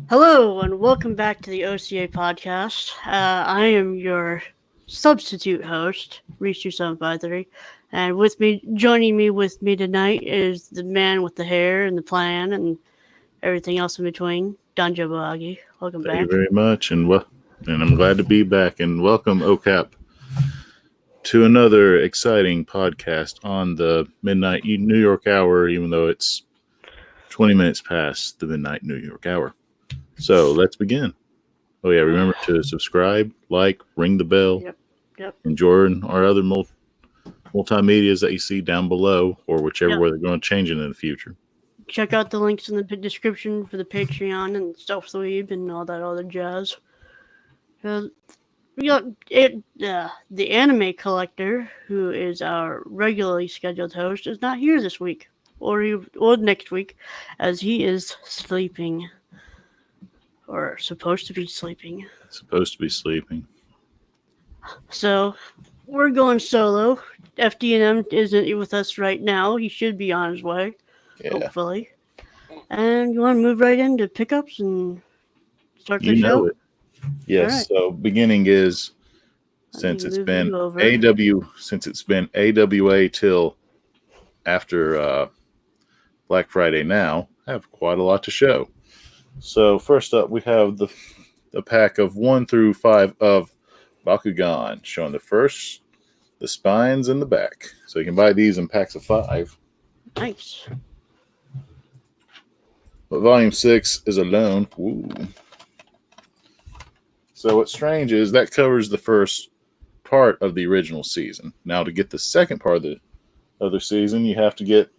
Hello and welcome back to the OCA Podcast. I am your substitute host, RHYS753, and joining me tonight is the man with the hair and the plan and everything else in between, Danjo Boagi. Welcome back. Thank you very much, and I'm glad to be back. And welcome, OCAP, to another exciting podcast on the midnight New York hour, even though it's 20 minutes past the midnight New York hour. So let's begin. Oh yeah, remember to subscribe, like, ring the bell, Yep. and join our other multimedias that you see down below, or whichever way they're going to change it in the future. Check out the links in the description for the Patreon and Self-Sleep and all that other jazz. We got the anime collector, who is our regularly scheduled host, is not here this week or next week, as he is sleeping. Or supposed to be sleeping. So, we're going solo. FDNM isn't with us right now. He should be on his way, hopefully. And you want to move right into pickups and start the show? It. Yes, right. So beginning is, since it's been AWA till after Black Friday now, I have quite a lot to show. So first up, we have the pack of 1 through 5 of Bakugan, showing the spines, and the back. So you can buy these in packs of 5. Nice. But Volume 6 is alone. Ooh. So what's strange is that covers the first part of the original season. Now to get the second part of the other season, you have to get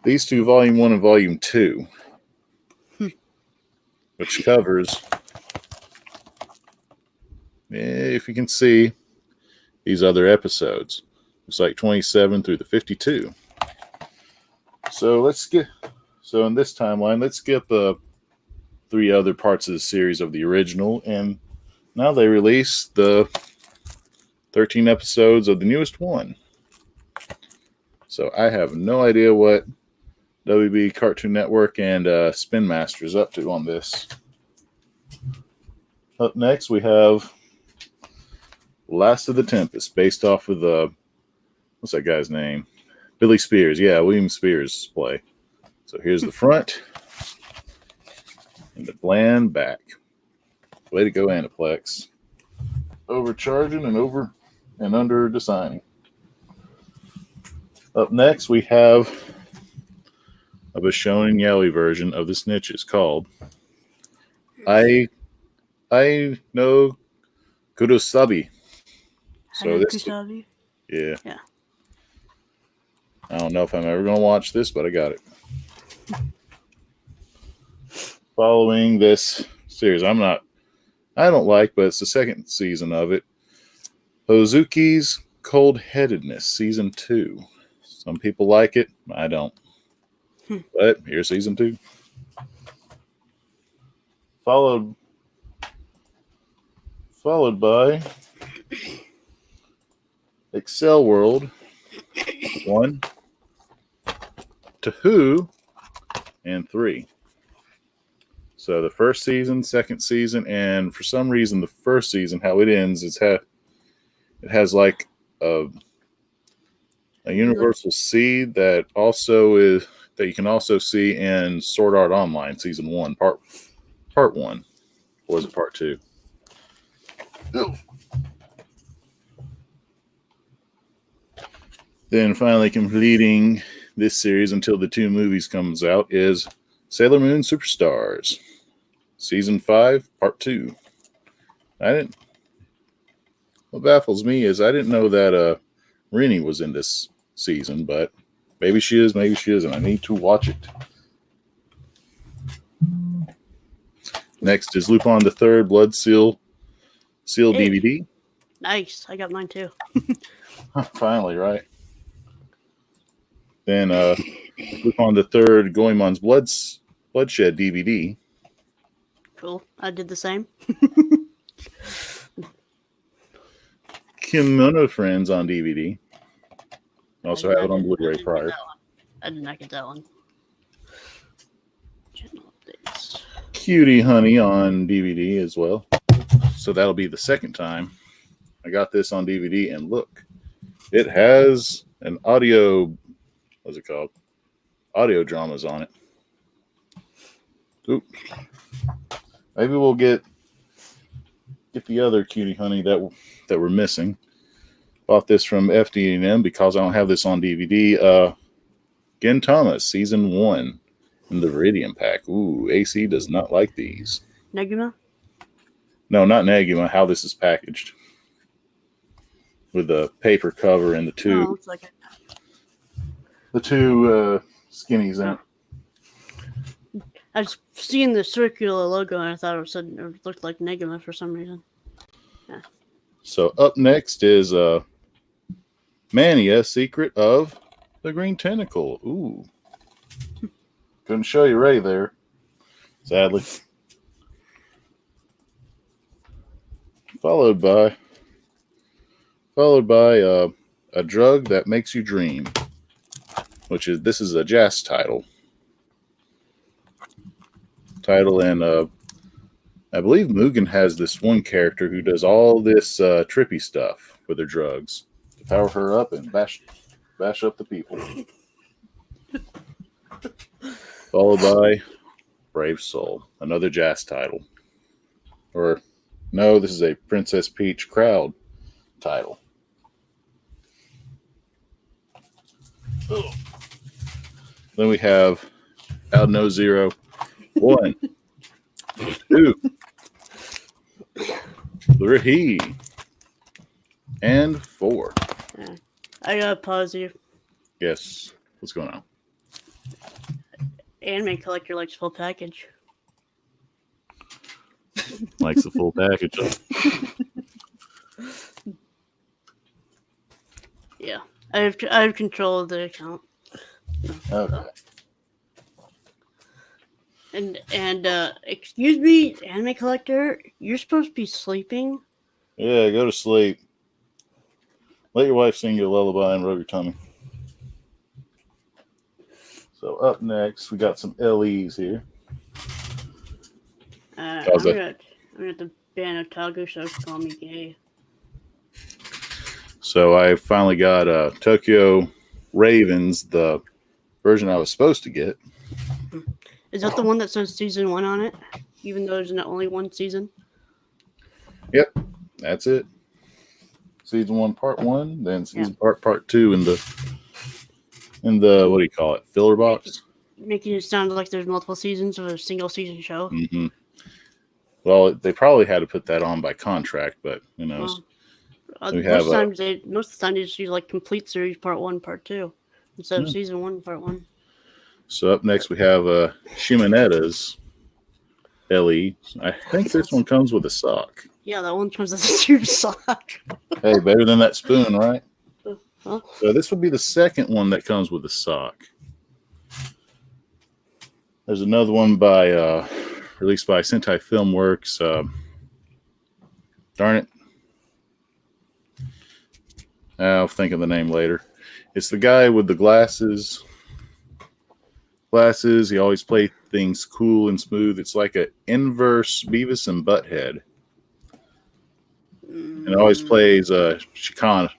these two, Volume 1 and Volume 2. Which covers, if you can see, these other episodes. It's like 27 through the 52. So in this timeline, let's skip the 3 other parts of the series of the original, and now they release the 13 episodes of the newest one. So I have no idea what WB Cartoon Network and Spin Master is up to on this. Up next, we have Last of the Tempest, based off of what's that guy's name? Billy Spears. Yeah, William Spears' play. So here's the front and the bland back. Way to go, Aniplex. Overcharging and under designing. Up next, we have a Shonen Yaoi version of the Snitches called I No Kurosabi. So this, yeah. I don't know if I'm ever going to watch this, but I got it. Following this series, I don't like, but it's the second season of it. Hozuki's Cold-Headedness, Season 2. Some people like it, I don't. But here's Season 2. Followed by Excel World 1 to Who and 3. So the first season, second season, and for some reason the first season, how it ends is it has like a universal seed that you can also see in Sword Art Online Season 1, Part 1. Or was it Part 2? Then finally completing this series until the 2 movies comes out is Sailor Moon Superstars, Season 5, Part 2. What baffles me is I didn't know that Rini was in this season, but maybe she is, maybe she isn't. I need to watch it. Next is Lupin the Third Blood Seal DVD. Nice. I got mine too. Finally, right? Then Lupin the Third Goemon's Bloodshed DVD. Cool. I did the same. Kimono Friends on DVD. Also have it on Blu-ray prior. I did not get that one. Cutie Honey on DVD as well. So that'll be the second time I got this on DVD. And look, it has an audio, what's it called? Audio dramas on it. Oops. Maybe we'll get the other Cutie Honey that we're missing. Bought this from FDDNM because I don't have this on DVD. Gen Thomas, Season 1 in the Viridian pack. Ooh, AC does not like these. Neguma? No, not Neguma. How this is packaged. With the paper cover and the two... Oh, looks like it. The two skinnies in it. I was seeing the circular logo and I thought it looked like Neguma for some reason. Yeah. So up next is Mania, Secret of the Green Tentacle. Ooh. Couldn't show you Ray there, sadly. Followed by A Drug That Makes You Dream, this is a jazz title, and I believe Mugen has this one character who does all this trippy stuff with her drugs to power her up and bash up the people. Followed by Brave Soul, another jazz title. Or, no, this is a Princess Peach crowd title. Ugh. Then we have Alno 0, 1, 2, 3, and 4. Yeah. I gotta pause you. Yes. What's going on? Anime collector likes full package. Likes the full package. Yeah. I have control of the account. Okay. And excuse me, anime collector, you're supposed to be sleeping. Yeah, go to sleep. Let your wife sing you a lullaby and rub your tummy. So up next, we got some LEs here. I'm gonna have to ban Otaku, so call me gay. So I finally got Tokyo Ravens, the version I was supposed to get. Is that the one that says season 1 on it? Even though there's not only one season? Yep, that's it. Season 1, part 1, then season part 2 in the what do you call it? Filler box? Making it sound like there's multiple seasons of a single season show. Mm-hmm. Well, they probably had to put that on by contract, but who knows? Most of the time they just use like complete series part 1, part 2 instead of season 1, part 1. So up next we have Shimanetta's LE. I think this one comes with a sock. Yeah, that one comes with a tube sock. Hey, better than that spoon, right? Huh? So this would be the second one that comes with a sock. There's another one released by Sentai Filmworks. Darn it. I'll think of the name later. It's the guy with the glasses. He always plays things cool and smooth. It's like an inverse Beavis and Butthead. And it always plays Chicano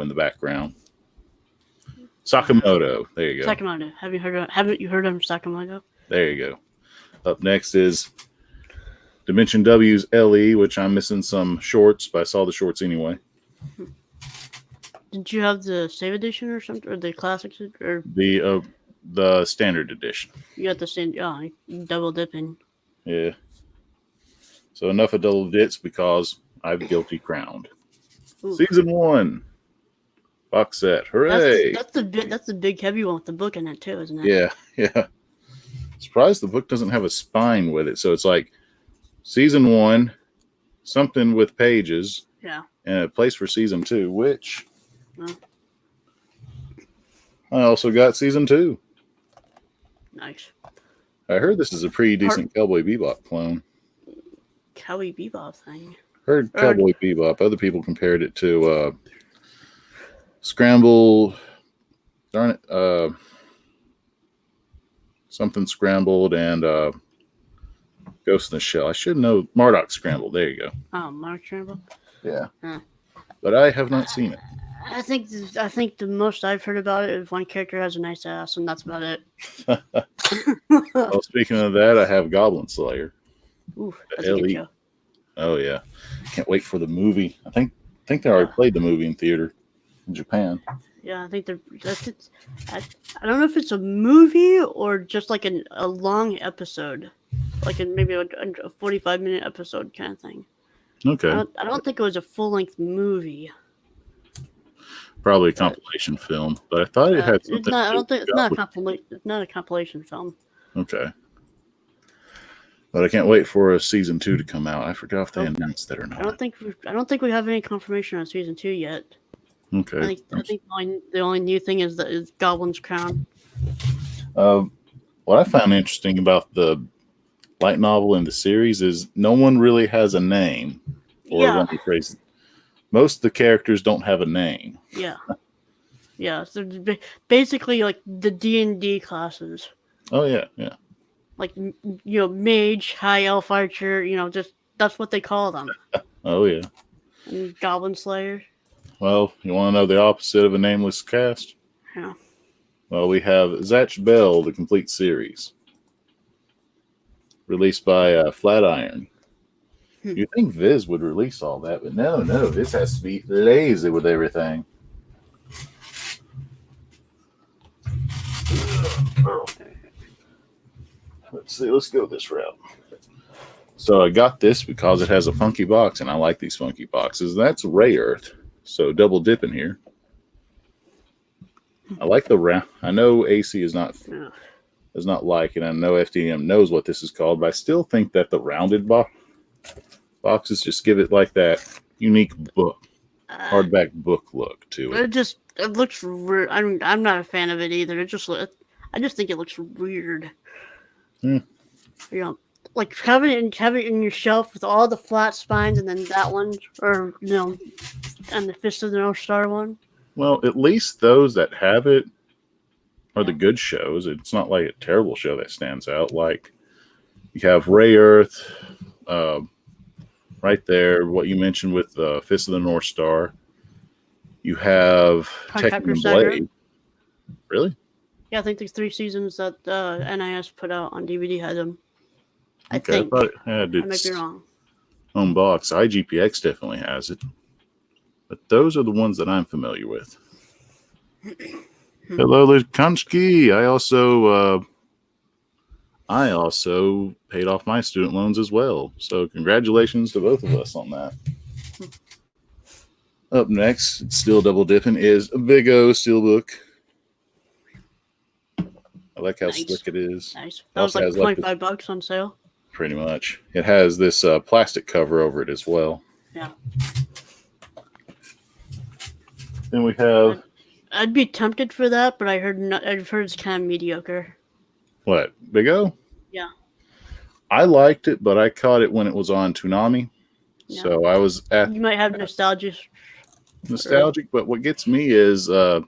in the background. Sakamoto. There you go. Sakamoto. Haven't you heard of Sakamoto? There you go. Up next is Dimension W's LE, which I'm missing some shorts, but I saw the shorts anyway. Did you have the save edition or something, or the classics, or the standard edition? You got the standard. Oh, double dipping. Yeah. So enough of double dips because I've guilty crowned. Ooh. Season 1 box set. Hooray! That's the big heavy one with the book in it too, isn't it? Yeah. Surprised the book doesn't have a spine with it. So it's like season 1, something with pages. Yeah. And a place for season 2, which I also got season 2. Nice. I heard this is a pretty decent Cowboy Bebop clone. Cowboy Bebop thing. Heard Cowboy Bebop. Other people compared it to Scramble. Darn it. Something Scrambled and Ghost in the Shell. I should know. Marduk Scramble. There you go. Oh, Mark Scramble. Yeah. Huh. But I have not seen it. I think the most I've heard about it is one character has a nice ass, and that's about it. Well, speaking of that, I have Goblin Slayer. Ooh, that's a good show. Oh yeah, can't wait for the movie. I think they already played the movie in theater in Japan. Yeah, I think I don't know if it's a movie or just like a long episode, like maybe a 45-minute episode kind of thing. Okay. I don't think it was a full-length movie. Probably a compilation film, but I thought it had something. It's not. I don't think it's not a compilation. It's not a compilation film. Okay. But I can't wait for a season 2 to come out. I forgot if they announced that or not. I don't think we have any confirmation on season 2 yet. Okay. I think the only new thing is Goblin's Crown. What I found interesting about the light novel in the series is no one really has a name. Or let me phrase it. Most of the characters don't have a name. Yeah. Yeah. So basically, like the D&D classes. Oh yeah, yeah. Like mage, high elf archer. Just that's what they call them. Oh yeah. And Goblin Slayer. Well, you want to know the opposite of a nameless cast? Yeah. Well, we have Zatch Bell, the complete series, released by Flatiron. You'd think Viz would release all that, but no, this has to be lazy with everything. Let's see, let's go this route. So I got this because it has a funky box, and I like these funky boxes. That's Ray Earth, so double dipping here. I like the round. I know AC does not like it. I know FDDNM knows what this is called, but I still think that the rounded boxes just give it like that unique book, hardback book look to it. It looks weird. I'm not a fan of it either. I just think it looks weird. Like have it in your shelf with all the flat spines, and then that one, or and the Fist of the North Star one. Well, at least those that have it are the good shows. It's not like a terrible show that stands out. Like you have Ray Earth, right there. What you mentioned with Fist of the North Star. You have Tekken Blade. Really? Yeah, I think the 3 seasons that NIS put out on DVD had them. I thought it had its I might be wrong. Own box. IGPX definitely has it. But those are the ones that I'm familiar with. Hello, Lukanski. I also paid off my student loans as well. So congratulations to both of us on that. Up next, still double dipping, is a Big O Steelbook. I like how slick it is. Nice. That was like $25 on sale. Pretty much. It has this plastic cover over it as well. Yeah. Then we have. I'd be tempted for that, but I've heard it's kind of mediocre. What? Big O? Yeah. I liked it, but I caught it when it was on Toonami. Yeah. So I was You might have nostalgic, but what gets me is the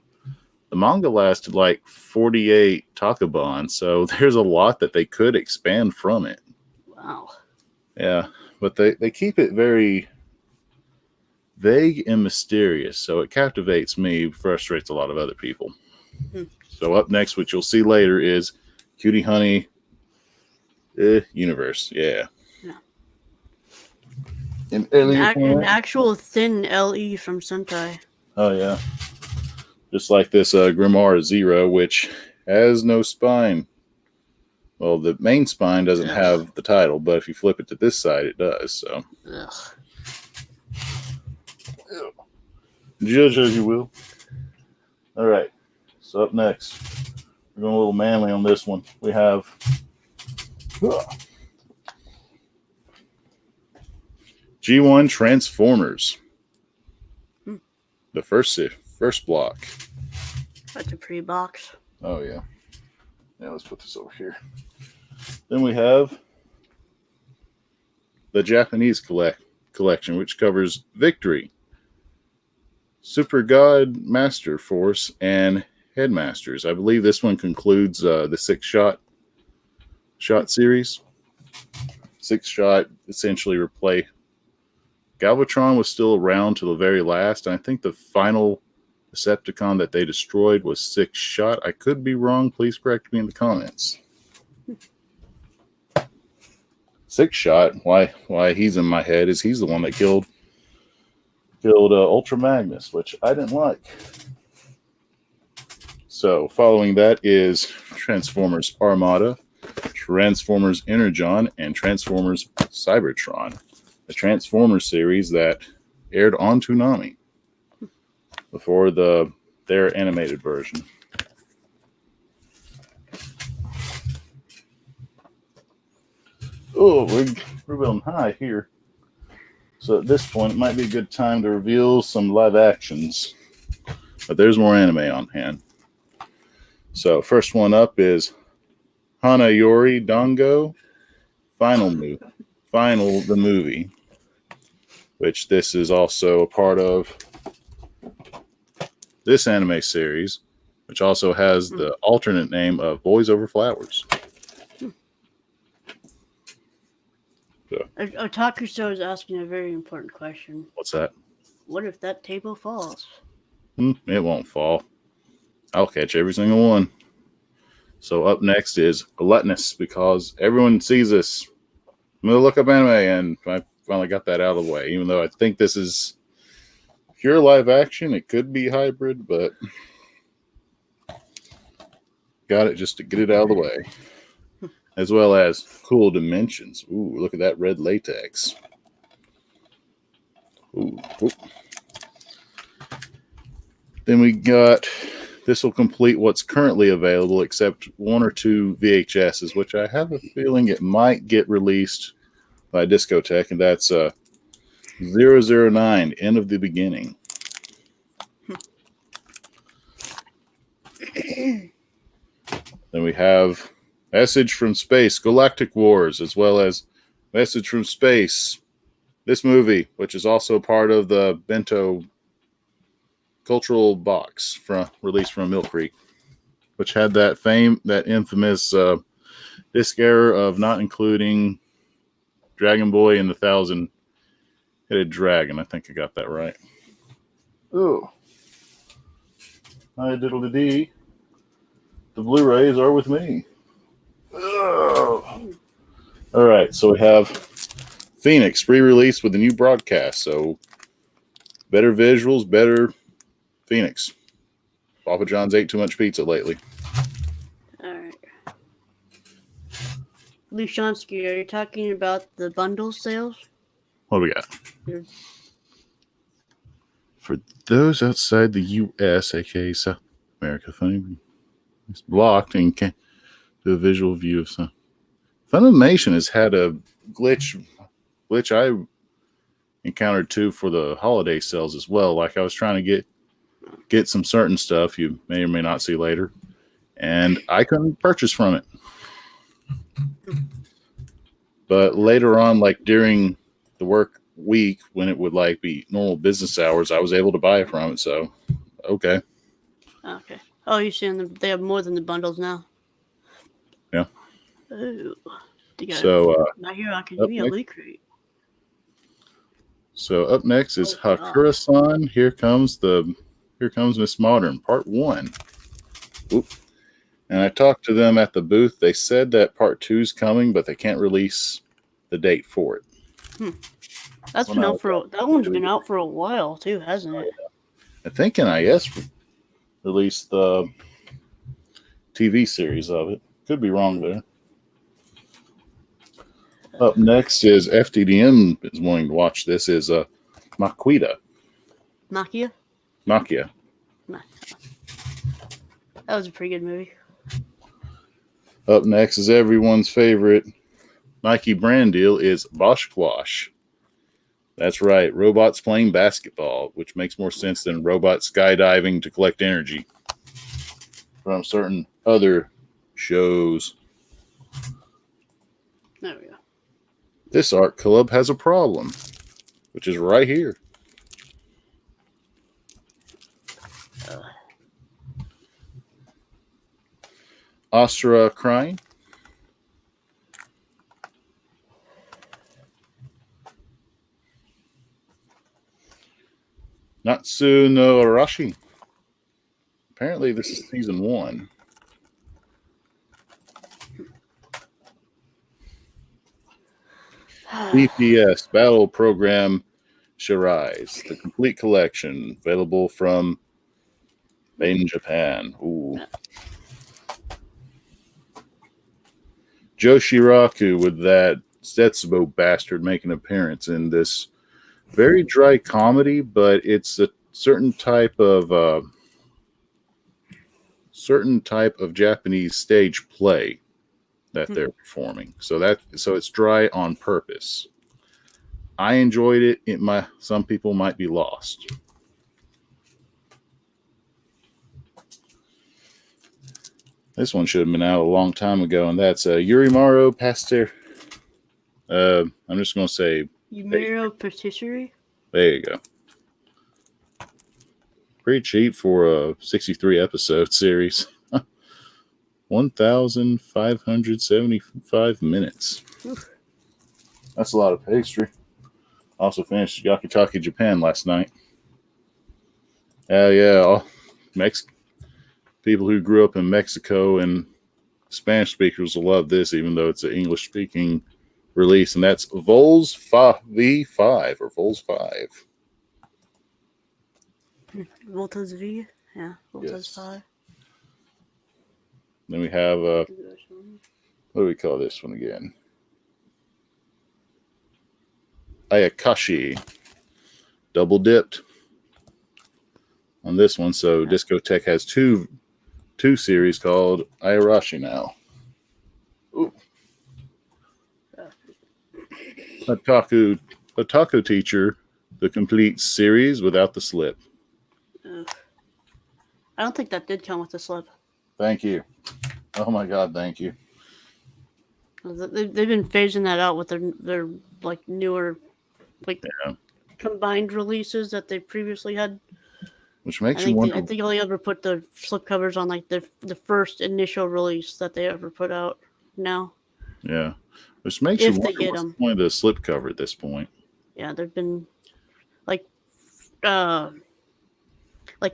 manga lasted like 48 takabon, so there's a lot that they could expand from it. Wow. Yeah, but they keep it very vague and mysterious, so it captivates me, frustrates a lot of other people. So up next, which you'll see later, is Cutie Honey Universe. Yeah. An actual thin LE from Sentai. Oh, yeah. Just like this Grimoire Zero, which has no spine. Well, the main spine doesn't have the title, but if you flip it to this side, it does. So, judge as you will. All right. So up next, we're going a little manly on this one. We have G1 Transformers. The first block. That's a pretty box. Oh, yeah. Yeah, let's put this over here. Then we have the Japanese collection, which covers Victory, Super God Master Force, and Headmasters. I believe this one concludes the 6 shot series. Six Shot essentially replaced. Galvatron was still around to the very last, and I think the final Decepticon that they destroyed was Six Shot. I could be wrong. Please correct me in the comments. Six Shot, why he's in my head is he's the one that killed Ultra Magnus, which I didn't like. So following that is Transformers Armada, Transformers Energon, and Transformers Cybertron, a Transformers series that aired on Toonami before their animated version. Oh, we're building high here. So at this point, it might be a good time to reveal some live actions. But there's more anime on hand. So first one up is Hanayori Dango Final the movie, which this is also a part of this anime series, which also has the alternate name of Boys Over Flowers. So, Otaku Show is asking a very important question. What's that? What if that table falls? It won't fall. I'll catch every single one. So up next is Gluttonous, because everyone sees this. I'm going to look up anime, and I finally got that out of the way. Even though I think this is pure live action, it could be hybrid, but got it just to get it out of the way. As well as Cool Dimensions. Ooh, look at that red latex. Ooh. Then we got, this will complete what's currently available, except one or two VHSs, which I have a feeling it might get released by Discotech, and that's 009, End of the Beginning. Then we have Message from Space, Galactic Wars, as well as Message from Space, this movie, which is also part of the Bento cultural box released from Mill Creek, which had that infamous disc error of not including Dragon Boy and the 1,000-headed dragon. I think I got that right. Oh, hi diddle-dee. The Blu-rays are with me. Oh. All right, so we have Phoenix re-released with a new broadcast. So better visuals, better Phoenix. Papa John's ate too much pizza lately. All right. Lushansky, are you talking about the bundle sales? What do we got? For those outside the U.S., aka South America, it's blocked and can't do a visual view of some. Funimation has had a glitch I encountered too for the holiday sales as well. Like I was trying to get some certain stuff you may or may not see later, and I couldn't purchase from it. But later on, like during the work week when it would like be normal business hours, I was able to buy it from it. So, okay. Okay. Oh, you're saying they have more than the bundles now? Yeah. Ooh. So, My Hero Academia Elite Crate. So up next is Hakura-san. Here comes Miss Modern, Part 1. Oop. And I talked to them at the booth. They said that Part 2 is coming, but they can't release the date for it. That's been out that one's been out for a while too, hasn't it? I think NIS released the TV series of it. Could be wrong there. Up next is FDDNM is wanting to watch this is Maquita. Makia? Makia. That was a pretty good movie. Up next is everyone's favorite Nike brand deal is Boschquash. That's right, robots playing basketball, which makes more sense than robots skydiving to collect energy from certain other shows. There we go. This art club has a problem, which is right here. Astra crying. Natsu no Arashi. Apparently, this is season 1. BPS Battle Program RHYS, the complete collection, available from made in Japan. Ooh. Joshiraku with that Setsubo bastard making an appearance in this very dry comedy, but it's a certain type of Japanese stage play that they're performing. So it's dry on purpose. I enjoyed it. Some people might be lost. This one should have been out a long time ago, and that's Yurimaru Pasteur. I'm just going to say Yurimaru Patisserie? There you go. Pretty cheap for a 63 episode series. 1,575 minutes. Oof. That's a lot of pastry. Also finished Yakitaki Japan last night. Yeah. People who grew up in Mexico and Spanish speakers will love this, even though it's an English speaking release, and that's Vols V5 or Vols 5. Voltas V? Yeah, Voltas 5. Then we have, what do we call this one again? Ayakashi. Double dipped on this one. So Discotech has two series called Ayarashi now. Ooh. Otaku Teacher, the complete series without the slip. I don't think that did come with the slip. Thank you. Oh my God, thank you. They've been phasing that out with their like newer, like combined releases that they previously had. Which makes you wonder. I think they only ever put the slipcovers on like the first initial release that they ever put out now. Yeah. Which makes you wonder what's the point of the slipcover at this point. Yeah, there've been like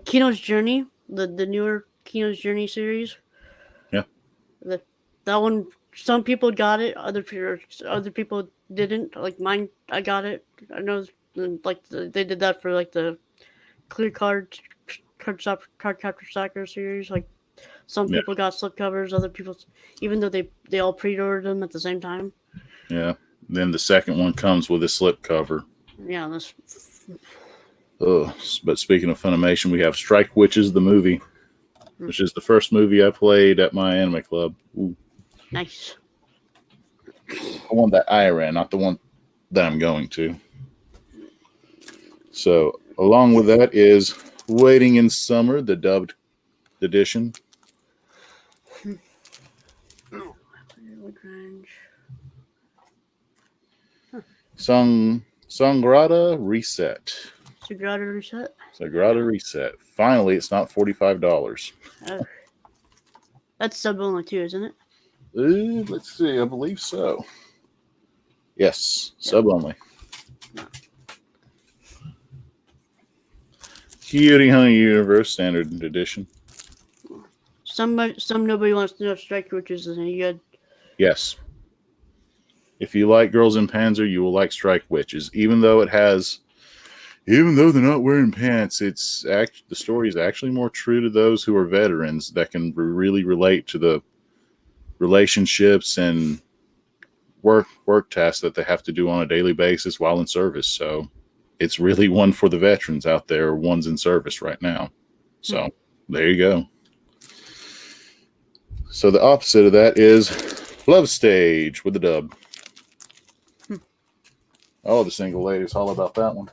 Kino's Journey, the newer Kino's Journey series. Yeah. That one, some people got it, other people didn't. Like mine, I got it. I know, like they did that for like the Clear Card Capture Tracker series. Like some people got slipcovers, other people, even though they all pre-ordered them at the same time. Yeah. Then the second one comes with a slipcover. Yeah. But speaking of Funimation, we have Strike Witches, the movie, which is the first movie I played at my anime club. Ooh. Nice. The one that I ran, not the one that I'm going to. So, along with that is Waiting in Summer, the dubbed edition. Sangrada Reset. Sagrada Reset. Finally, it's not $45. That's sub only too, isn't it? Let's see. I believe so. Yes, sub only. Cutie Honey Universe Standard Edition. Some nobody wants to know Strike Witches is any good. Yes. If you like Girls in Panzer, you will like Strike Witches. Even though they're not wearing pants, the story is actually more true to those who are veterans that can really relate to the relationships and work tasks that they have to do on a daily basis while in service. So it's really one for the veterans out there, ones in service right now. So there you go. So the opposite of that is Love Stage with the dub. Oh, the single ladies all about that one.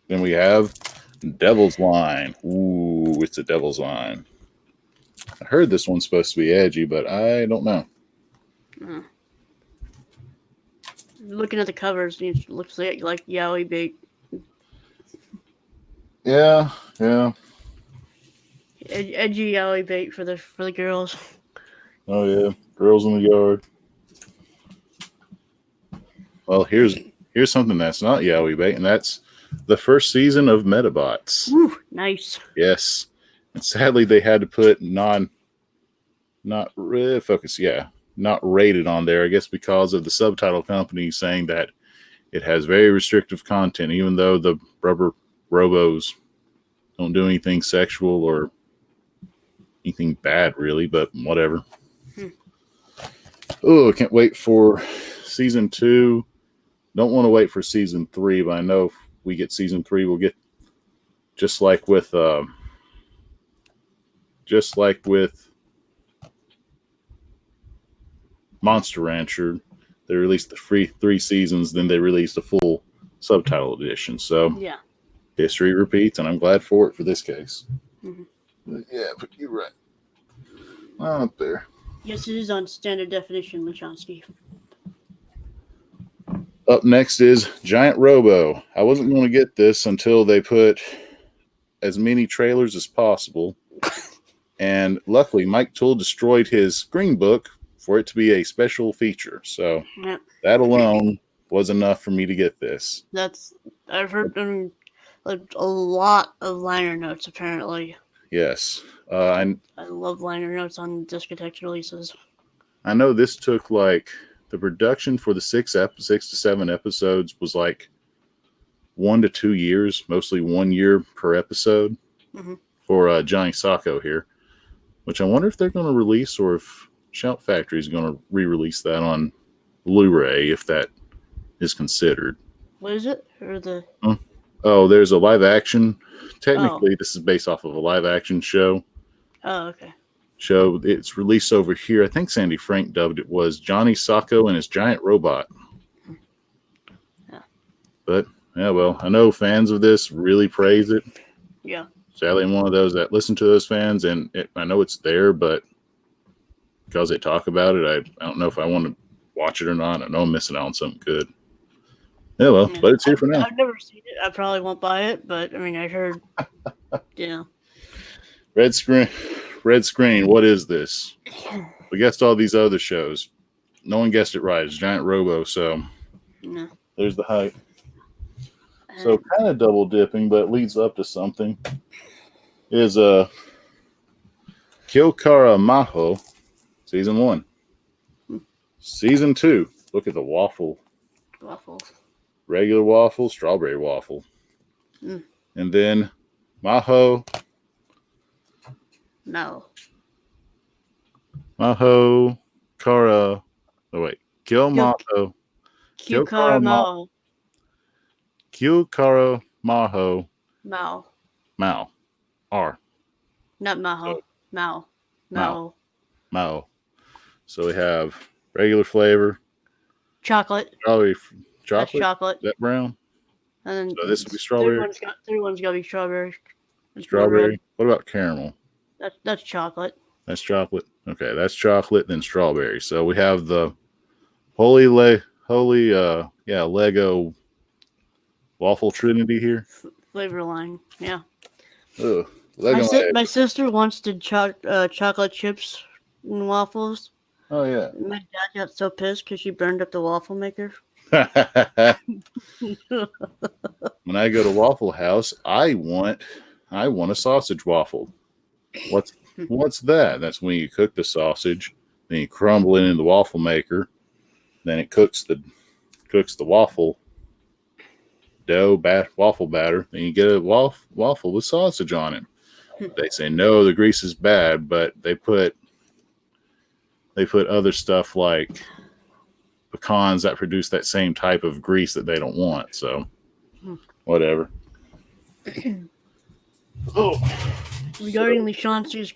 Then we have Devil's Line. Ooh, it's a Devil's Line. I heard this one's supposed to be edgy, but I don't know. Looking at the covers, it looks like yaoi bait. Yeah. Edgy yaoi bait for the girls. Oh yeah, girls in the yard. Well, here's something that's not yaoi bait, and that's the first season of Metabots. Woo, nice. Yes. And sadly, they had to put not rated on there, I guess, because of the subtitle company saying that it has very restrictive content, even though the rubber robos don't do anything sexual or anything bad, really, but whatever. Oh, I can't wait for season 2. Don't want to wait for season 3, but I know if we get season 3, we'll get just like with Monster Rancher. They released the free 3 seasons, then they released a full subtitle edition. So yeah, history repeats, and I'm glad for it for this case. Mm-hmm. Yeah, but you're right. Up there. Yes, it is on standard definition, Lachonsky. Up next is Giant Robo. I wasn't going to get this until they put as many trailers as possible. And luckily, Mike Toole destroyed his Green Book for it to be a special feature. So that alone was enough for me to get this. I've heard like a lot of liner notes, apparently. Yes. I love liner notes on Discotex releases. I know this took like the production for the 6 to 7 episodes was like 1 to 2 years, mostly 1 year per episode for Johnny Sacco here, which I wonder if they're going to release or if Shout Factory is going to re-release that on Blu-ray if that is considered. What is it? Or the? Oh, there's a live action. Technically, this is based off of a live action show. Oh, okay. Show. It's released over here. I think Sandy Frank dubbed it was Johnny Sacco and his Giant Robot. Yeah. But yeah, well, I know fans of this really praise it. Yeah. Sadly, I'm one of those that listen to those fans, and I know it's there, but because they talk about it, I don't know if I want to watch it or not. I know I'm missing out on something good. Yeah, well, but it's here for now. I've never seen it. I probably won't buy it, but I mean, I heard, Red screen. What is this? We guessed all these other shows. No one guessed it right. It's Giant Robo, so there's the hype. So kind of double dipping, but it leads up to something. Is Kyokara Maho, season 1. Season 2. Look at the waffle. Waffles. Regular waffle, strawberry waffle. And then Maho. No. Maho Kara. Oh, wait. Kyokara Maho. Kyokara Maho. Mao. R. Not Maho. Mao. So we have regular flavor. Chocolate. Strawberry. That's chocolate. Is that brown? And then so this would be strawberry. Third one's got to be strawberry. Strawberry. What about caramel? That's chocolate. That's chocolate. Okay, that's chocolate, then strawberry. So we have the Lego waffle trinity here. Flavor line, yeah. Ugh, my sister once did chocolate chips and waffles. Oh yeah. My dad got so pissed because she burned up the waffle maker. When I go to Waffle House, I want a sausage waffle. What's that? That's when you cook the sausage, then you crumble it in the waffle maker, then it cooks the waffle dough, waffle batter, then you get a waffle with sausage on it. They say no, the grease is bad, but they put other stuff like pecans that produce that same type of grease that they don't want. So whatever. Regarding Lachauncey's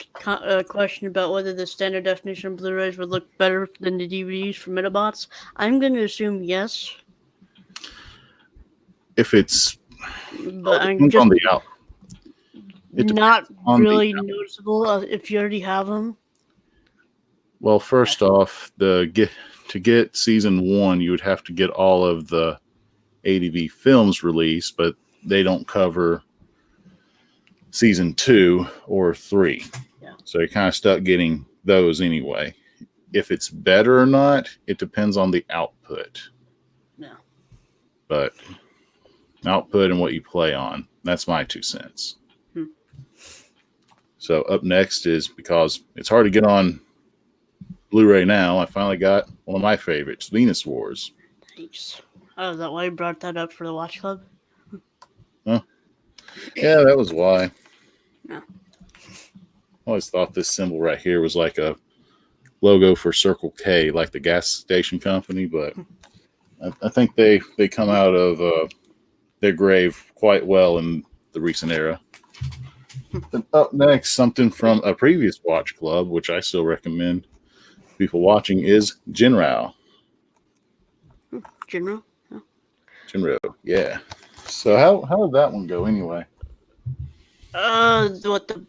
question about whether the standard definition Blu-rays would look better than the DVDs for Metabots, I'm going to assume yes. If it's, but I'm just not really noticeable if you already have them. Well, first off, to get season 1, you would have to get all of the ADV films released, but they don't cover season 2 or 3. Yeah. So you're kind of stuck getting those anyway. If it's better or not, it depends on the output. Yeah. But output and what you play on. That's my 2 cents. So up next is, because it's hard to get on Blu-ray now, I finally got one of my favorites, Venus Wars. Thanks. Oh, is that why you brought that up for the Watch Club? Huh? Yeah, that was why. No. I always thought this symbol right here was like a logo for Circle K, like the gas station company, but I think they come out of their grave quite well in the recent era. Then up next, something from a previous Watch Club, which I still recommend people watching, is Jinrao. General? Oh. Jinro, yeah. So how did that one go anyway? What, the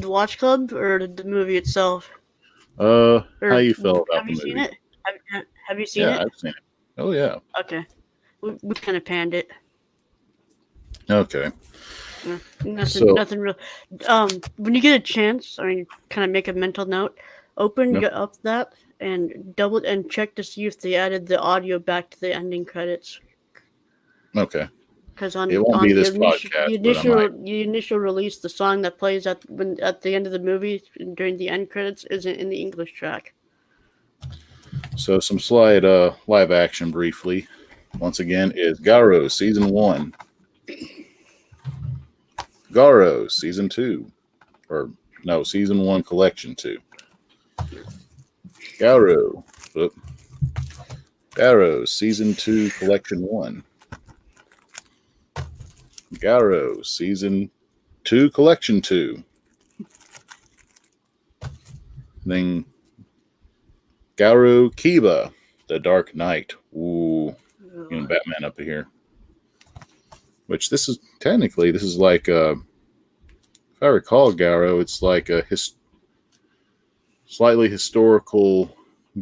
Watch Club or the movie itself? How you felt about the movie? Have you seen it? Have you seen it? Yeah, I've seen it. Oh yeah. Okay. We kind of panned it. Okay. Nothing real. When you get a chance, kind of make a mental note. Open up that and double and check to see if they added the audio back to the ending credits. Okay. Because on it won't be this the initial release, the song that plays at the end of the movie during the end credits isn't in the English track. So some slight live action briefly. Once again is Garo Season 1. Garo Season 2. Or no, Season 1 Collection 2. Garo. Garo Season 2 Collection 1. Garo Season 2 Collection 2. Then Garo Kiba, The Dark Knight. Ooh, getting Batman up here. Which this is like if I recall Garo, it's like a slightly historical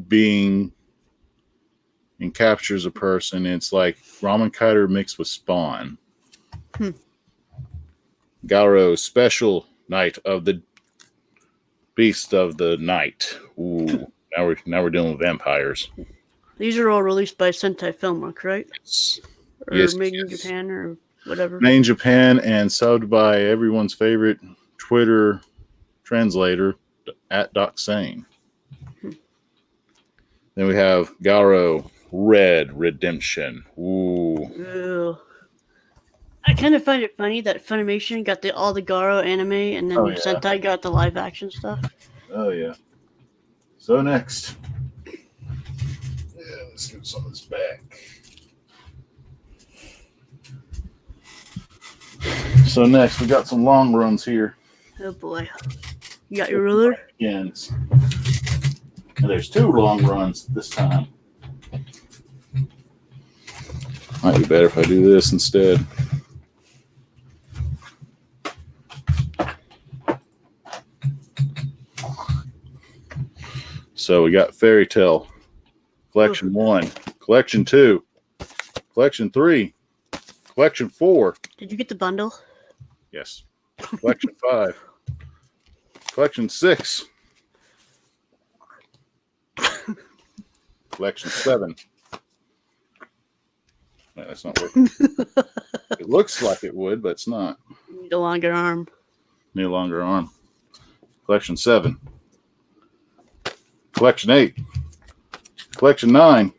being and captures a person. It's like Ramen Kiter mixed with Spawn. Garo Special Night of the Beast of the Night. Ooh, now we're dealing with vampires. These are all released by Sentai Filmworks, right? Or yes, made in Japan or whatever. Made in Japan and subbed by everyone's favorite Twitter translator at DocSane. Then we have Garo Red Redemption. Ooh. Ew. I kind of find it funny that Funimation got all the Garo anime and then Sentai got the live action stuff. Oh, yeah. So next. Yeah, let's get some of this back. So next, we got some long runs here. Oh, boy. You got your ruler? Begins. And there's 2 long runs this time. Might be better if I do this instead. So we got Fairy Tale Collection 1, Collection 2, Collection 3, Collection 4. Did you get the bundle? Yes. Collection 5, Collection 6, Collection 7. No, that's not working. It looks like it would, but it's not. Need a longer arm. Need a longer arm. Collection 7. Collection 8. Collection 9.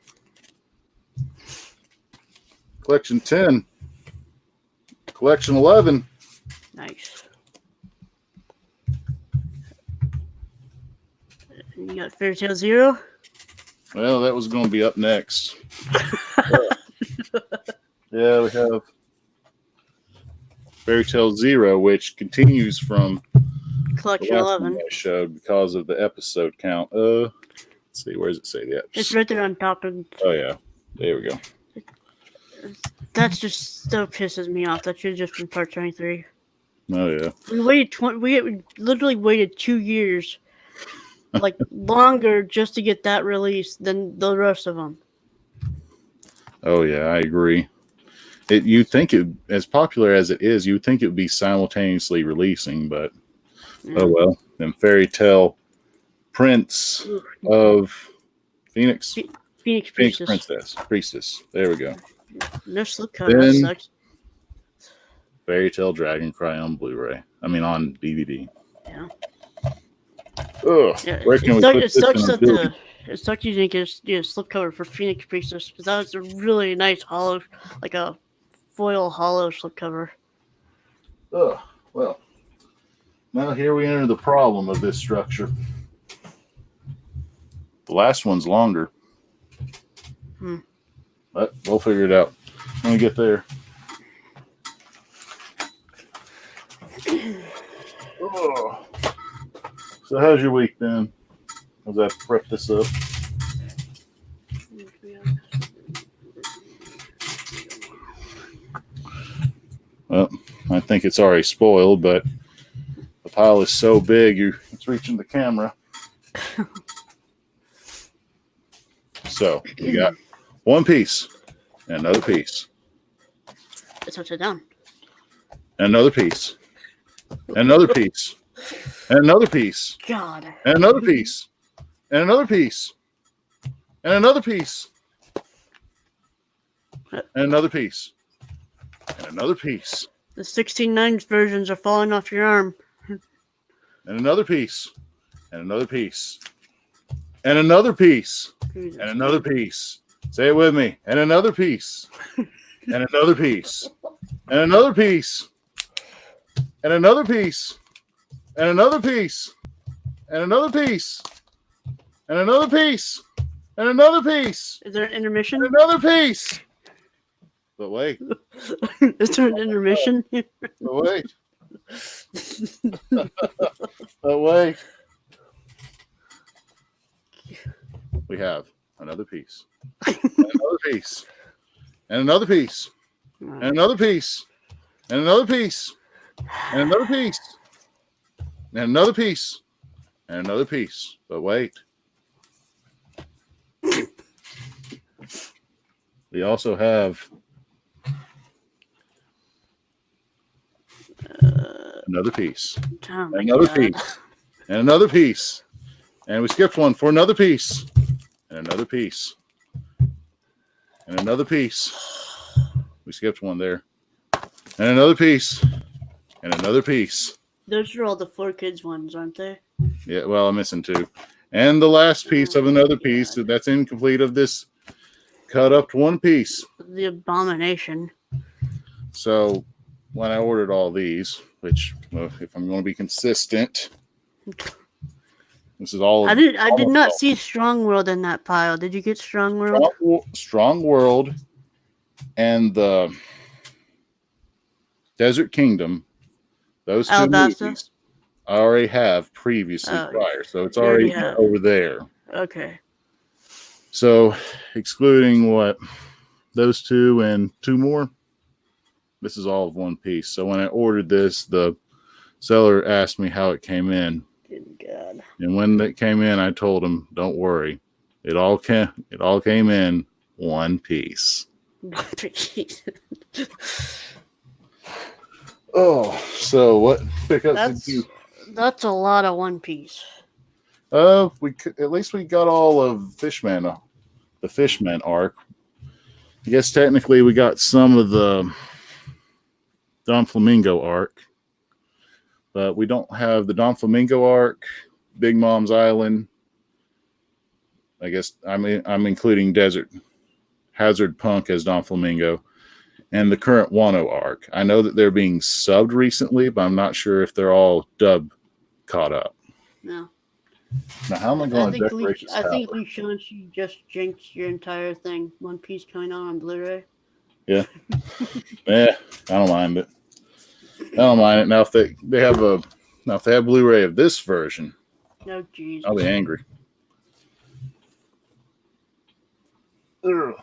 Collection 10. Collection 11. Nice. And you got Fairy Tail 0? Well, that was going to be up next. Yeah, we have Fairy Tail 0, which continues from Collection 11. I showed because of the episode count. Let's see, where does it say the episode? It's right there on top of. Oh yeah, there we go. That just so pisses me off. That should have just been part 23. Oh yeah. We literally waited 2 years, like longer, just to get that released than the rest of them. Oh yeah, I agree. You think it, as popular as it is, you would think it would be simultaneously releasing, but oh well. Then Fairy Tale Prince of Phoenix Phoenix Priestess. Priestess. There we go. No slip cover. That sucks. Fairy Tale Dragon Cry on Blu-ray. I mean, on DVD. Yeah. Ugh. Yeah. Where can we put It this sucks in a that building? it sucks you didn't get a slipcover for Phoenix Priestess, because that was a really nice hollow, like a foil hollow slipcover. Ugh. Well, now here we enter the problem of this structure. The last one's longer. But we'll figure it out when we get there. Oh. So how's your week been? As I prep this up. Well, I think it's already spoiled, but the pile is so big, it's reaching the camera. So we got one piece, and another piece, It's upside down. and another piece, and another piece, and another piece, God. and another piece, and another piece, and another piece, and another piece, and another piece, The 16:9 versions are falling off your arm. and another piece, and another piece, and another piece, Jesus. and another piece. Say it with me. And another piece, and another piece, and another piece, and another piece, and another piece, and another piece, and another piece, and another piece, Is there an intermission? and another piece. But wait, Is there an intermission? but wait, but wait. We have another piece, and another piece, and another piece, and another piece, and another piece, and another piece, and another piece, and another piece. But wait. We also have another piece, Oh my another God. piece, and another piece. And we skipped one for another piece, and another piece, and another piece. We skipped one there. And another piece, and another piece. Those are all the 4Kids ones, aren't they? Yeah, well, I'm missing two. And the last piece of another piece that's incomplete of this cut up to one piece. The Abomination. So when I ordered all these, which, well, if I'm going to be consistent, this is all. I did not see Strong World in that pile. Did you get Strong World? Strong World and the Desert Kingdom. Those two Alabasta? movies I already have previously prior, so it's already over there. Okay. So excluding what those two and two more, this is all of one piece. So when I ordered this, the seller asked me how it came in. Good God. And when it came in, I told him, "Don't worry, it all came in one piece." Oh, so what pickups did you? That's a lot of One Piece. At least we got all of Fishman, the Fishman arc. I guess technically we got some of the Don Flamingo arc, but we don't have the Don Flamingo arc, Big Mom's Island. I guess I'm including Desert Hazard Punk as Don Flamingo, and the current Wano arc. I know that they're being subbed recently, but I'm not sure if they're all dub caught up. No. Now, how am I going to decorate this I think tower? Lee Shanxi just jinxed your entire thing. One Piece coming out on Blu-ray. Yeah. Yeah, I don't mind it. I don't mind it. Now, if they have Blu-ray of this version, No, Jesus. I'll be angry. Ugh.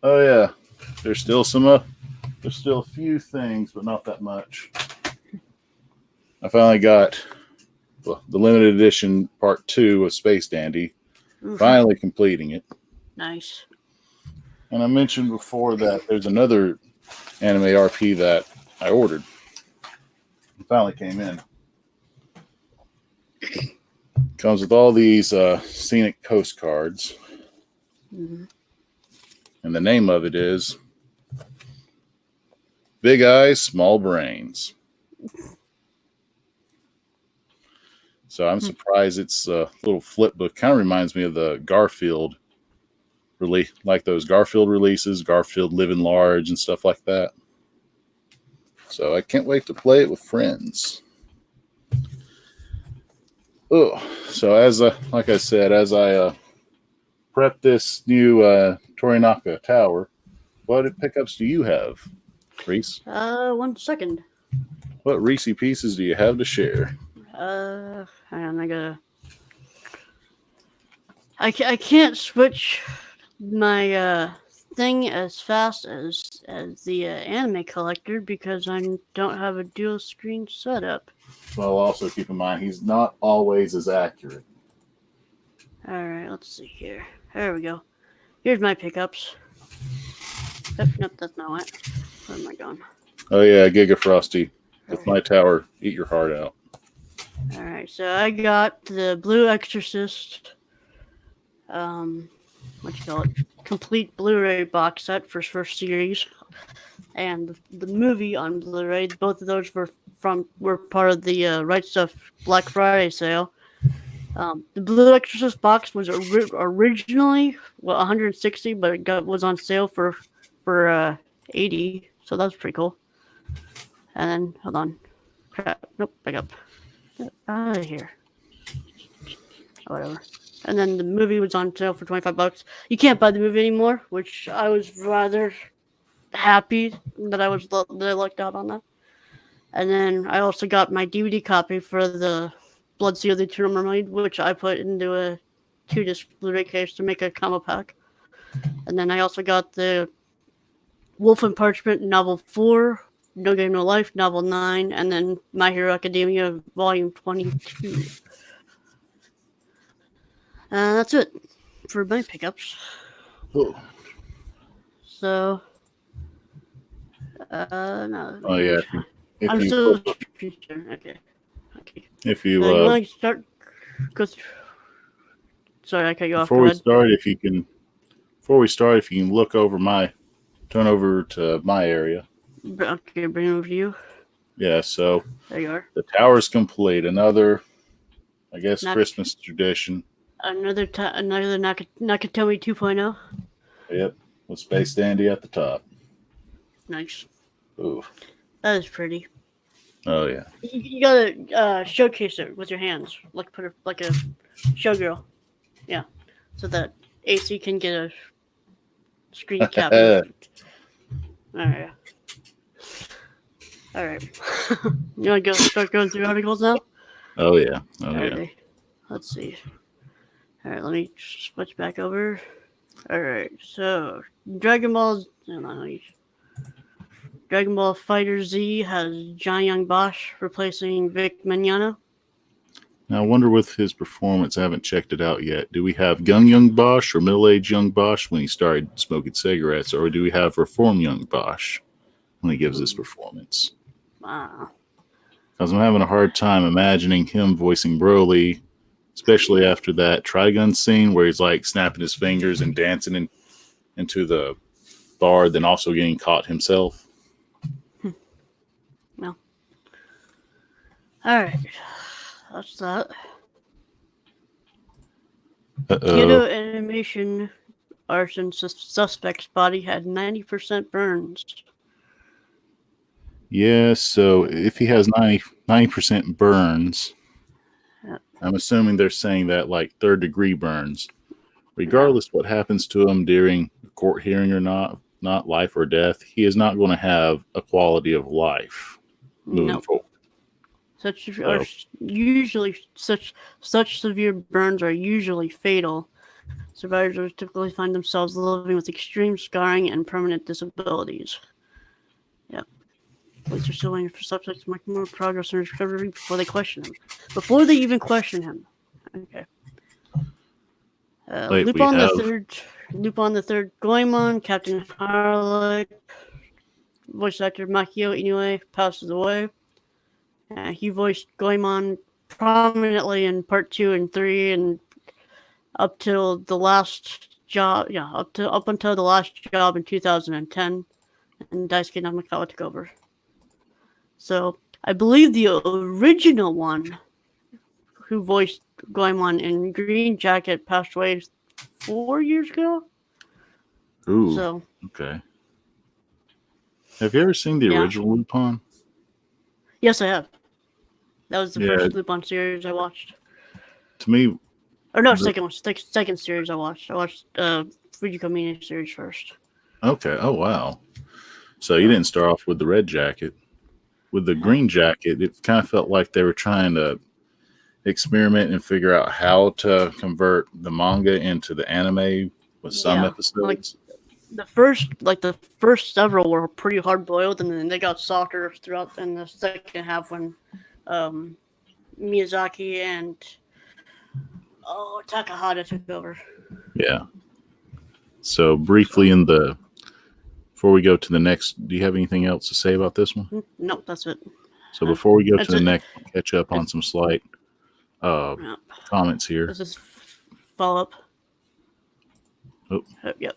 Oh yeah, there's still a few things, but not that much. I finally got the limited edition part 2 of Space Dandy. Oof. Finally completing it. Nice. And I mentioned before that there's another anime RP that I ordered. It finally came in. Comes with all these scenic postcards. Mm-hmm. And the name of it is Big eyes, small brains. So I'm surprised it's a little flip book. Kind of reminds me of the Garfield release, like those Garfield releases, Garfield Living Large and stuff like that. So I can't wait to play it with friends. Oh, so like I said, as I prep this new Torinaka tower, what pickups do you have, Reese? 1 second. What Reese pieces do you have to share? Hang on, I can't switch my thing as fast as the anime collector because I don't have a dual screen setup. Well, also keep in mind he's not always as accurate. All right, let's see here. There we go. Here's my pickups. Nope, that's not it. Where am I going? Oh yeah, Giga Frosty. With my tower, eat your heart out. All right, so I got the Blue Exorcist, complete Blu-ray box set for first series, and the movie on Blu-ray. Both of those were part of the RHYS Black Friday sale. The Blue Exorcist box was originally $160, but it was on sale for $80, so that's pretty cool. And then hold on, crap, nope, back up. Get out of here. Whatever. And then the movie was on sale for $25. You can't buy the movie anymore, which I was rather happy that I lucked out on that. And then I also got my DVD copy for the Bloodseal: The Eternal Mermaid, which I put into a 2-disc Blu-ray case to make a combo pack. And then I also got the Wolf and Parchment Novel 4, No Game No Life Novel 9, and then My Hero Academia Volume 22. That's it for my pickups. Whoa. So, no. Oh yeah. I'm still okay. If you want to start, sorry, I cut you off. Before we start, if you can turn over to my area. Okay, bring it over to you. Yeah, so there you are. The tower's complete. Another, I guess, Christmas tradition. Another Nakatomi 2.0. Yep, with Space Dandy at the top. Nice. Ooh. That is pretty. Oh yeah. You gotta showcase it with your hands, like a showgirl. Yeah, so that AC can get a screen cap. All right. You want to start going through articles now? Oh yeah. Yeah. Let's see. All right, let me switch back over. All right, so Dragon Ball Fighter Z has Johnny Young Bosch replacing Vic Mignogna. Now I wonder with his performance, I haven't checked it out yet. Do we have young Bosch or middle-aged young Bosch when he started smoking cigarettes, or do we have reformed young Bosch when he gives this performance? Wow. Because I'm having a hard time imagining him voicing Broly, especially after that Trigun scene where he's like snapping his fingers and dancing into the bar, then also getting caught himself. No. All right. That's that. Kyoto Animation arson suspect's body had 90% burns. Yeah, so if he has 90% burns, yep. I'm assuming they're saying that like 3rd-degree burns. Regardless what happens to him during a court hearing or not life or death, he is not going to have a quality of life moving forward. Such severe burns are usually fatal. Survivors typically find themselves living with extreme scarring and permanent disabilities. Yep. Police are still waiting for suspects to make more progress in recovery before they question him. Before they even question him. Okay. Lupin the Third Goemon, Captain Harlock, voice actor Makio Inoue passes away. He voiced Goemon prominently in Part 2 and 3, and up until the last job in 2010. and Daisuke Namikawa took over. So I believe the original one, who voiced Goemon in Green Jacket, passed away 4 years ago. Ooh. So Okay. Have you ever seen the original Lupin? Yes, I have. That was the first Lupin series I watched. To me, or no, second series I watched. I watched Fujiko Mine series first. Okay. Oh wow. So you didn't start off with the Red Jacket. With the Green Jacket, it kind of felt like they were trying to experiment and figure out how to convert the manga into the anime with some episodes. The first several were pretty hard boiled, and then they got softer throughout in the second half when Miyazaki and Takahata took over. Yeah. So briefly before we go to the next, do you have anything else to say about this one? No, that's it. So before we go to the next, catch up on some slight comments here. This is follow up. Yep.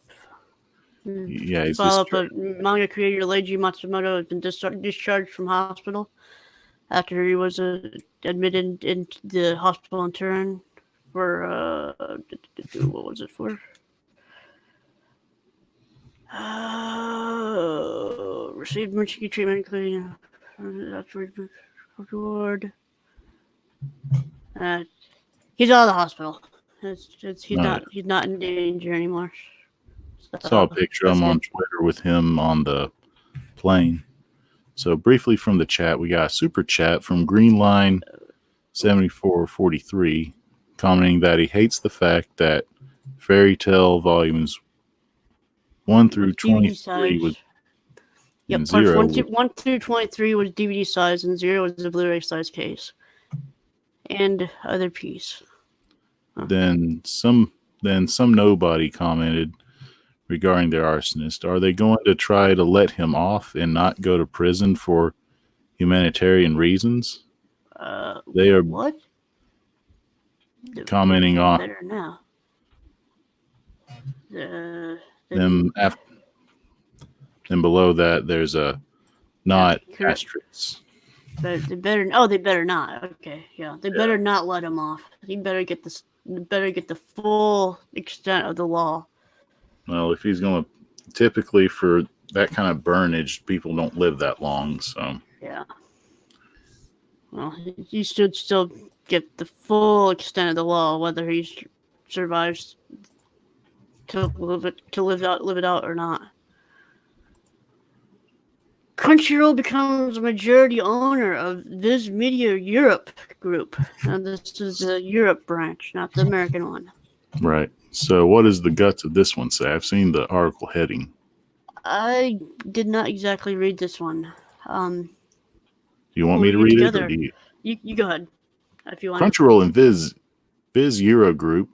Yeah, he's follow up. Manga creator Leiji Matsumoto has been discharged from hospital after he was admitted into the hospital in Turin for what was it for? Received emergency treatment, including reward. He's out of the hospital. He's not in danger anymore. So, saw a picture of him on Twitter with him on the plane. So briefly from the chat, we got a super chat from Greenline 7443 commenting that he hates the fact that Fairy Tail volumes 1 through 23 was and 0 1 through 23 was DVD size and 0 was the Blu-ray size case and other piece. Then some nobody commented regarding their arsonist. Are they going to try to let him off and not go to prison for humanitarian reasons? They are what? Commenting on better now. Then below that, there's a not asterisk. But they better not. Okay, yeah, they better not let him off. He better get this. Better get the full extent of the law. Well, if he's going to, typically for that kind of burnage, people don't live that long. So yeah. Well, he should still get the full extent of the law, whether he survives to live it out or not. Crunchyroll becomes a majority owner of Viz Media Europe Group. Now, this is the Europe branch, not the American one. Right. So what does the guts of this one say? I've seen the article heading. I did not exactly read this one. Do you want me to read it? Or do you go ahead if you want. Crunchyroll and Viz Euro Group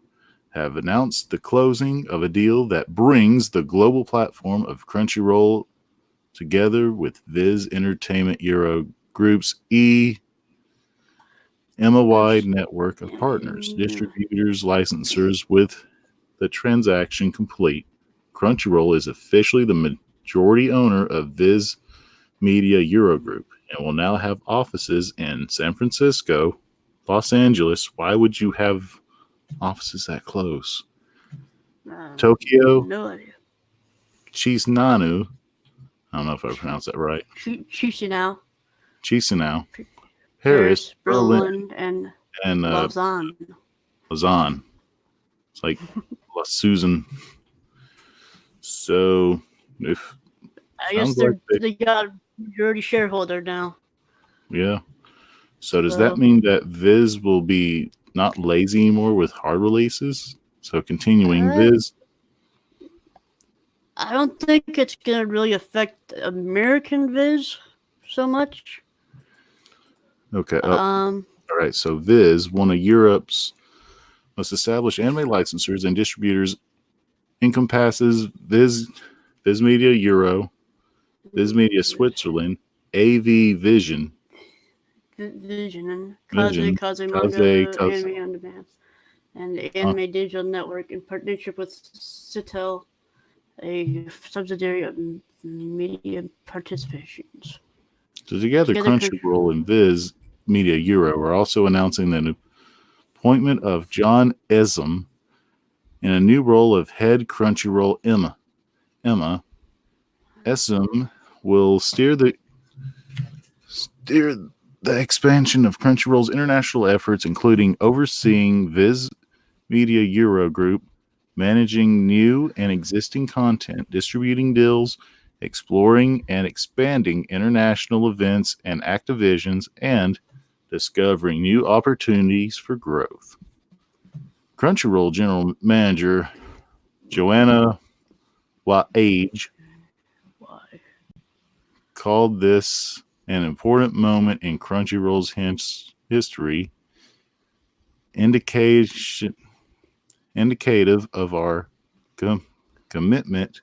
have announced the closing of a deal that brings the global platform of Crunchyroll together with Viz Entertainment Euro Group's EMA-wide network of partners, distributors, licensors. With the transaction complete, Crunchyroll is officially the majority owner of Viz Media Euro Group and will now have offices in San Francisco, Los Angeles. Why would you have offices that close? Tokyo, no idea. Chisinau. I don't know if I pronounced that right. Chisinau, Paris, Berlin, and Lausanne. Lausanne. It's like La Susan. So, I guess they got a majority shareholder now. Yeah. So does that mean that Viz will be not lazy anymore with hard releases? So continuing Viz. I don't think it's going to really affect American Viz so much. Okay. All right. So Viz, one of Europe's most established anime licensors and distributors, encompasses Viz Media Euro, Viz Media Switzerland, AV Vision, and Kaze Manga Anime On Demand, and the Anime Digital Network in partnership with Citel a subsidiary of Media Participations. So together, Crunchyroll and Viz Media Euro are also announcing the appointment of John Esm in a new role of head Crunchyroll Emma. Esm will steer the expansion of Crunchyroll's international efforts, including overseeing Viz Media Euro Group, managing new and existing content, distributing deals, exploring and expanding international events and activations, and discovering new opportunities for growth. Crunchyroll General Manager Joanna Waage called this an important moment in Crunchyroll's history, indicative of our commitment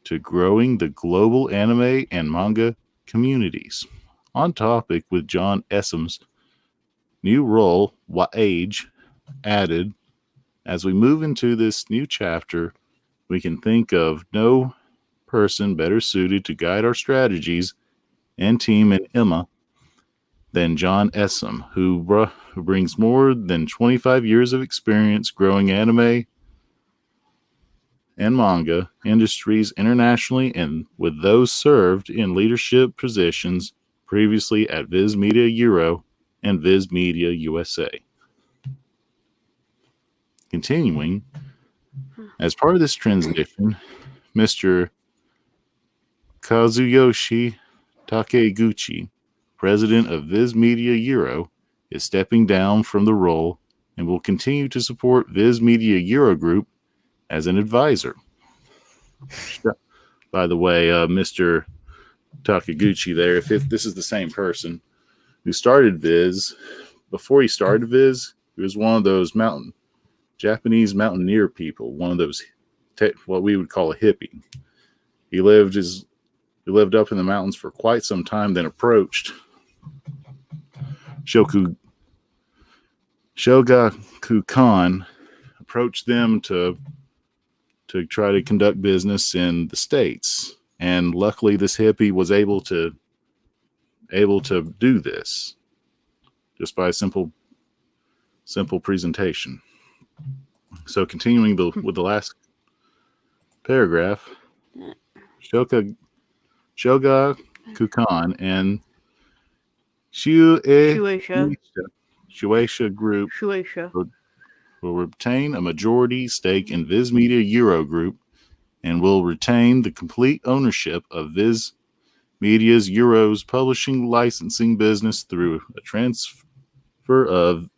to growing the global anime and manga communities. On topic with John Esm's new role, Waage added, as we move into this new chapter, we can think of no person better suited to guide our strategies and team in Emma than John Esm, who brings more than 25 years of experience growing anime and manga industries internationally, and with those served in leadership positions previously at Viz Media Euro and Viz Media USA. Continuing, as part of this transition, Mr. Kazuyoshi Takeguchi, president of Viz Media Euro, is stepping down from the role and will continue to support Viz Media Euro Group as an advisor. By the way, Mr. Takeguchi there, if this is the same person who started Viz, before he started Viz, he was one of those Japanese mountaineer people, one of those what we would call a hippie. He lived up in the mountains for quite some time, then approached Shogaku Khan, approached them to try to conduct business in the States. And luckily this hippie was able to do this just by a simple presentation. So continuing with the last paragraph, Shogaku Khan and Shueisha Group will retain a majority stake in Viz Media Euro Group and will retain the complete ownership of Viz Media's Euro's publishing licensing business through a transfer of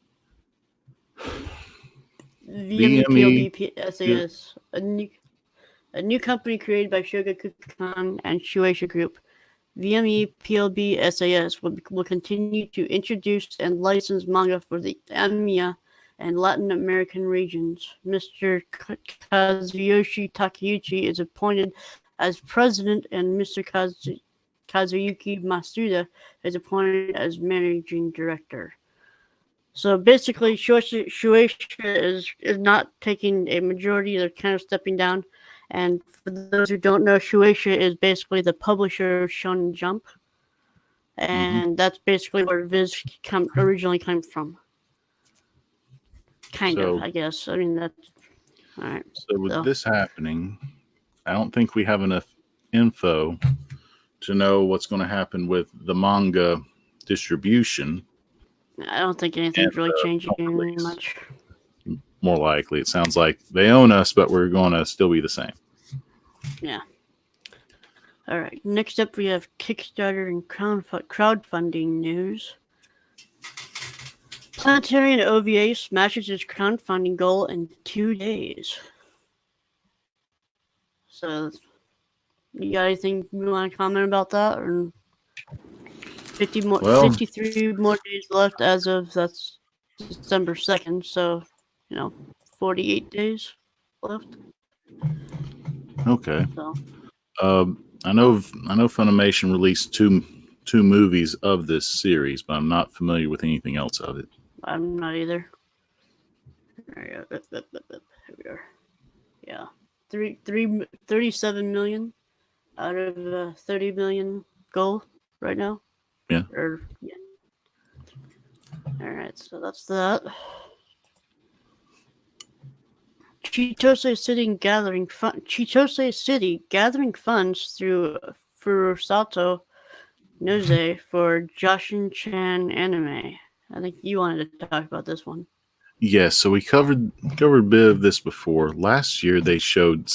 VME-PLB-SAS, a new company created by Shogaku Khan and Shueisha Group. VME-PLB-SAS will continue to introduce and license manga for the EMEA and Latin American regions. Mr. Kazuyoshi Takeuchi is appointed as president, and Mr. Kazuyuki Masuda is appointed as managing director. So basically, Shueisha is not taking a majority. They're kind of stepping down. And for those who don't know, Shueisha is basically the publisher of Shonen Jump. And that's basically where Viz originally came from. Kind of, I guess. I mean, that's... All right. So with this happening, I don't think we have enough info to know what's going to happen with the manga distribution. I don't think anything's really changing much. More likely, it sounds like they own us, but we're going to still be the same. Yeah. All right. Next up, we have Kickstarter and crowdfunding news. Planetarian OVA smashes its crowdfunding goal in 2 days. So, you got anything you want to comment about that? Or 53 more days left as of that's December 2nd. So, 48 days left. Okay. So. I know Funimation released two movies of this series, but I'm not familiar with anything else of it. I'm not either. Here we are. Yeah. 37 million out of a 30 million goal right now. Yeah. Yeah. All right, so that's that. Chitose City gathering funds through Furusato Noze for Joshin-chan anime. I think you wanted to talk about this one. Yes, so we covered a bit of this before. Last year they showed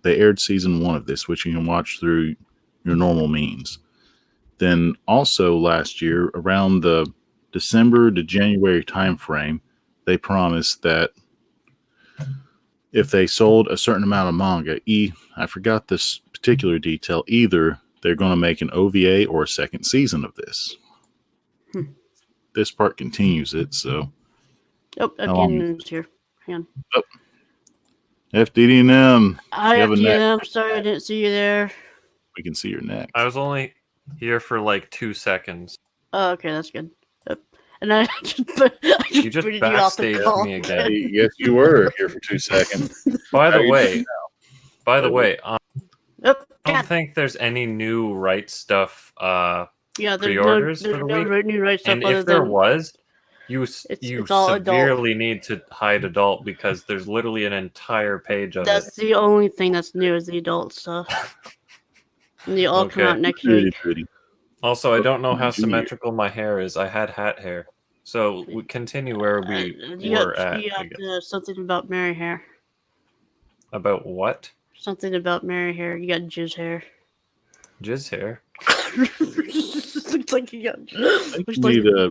they aired season 1 of this, which you can watch through your normal means. Then also last year, around the December to January timeframe, they promised that if they sold a certain amount of manga, I forgot this particular detail, either they're going to make an OVA or a second season of this. This part continues it, so. Oh, FDDNM's here. Hang on. Oh. FDDNM. Hi, FDDNM. Sorry I didn't see you there. We can see your neck. I was only here for like 2 seconds. Oh, okay, that's good. And You just backstaged me again. Yes, you were here for 2 seconds. By the way, I Oh, don't think there's any new right stuff yeah, pre-orders for the week. New right stuff And other if there than, was, you it's all severely need to hide adult because there's literally an entire page of that's it. the only thing that's new is the adult stuff. And they all come Okay. out next week. Also, I don't know how symmetrical my hair is. I had hat hair. So we continue where we were at. You got something about Mary hair. About what? Something about Mary hair. You got jizz hair. Jizz hair? Looks like you got.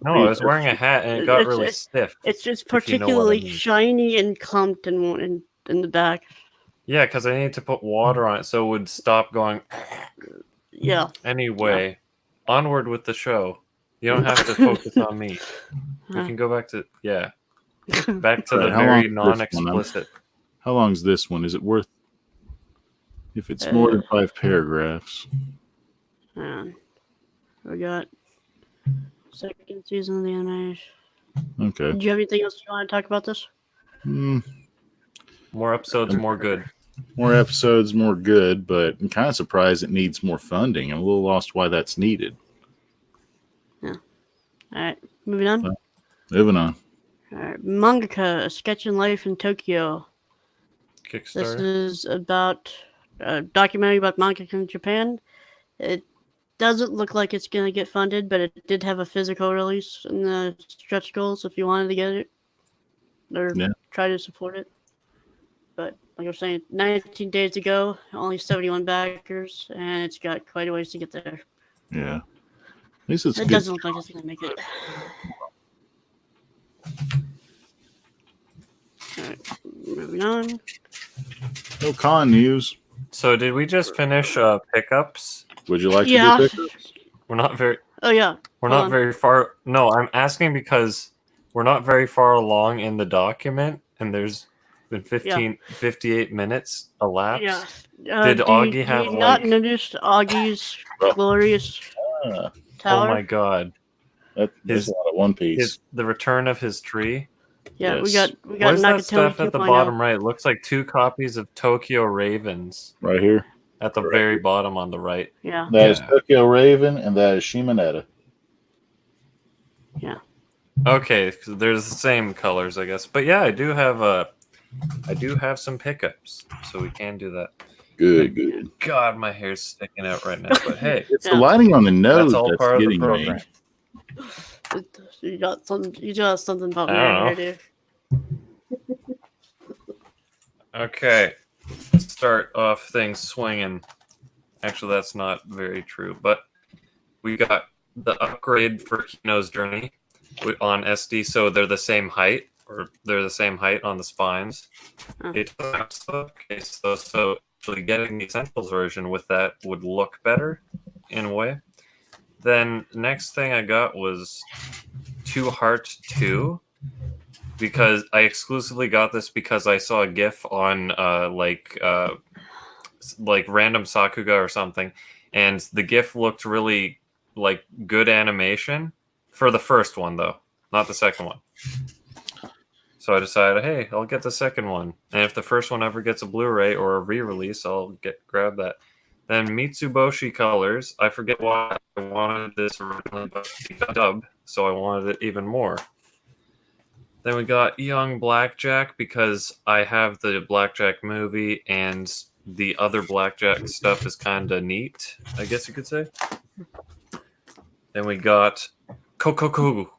No, I was wearing a hat and it got really stiff. It's just particularly shiny and clumped in the back. Yeah, because I need to put water on it so it would stop going. Yeah. Anyway, onward with the show. You don't have to focus on me. We can go back to back to the very non-explicit. How long is this one? Is it worth? If it's more than 5 paragraphs. We got second season of the animation. Okay. Did you have anything else you want to talk about this? More episodes, more good. More episodes, more good, but I'm kind of surprised it needs more funding. I'm a little lost why that's needed. Yeah. All right, moving on. Moving on. All right, Mangaka, A Sketch in Life in Tokyo. Kickstarter. This is about a documentary about mangaka in Japan. It doesn't look like it's going to get funded, but it did have a physical release in the stretch goals if you wanted to get it or try to support it. But like I was saying, 19 days ago, only 71 backers, and it's got quite a ways to get there. Yeah. At least it doesn't look like it's going to make it. All right, moving on. No con news. So did we just finish pickups? Would you like to do pickups? We're not very. Oh yeah. We're not very far. No, I'm asking because we're not very far along in the document, and there's been 58 minutes elapsed. Yeah. Did Augie have you not noticed Augie's glorious tower? Oh my god. That's a lot of One Piece. The return of his tree. Yeah, yes. we got what is that stuff 2.0. at the bottom right? It looks like 2 copies of Tokyo Ravens. Right here. At the very bottom on the right. Yeah. That is Tokyo Raven, and that is Shimonetta. Yeah. Okay, so there's the same colors, I guess. But yeah, I do have some pickups, so we can do that. Good. God, my hair's sticking out right now. But hey, it's the lighting on the nose that's all part of the getting program. me. You got something about me here, dude. Okay, let's start off things swinging. Actually, that's not very true, but we got the upgrade for Kino's Journey on SD, so they're the same height, on the spines. Okay, so actually getting the Essentials version with that would look better in a way. Then next thing I got was 2 Heart 2, because I exclusively got this because I saw a GIF on like random Sakuga or something, and the GIF looked really like good animation for the first one though, not the second one. So I decided, hey, I'll get the second one. And if the first one ever gets a Blu-ray or a re-release, I'll grab that. Then Mitsubishi Colors. I forget why I wanted this originally, but it got dubbed, so I wanted it even more. Then we got Young Blackjack because I have the Blackjack movie and the other Blackjack stuff is kind of neat, I guess you could say. Then we got Kokoku.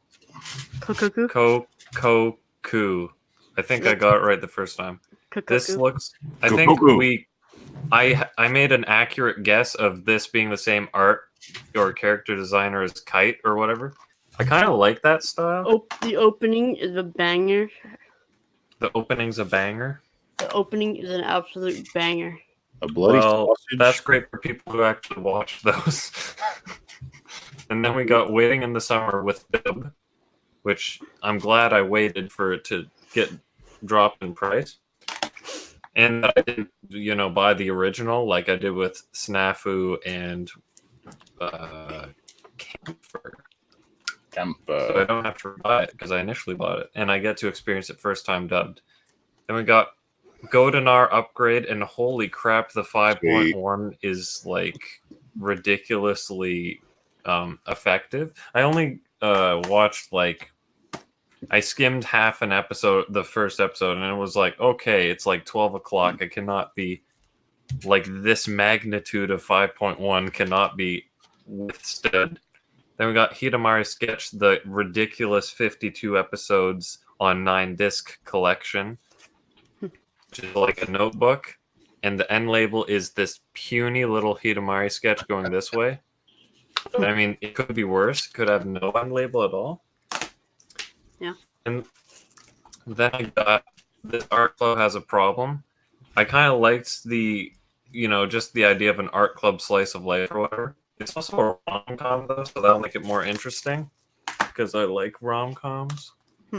Kokoku? Kokoku. I think I got it right the first time. Kokoku? This looks... I Kokoku. think I made an accurate guess of this being the same art or character designer as Kite or whatever. I kind of like that style. The opening is a banger. The opening's a banger. The opening is an absolute banger. A bloody sausage. That's great for people who actually watch those. And then we got Waiting in the Summer with Dub, which I'm glad I waited for it to get dropped in price. And I didn't, buy the original like I did with Snafu and Camphor. So I don't have to buy it because I initially bought it. And I get to experience it first time dubbed. Then we got Goldenar Upgrade, and holy crap, the 5.1 is like ridiculously effective. I only watched I skimmed half an episode, the first episode, and it was like, okay, it's like 12 o'clock. It cannot be like this magnitude of 5.1 cannot be withstood. Then we got Hidamari Sketch, the ridiculous 52 episodes on 9-disc collection, which is like a notebook. And the end label is this puny little Hidamari Sketch going this way. I mean, it could be worse. It could have no end label at all. Yeah. And then I got this art club has a problem. I kind of liked the, just the idea of an art club slice of life or whatever. It's also a rom-com though, so that'll make it more interesting because I like rom-coms.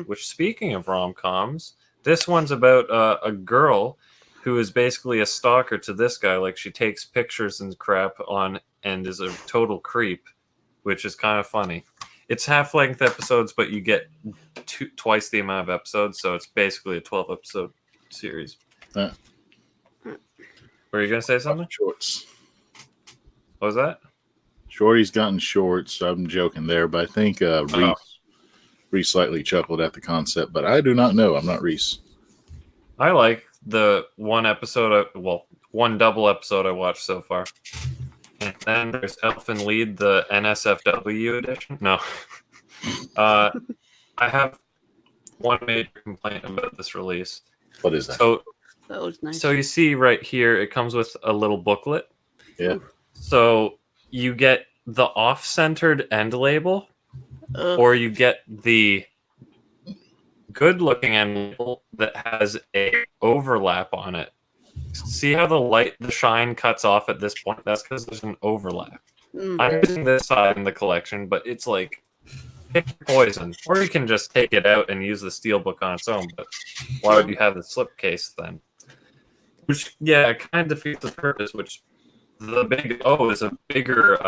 Which, speaking of rom-coms, this one's about a girl who is basically a stalker to this guy. Like, she takes pictures and crap on and is a total creep, which is kind of funny. It's half-length episodes, but you get twice the amount of episodes, so it's basically a 12-episode series. Were you going to say something? Shorts. What was that? Shorty's gotten shorts. I'm joking there, but I think Reese slightly chuckled at the concept, but I do not know. I'm not Reese. I like the one double episode I watched so far. And then there's Elfin Lied, the NSFW edition. No. I have one major complaint about this release. What is that? So That was nice. So you see right here, it comes with a little booklet. Yeah. So you get the off-centered end label, or you get the good-looking end label that has a overlap on it. See how the shine cuts off at this point? That's because there's an overlap. I'm using this side in the collection, but it's like pick your poison. Or you can just take it out and use the steelbook on its own, but why would you have the slipcase then? Which, yeah, kind of defeats the purpose, which the big O is a bigger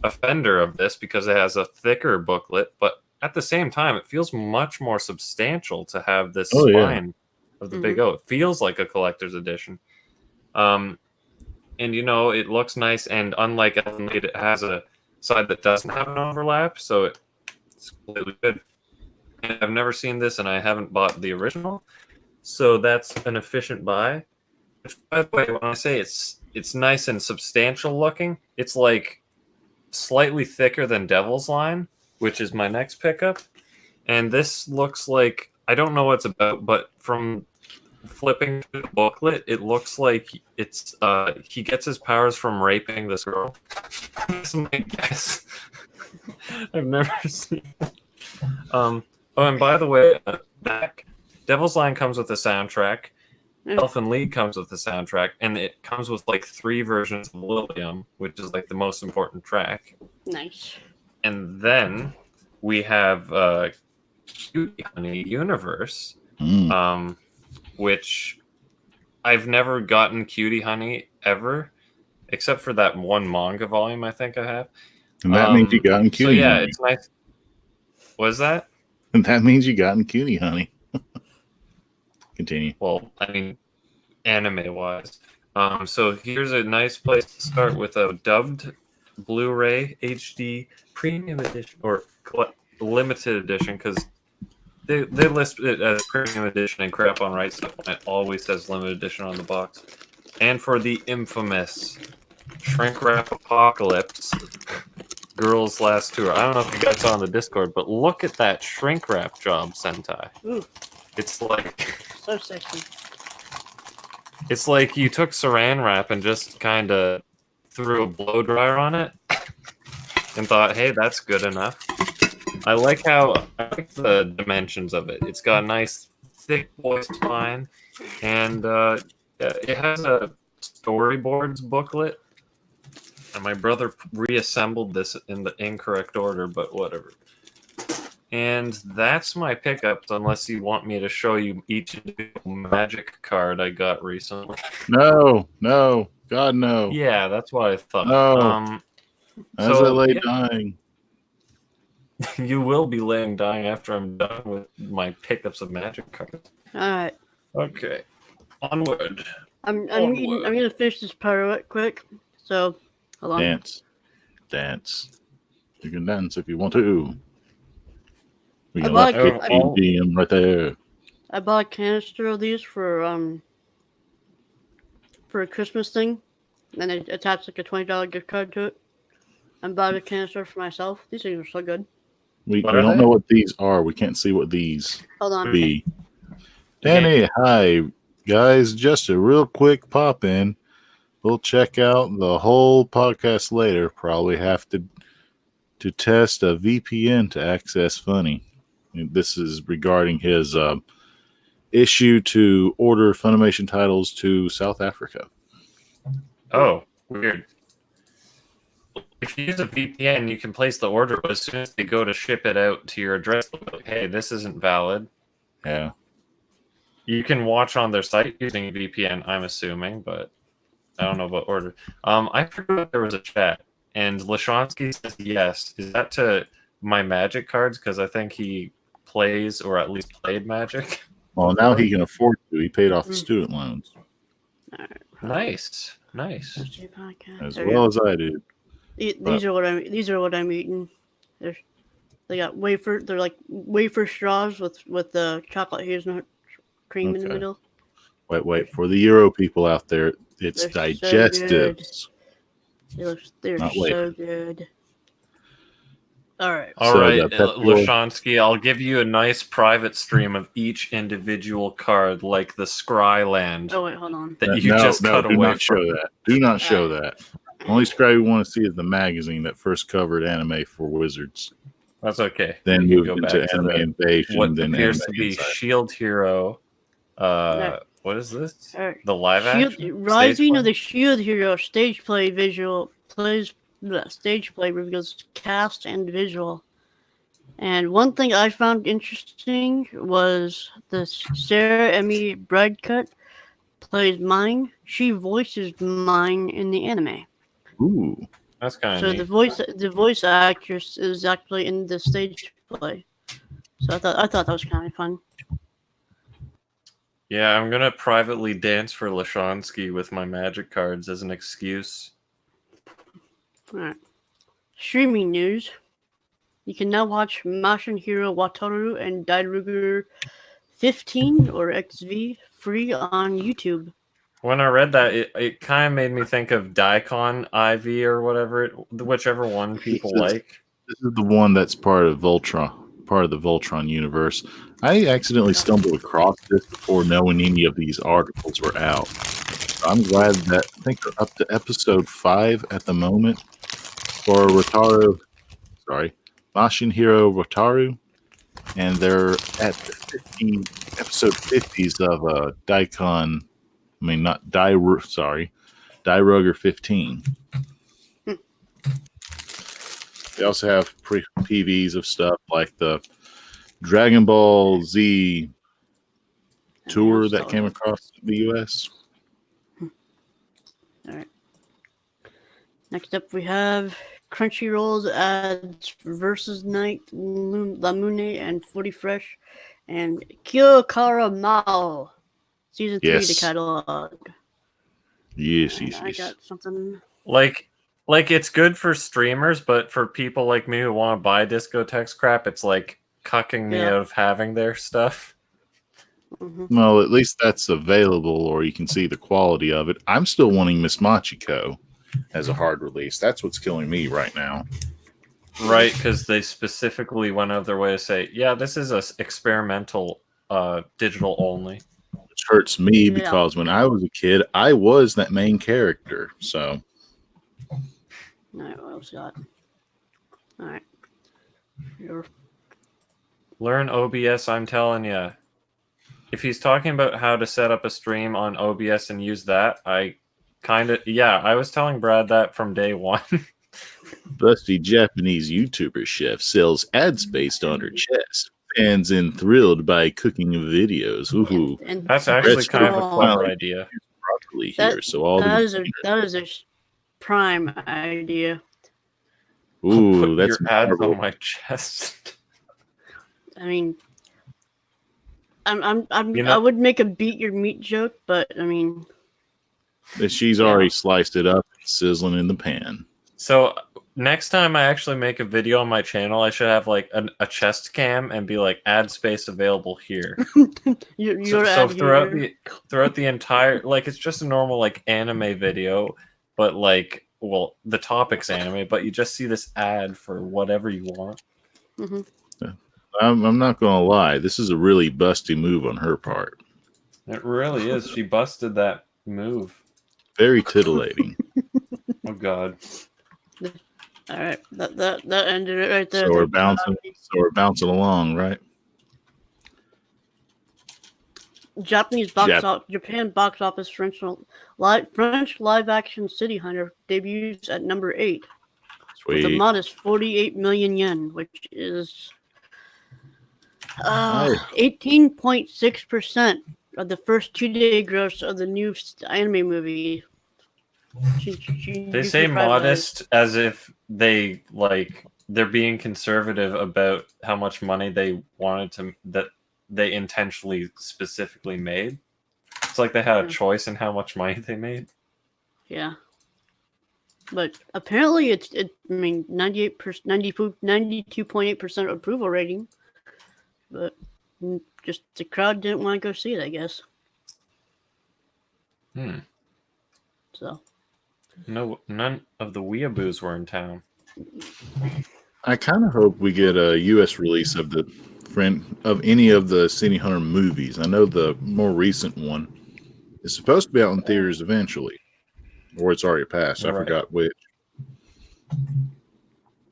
offender of this because it has a thicker booklet, but at the same time, it feels much more substantial to have this spine of the big O. It feels like a collector's edition. And, it looks nice, and unlike Elfin Lied, it has a side that doesn't have an overlap, so it's completely good. And I've never seen this, and I haven't bought the original, so that's an efficient buy. Which, by the way, when I say it's nice and substantial looking, it's like slightly thicker than Devil's Line, which is my next pickup. And this looks like, I don't know what it's about, but from flipping through the booklet, it looks like it's he gets his powers from raping this girl. That's my guess. I've never seen it. Oh, and by the way, Devil's Line comes with a soundtrack. Elfin Lied comes with the soundtrack, and it comes with like 3 versions of Lilium, which is like the most important track. Nice. And then we have Cutie Honey Universe, which I've never gotten Cutie Honey ever, except for that one manga volume I think I have. And that means you gotten Cutie Honey. So yeah, it's nice. What is that? And that means you gotten Cutie Honey. Continue. Well, I mean, anime-wise. So here's a nice place to start with a dubbed Blu-ray HD premium edition or limited edition, because they list it as premium edition and crap on RHYS stuff, and it always says limited edition on the box. And for the infamous Shrink Wrap Apocalypse Girls Last Tour. I don't know if you guys saw on the Discord, but look at that shrink wrap job, Sentai. Ooh, It's like so sexy. it's like you took saran wrap and just kind of threw a blow dryer on it and thought, hey, that's good enough. I like the dimensions of it. It's got a nice thick waistline, and it has a storyboards booklet. And my brother reassembled this in the incorrect order, but whatever. And that's my pickups, unless you want me to show you each individual magic card I got recently. No, God, no. Yeah, that's what I thought. No. As I lay dying. You will be laying dying after I'm done with my pickups of magic cards. All right. Okay. Onward. I'm gonna finish this part quick. So, hold on. Dance. You can dance if you want to. We I got bought like a- 15 DM right there. I bought a canister of these for a Christmas thing, and I attached like a $20 gift card to it. I bought a canister for myself. These things are so good. We What are don't they? know what these are. We can't see what these Hold on. be. Danny, hi guys. Just a real quick pop in. We'll check out the whole podcast later. Probably have to test a VPN to access Funny. And this is regarding his issue to order Funimation titles to South Africa. Oh, weird. If you use a VPN, you can place the order, but as soon as they go to ship it out to your address, they'll be like, hey, this isn't valid. Yeah. You can watch on their site using a VPN, I'm assuming, but I don't know about order. I forgot there was a chat, and Lashonsky says yes. Is that to my Magic cards? Because I think he plays, or at least played Magic. Well, now he can afford to. He paid off the student loans Nice. OCA Podcast. as There we well go. as I did. These are what I'm eating. They got wafer. They're like wafer straws with the chocolate hazelnut cream in the Okay. middle. Wait. For the Euro people out there, it's They're so digestives. They're Not so wafer. good. All right. All So right, the Pepsi- Lashonsky, I'll give you a nice private stream of each individual card, like the Scryland Oh wait, hold on. that you just cut do away not show from. that. Do not show that. Only scribe we want to see is the magazine that first covered anime for Wizards. That's okay. Then We can moved go into back to Anime the- Invasion. what then appears Anime to be Inside. Shield Hero. No. What is this? All right. The live action? Rising Stage of the Shield Hero stage play stage play reveals cast and visual. And one thing I found interesting was the Sarah Emmy Bradcut plays Mine. She voices Mine in the anime. Ooh. That's kind So of neat. the voice actress is actually in the stage play. So I thought that was kind of fun. Yeah, I'm gonna privately dance for Lashonsky with my magic cards as an excuse. All right. Streaming news. You can now watch Mashin Hero Wataru and Dairuger 15 or XV free on YouTube. When I read that, it kind of made me think of Daikon IV or whatever, whichever one people This is- like. This is the one that's part of Voltron, part of the Voltron universe. I accidentally stumbled across this before knowing any of these articles were out. I'm glad that I think they're up to episode 5 at the moment for Mashin Hero Wataru, and they're at the episode 50s of Daikon. I mean, not Dairuger 15. They also have PVs of stuff like the Dragon Ball Z tour that came across the U.S. All right. Next up, we have Crunchyroll's ads versus Night, Lamune, and Footy Fresh, and Kyokara Mao. Season 3, the Yes. catalog. Yes, And yes, I yes. got something. Like it's good for streamers, but for people like me who want to buy discotheques crap, it's like cucking me out of having their stuff. Mm-hmm. Well, at least that's available, or you can see the quality of it. I'm still wanting Miss Machiko as a hard release. That's what's killing me right now. Right, because they specifically went out of their way to say, yeah, this is a experimental digital only. Which hurts me because when I was a kid, I was that main character. So. All right, what else got? All right. Here. Learn OBS, I'm telling you. If he's talking about how to set up a stream on OBS and use that, I was telling Brad that from day one. Busty Japanese YouTuber chef sells ad space on her chest. Fans enthrilled by cooking videos. Ooh, And that's actually kind of a clever idea. Properly here, so all that is a prime idea. Ooh, that's your ads on my chest. I mean, I would make a beat your meat joke, but I mean, she's already sliced it up, sizzling in the pan. So next time I actually make a video on my channel, I should have like a chest cam and be like ad space available here. so throughout the entire, like, it's just a normal like anime video, but like, well, the topic's anime, but you just see this ad for whatever you want. Mm-hmm. I'm not gonna lie, this is a really busty move on her part. It really is. She busted that move. Very titillating. Oh God. All right, that ended it right there. So we're bouncing along, right? Japan box office French live action City Hunter debuts at number 8. Sweet. With a modest 48 million yen, which is 18.6% of the first 2-day gross of the new anime movie. They say modest as if they're being conservative about how much money they wanted that they intentionally specifically made. It's like they had a choice in how much money they made. Yeah. But apparently it's 92.8% approval rating. But just the crowd didn't want to go see it, I guess. So no, none of the weeaboos were in town. I kind of hope we get a U.S. release of any of the City Hunter movies. I know the more recent one is supposed to be out in theaters eventually, or it's already passed. I forgot which.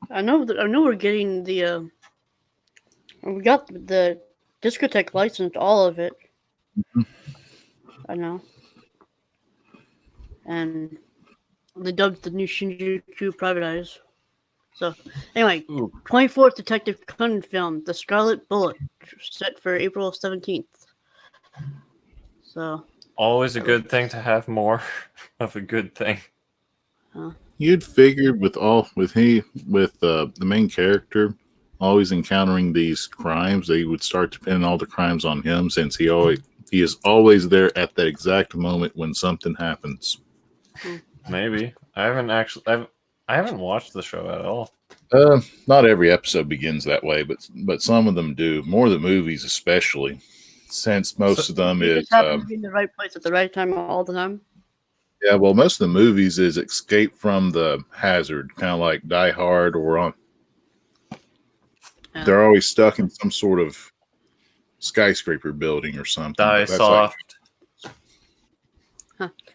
I know we're getting the we got the discotheque license, all of it. Mm-hmm. I know. And they dubbed the new Shinjuku Private Eyes. So, anyway, 24th Detective Conan film, The Scarlet Bullet, set for April 17th. So, always a good thing to have more of a good thing. You'd figured with the main character always encountering these crimes, they would start to pin all the crimes on him, since he is always there at that exact moment when something happens. Maybe I haven't watched the show at all. Not every episode begins that way, but some of them do. More the movies, especially, since most of them is happen to be in the right place at the right time all the time. Yeah, well, most of the movies is escape from the hazard, kind of like Die Hard, or on. They're always stuck in some sort of skyscraper building or something. Die Soft.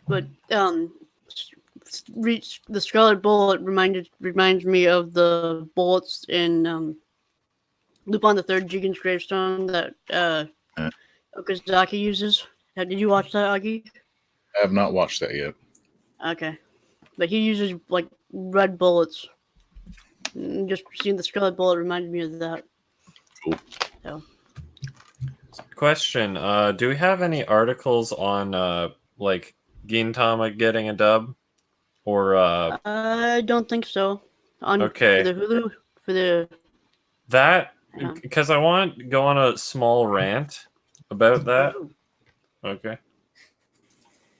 But the Scarlet Bullet reminds me of the bullets in Lupin the Third, Jigen's Gravestone that Okazaki uses. Did you watch that, Augie? I have not watched that yet. Okay, but he uses like red bullets. Just seeing the Scarlet Bullet reminded me of that. Cool. So. Question: do we have any articles on like Gintama getting a dub, or I don't think so. For the Hulu, because I want to go on a small rant about that. Okay.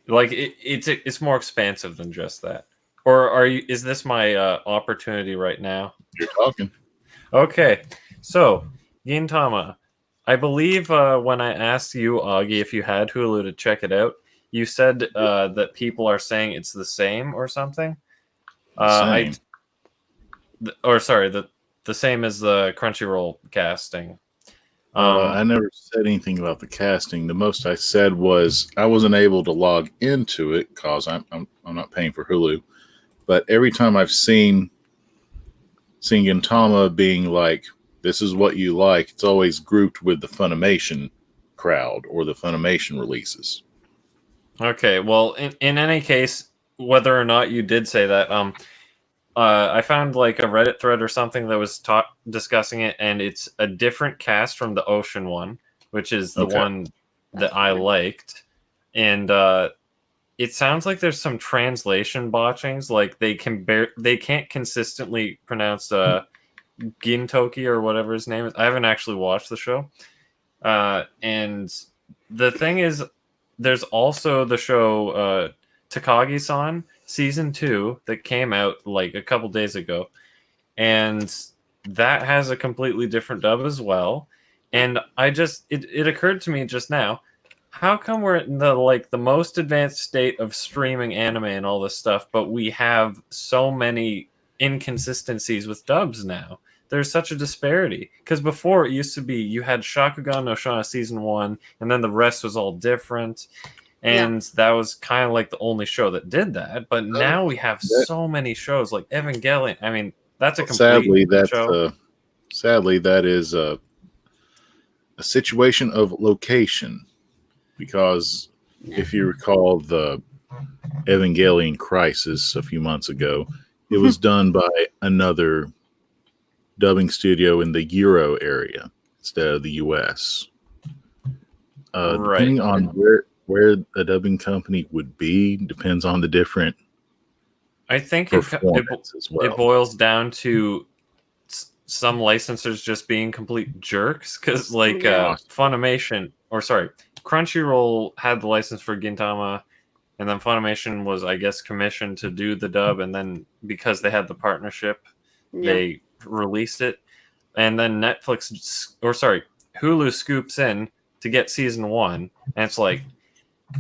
Like it's more expansive than just that. Or are you? Is this my opportunity right now? You're talking. Okay, so Gintama, I believe when I asked you, Augie, if you had Hulu to check it out, you said that people are saying it's the same or something. Same. The same as the Crunchyroll casting. I never said anything about the casting. The most I said was I wasn't able to log into it because I'm not paying for Hulu. But every time I've seen Gintama being like, this is what you like, it's always grouped with the Funimation crowd or the Funimation releases. Okay, well, in any case, whether or not you did say that, I found like a Reddit thread or something that was discussing it, and it's a different cast from the Ocean one, which is the one that I liked. And it sounds like there's some translation botchings, like they can't consistently pronounce Gintoki or whatever his name is. I haven't actually watched the show. And the thing is, there's also the show Takagi-san season 2 that came out like a couple days ago, and that has a completely different dub as well. And it occurred to me just now, how come we're in the most advanced state of streaming anime and all this stuff, but we have so many inconsistencies with dubs now? There's such a disparity, because before it used to be you had Shakugan no Shana season 1, and then the rest was all different. And that was kind of like the only show that did that. But now we have so many shows like Evangelion. I mean, that's a complete show. Sadly, that is a situation of location. Because if you recall the Evangelion Crisis a few months ago, it was done by another dubbing studio in the Euro area instead of the US. Depending on where a dubbing company would be depends on the different. I think it boils down to some licensors just being complete jerks, because Funimation, or sorry, Crunchyroll had the license for Gintama, and then Funimation was, I guess, commissioned to do the dub, and then because they had the partnership, they released it, and then Hulu scoops in to get season 1, and it's like,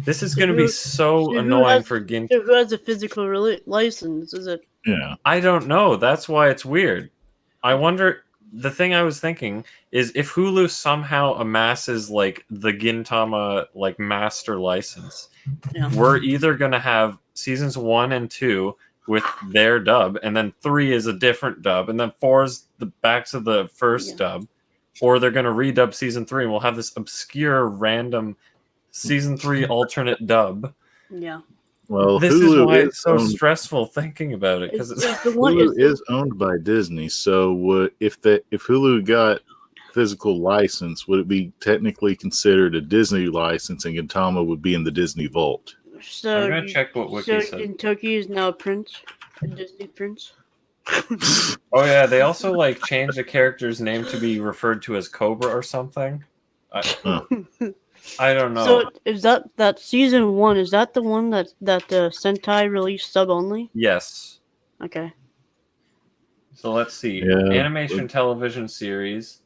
this is going to be so annoying for Gintama. Who has a physical license? Is it? Yeah. I don't know. That's why it's weird. I wonder. The thing I was thinking is if Hulu somehow amasses like the Gintama like master license, we're either going to have seasons 1 and 2 with their dub, and then 3 is a different dub, and then 4 is back to the first dub, or they're going to redub season 3, and we'll have this obscure random season 3 alternate dub. Yeah. Well, this Hulu is why it's so stressful thinking about it, because Hulu is owned by Disney. So if Hulu got physical license, would it be technically considered a Disney license, and Gintama would be in the Disney vault? So I'm gonna check what Wiki said. Kentucky is now a prince, a Disney prince. Oh yeah, they also like changed the character's name to be referred to as Cobra or something. I don't know. So is that season 1? Is that the one that the Sentai released sub only? Yes. Okay. So let's see. Animation television series,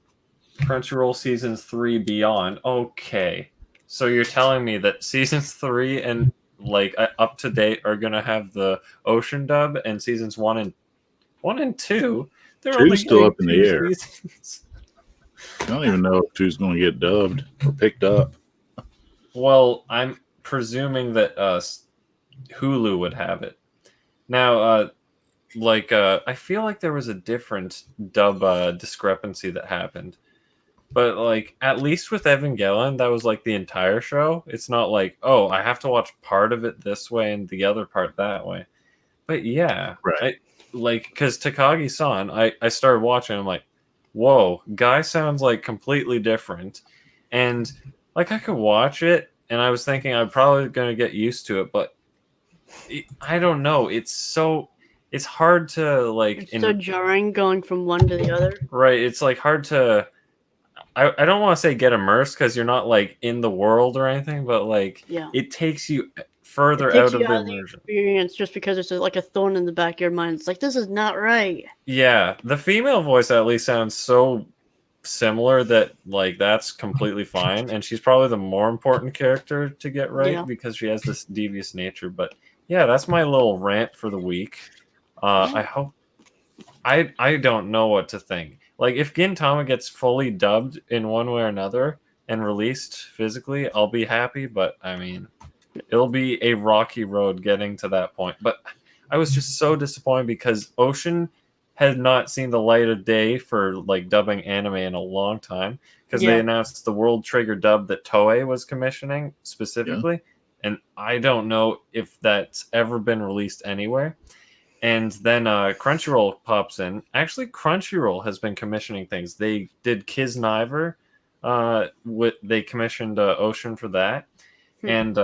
Crunchyroll seasons 3 beyond. Okay. So you're telling me that seasons 3 and like up to date are gonna have the Ocean dub, and seasons 1 and 2. They're only still up in the air. Seasons. I don't even know if 2's going to get dubbed or picked up. Well, I'm presuming that Hulu would have it. Now, I feel like there was a different dub discrepancy that happened. But, like, at least with Evangelion, that was, like, the entire show. It's not like, oh, I have to watch part of it this way and the other part that way. But, yeah. Right. Because Takagi-san, I started watching, I'm like, whoa, guy sounds, like, completely different. And... like, I could watch it, and I was thinking I'm probably going to get used to it, but I don't know. It's hard to, like... It's so jarring going from one to the other. Right, it's, like, hard to... I don't want to say get immersed, because you're not, like, in the world or anything, but, like, it takes you further It takes out of you the out of the immersion. experience just because it's like a thorn in the back of your mind. It's like, this is not right. Yeah, the female voice at least sounds so similar that like that's completely fine, and she's probably the more important character to get right Yeah. because she has this devious nature. But yeah, that's my little rant for the week. I hope I don't know what to think. Like if Gintama gets fully dubbed in one way or another and released physically, I'll be happy, but I mean it'll be a rocky road getting to that point. But I was just so disappointed because Ocean had not seen the light of day for like dubbing anime in a long time because they Yeah. announced the World Trigger dub that Toei was commissioning specifically, and I don't know if that's ever been released anywhere. And then Crunchyroll pops in. Actually, Crunchyroll has been commissioning things. They did Kisniver. They commissioned Ocean for that. And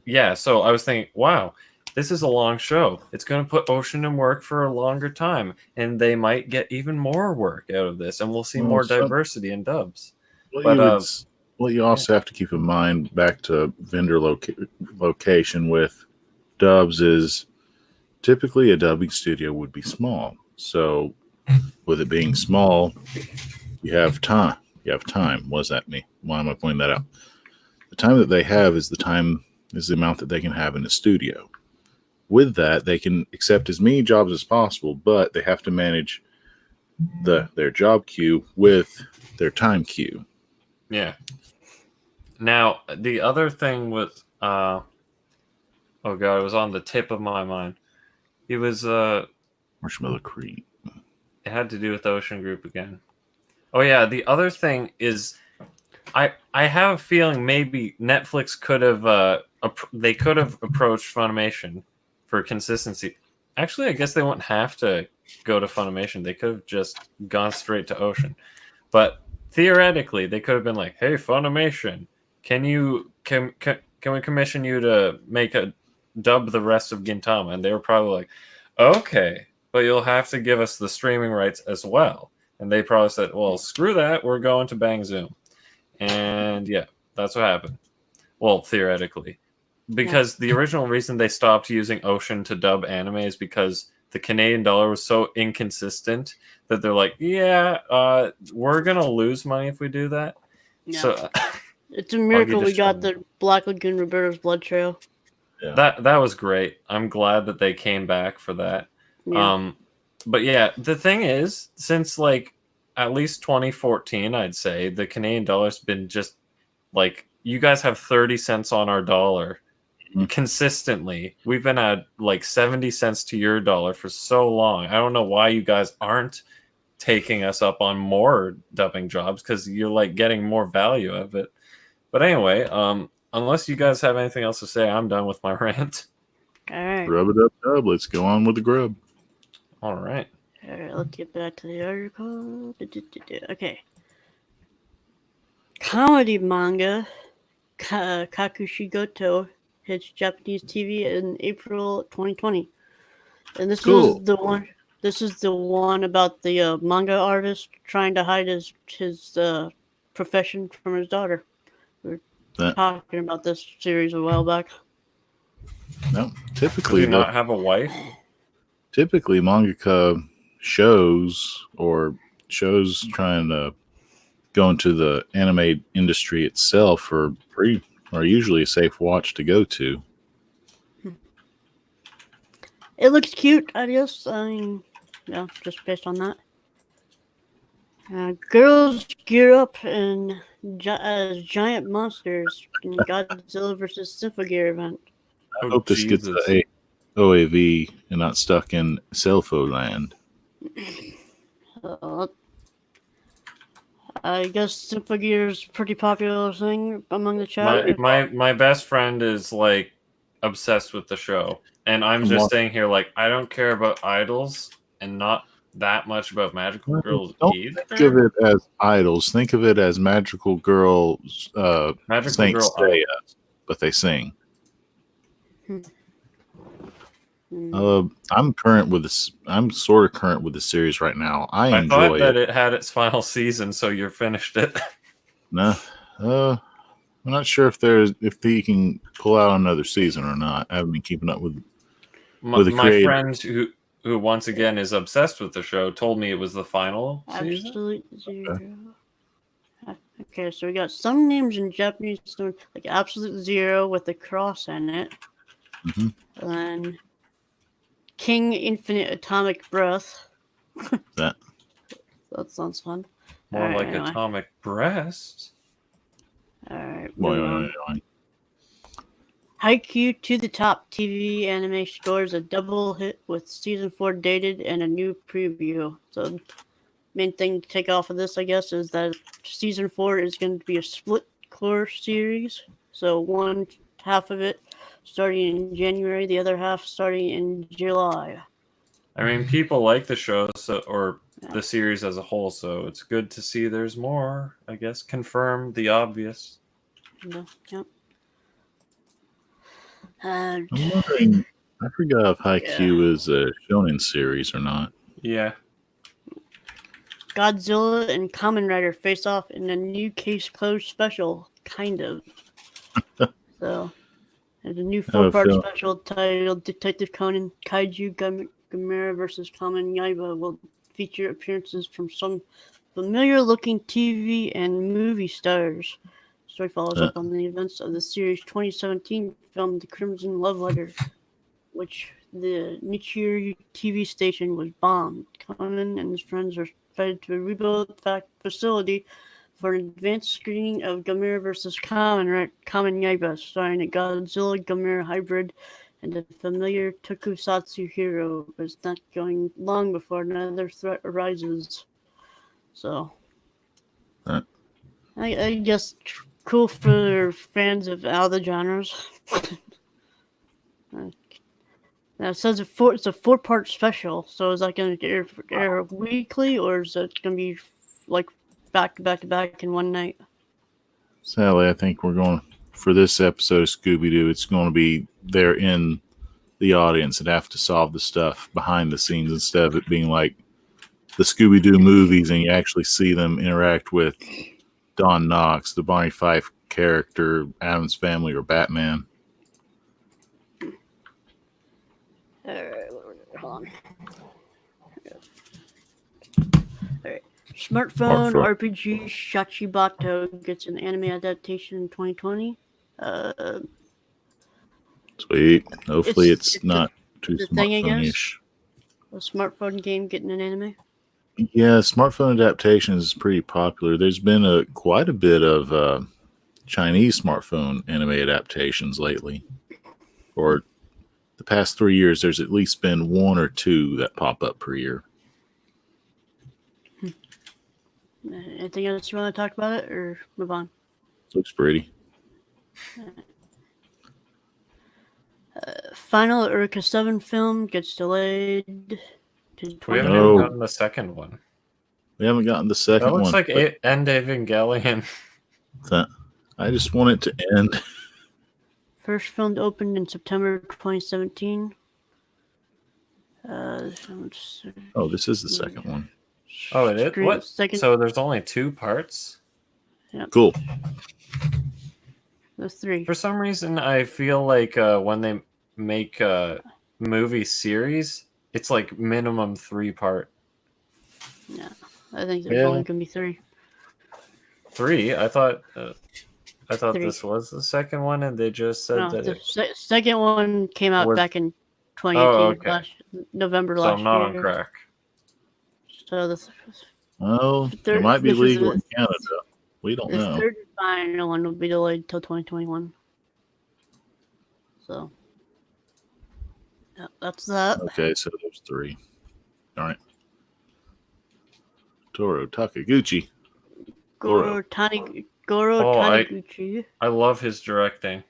yeah, so I was thinking, wow, this is a long show. It's going to put Ocean in work for a longer time, and they might get even more work out of this, and we'll see more diversity in dubs. What you also have to keep in mind back to vendor location with dubs is typically a dubbing studio would be small. So with it being small, you have time. What does that mean? Why am I pointing that out? The time that they have is the amount that they can have in a studio. With that, they can accept as many jobs as possible, but they have to manage their job queue with their time queue. Yeah. Now, the other thing was, oh god, it was on the tip of my mind. It was Marshmallow Creek. It had to do with Ocean Group again. Oh yeah, the other thing is, I have a feeling maybe Netflix could have they could have approached Funimation for consistency. Actually, I guess they wouldn't have to go to Funimation. They could have just gone straight to Ocean. But theoretically, they could have been like, "Hey, Funimation, can we commission you to make a dub the rest of Gintama?" And they were probably like, "Okay, but you'll have to give us the streaming rights as well." And they probably said, "Well, screw that. We're going to Bang Zoom." And yeah, that's what happened. Well, theoretically. Because the original reason they stopped using Ocean to dub anime is because the Canadian dollar was so inconsistent that they're like, yeah, we're going to lose money if we do that. Yeah. So it's a miracle we got the Black Lagoon Roberto's Blood Trail. Yeah. That was great. I'm glad that they came back for that. Yeah. But yeah, the thing is, since like at least 2014, I'd say the Canadian dollar's been just like, you guys have 30 cents on our dollar consistently. We've been at like 70 cents to your dollar for so long. I don't know why you guys aren't taking us up on more dubbing jobs, because you're like getting more value of it. But anyway, unless you guys have anything else to say, I'm done with my rant. All right. Rub it up, dub. Let's go on with the grub. All right. Let's get back to the article. Okay. Comedy manga Kakushigoto hits Japanese TV in April 2020, and this is the one. This is the one about the manga artist trying to hide his profession from his daughter. We were talking about this series a while back. No, typically not have a wife. Typically, mangaka shows trying to go into the anime industry itself are usually a safe watch to go to. It looks cute, I guess. I mean, yeah, just based on that. Girls gear up as giant monsters in Godzilla vs. Symphogear event. I hope this gets a OAV and not stuck in Selfo land. I guess Symphogear is a pretty popular thing among the chat. My best friend is like obsessed with the show, and I'm just staying here like, I don't care about idols and not that much about magical girls either. Think of it as idols. Think of it as magical girls. Magical girl, but they sing. I'm current with this. I'm sort of current with the series right now. I enjoy thought that it had its final season, so you finished it. No, I'm not sure if he can pull out another season or not. I haven't been keeping up with the My creator. friend who once again is obsessed with the show told me it was the final season. Absolute Zero. Okay, so we got some names in Japanese, like Absolute Zero with the cross in it. Mhm. And then King Infinite Atomic Breath. That sounds fun. More All right, like anyway. Atomic Breast. Alright. boy. Haikyuu to the Top TV anime scores a double hit with season 4 dated and a new preview. So main thing to take off of this, I guess, is that season 4 is going to be a split core series. So one half of it starting in January, the other half starting in July. I mean, people like the show, or the series as a whole, so it's good to see there's more. I guess confirm the obvious. Yep. I'm wondering. I forgot if Haikyuu is a shonen series or not. Yeah. Godzilla and Kamen Rider face off in a new Case Closed special, kind of. So, there's a new 4-part special titled Detective Conan Kaiju Gamera vs. Kamen Yaiba will feature appearances from some familiar-looking TV and movie stars. The story follows up on the events of the series' 2017 film The Crimson Love Letter, which the Nichiro TV station was bombed. Conan and his friends are invited to a rebuilt facility for an advanced screening of Gamera vs. Kamen Yaiba, starring a Godzilla Gamera hybrid and a familiar tokusatsu hero. But it's not going long before another threat arises. So, I guess cool for fans of all the genres. Now it says it's a 4-part special, so is that going to air weekly, or is it going to be like back to back in one night? Sadly, I think we're going for this episode of Scooby-Doo. It's going to be they're in the audience and have to solve the stuff behind the scenes instead of it being like the Scooby-Doo movies and you actually see them interact with Don Knotts, the Barney Fife character, Addams Family, or Batman. Hold on. Alright. Smartphone RPG Shachibato gets an anime adaptation in 2020. Sweet. Hopefully it's not too smartphone-ish. A smartphone game getting an anime? Yeah, smartphone adaptation is pretty popular. There's been quite a bit of Chinese smartphone anime adaptations lately. Or the past 3 years, there's at least been 1 or 2 that pop up per year. Anything else you want to talk about it, or move on? Looks pretty. Final Urka 7 film gets delayed to 2020. We haven't even gotten the second one. We haven't gotten the second one. That looks like End Evangelion. I just want it to end. First film opened in September 2017. This is the second one. Oh, it is? What? So there's only 2 parts? Yep. Cool. There's 3. For some reason, I feel like when they make a movie series, it's like minimum 3-part. Yeah, I think there's only going to be 3. 3? I thought 3. This was the second one, and they just said that the second one came out back in 2018, November last year. So I'm not on crack. So it might be legal in Canada. We don't know. The third and final one will be delayed until 2021. So, yeah, that's that. Okay, so there's 3. All right. Toro Takaguchi. Goro Taniguchi. I love his directing.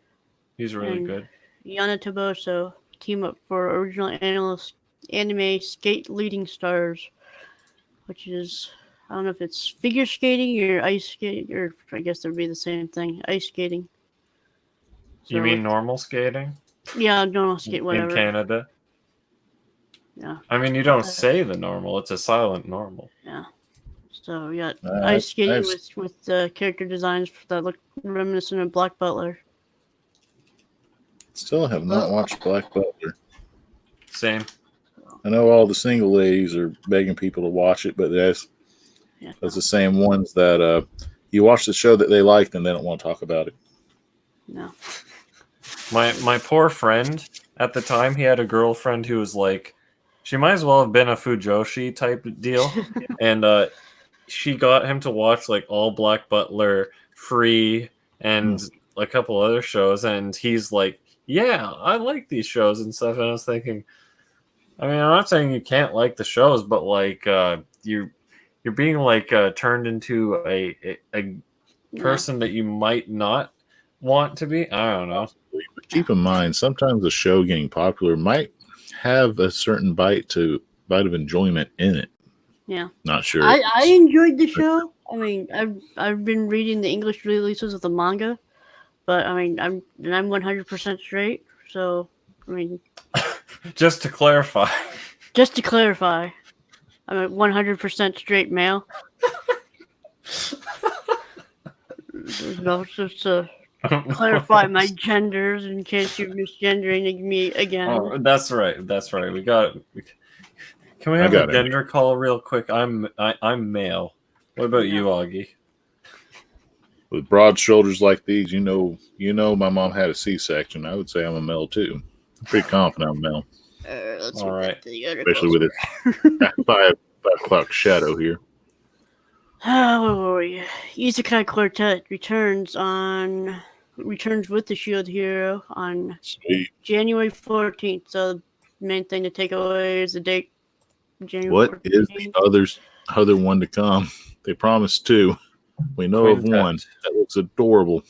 He's really good. Yana Toboso team up for original anime skate leading stars, which is, I don't know if it's figure skating or ice skating, or I guess it would be the same thing, ice skating. So you mean normal skating? Yeah, normal skate, whatever. In Canada? Yeah. I mean, you don't say the normal, it's a silent normal. Yeah. So we got ice skating with character designs that look reminiscent of Black Butler. Still have not watched Black Butler. Same. I know all the single ladies are begging people to watch it, but that's the same ones that you watch the show that they liked and they don't want to talk about it. No. My poor friend at the time, he had a girlfriend who was like, she might as well have been a Fujoshi type deal, and she got him to watch like all Black Butler, Free, and a couple other shows, and he's like, yeah, I like these shows and stuff. And I was thinking, I mean, I'm not saying you can't like the shows, but like you're being like turned into a person that you might not want to be. I don't know. But keep in mind, sometimes a show getting popular might have a certain bite of enjoyment in it. Yeah. Not sure. I enjoyed the show. I mean, I've been reading the English releases of the manga, but I mean, I'm 100% straight. So, I mean, just to clarify, I'm a 100% straight male. No, just to clarify my genders in case you're misgendering me again. Oh, that's right. We got. Can we have a gender call real quick? I'm male. What about you, Augie? With broad shoulders like these, you know, my mom had a C-section. I would say I'm a male too. I'm pretty confident I'm a male. All right. Especially with it 5 o'clock shadow here. Oh, Isekai Quartet returns with the Shield Hero on January 14th. So the main thing to take away is the date. January what 14th. Is the other one to come? They promised 2. We know of one that looks adorable.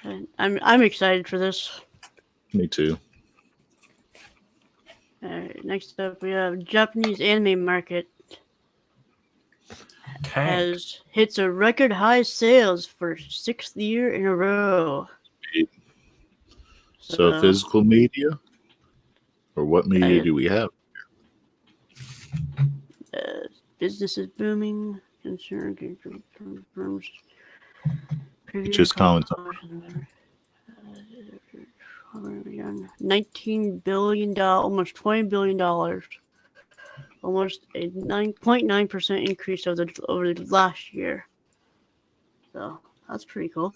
And I'm excited for this. Me too. Next up, we have Japanese anime market hits a record high sales for 6th year in a row. So physical media, or what media do we have? Business is booming. Concern confirms. Just comments. $19 billion, almost $20 billion, almost a 9.9% increase over the last year. So that's pretty cool.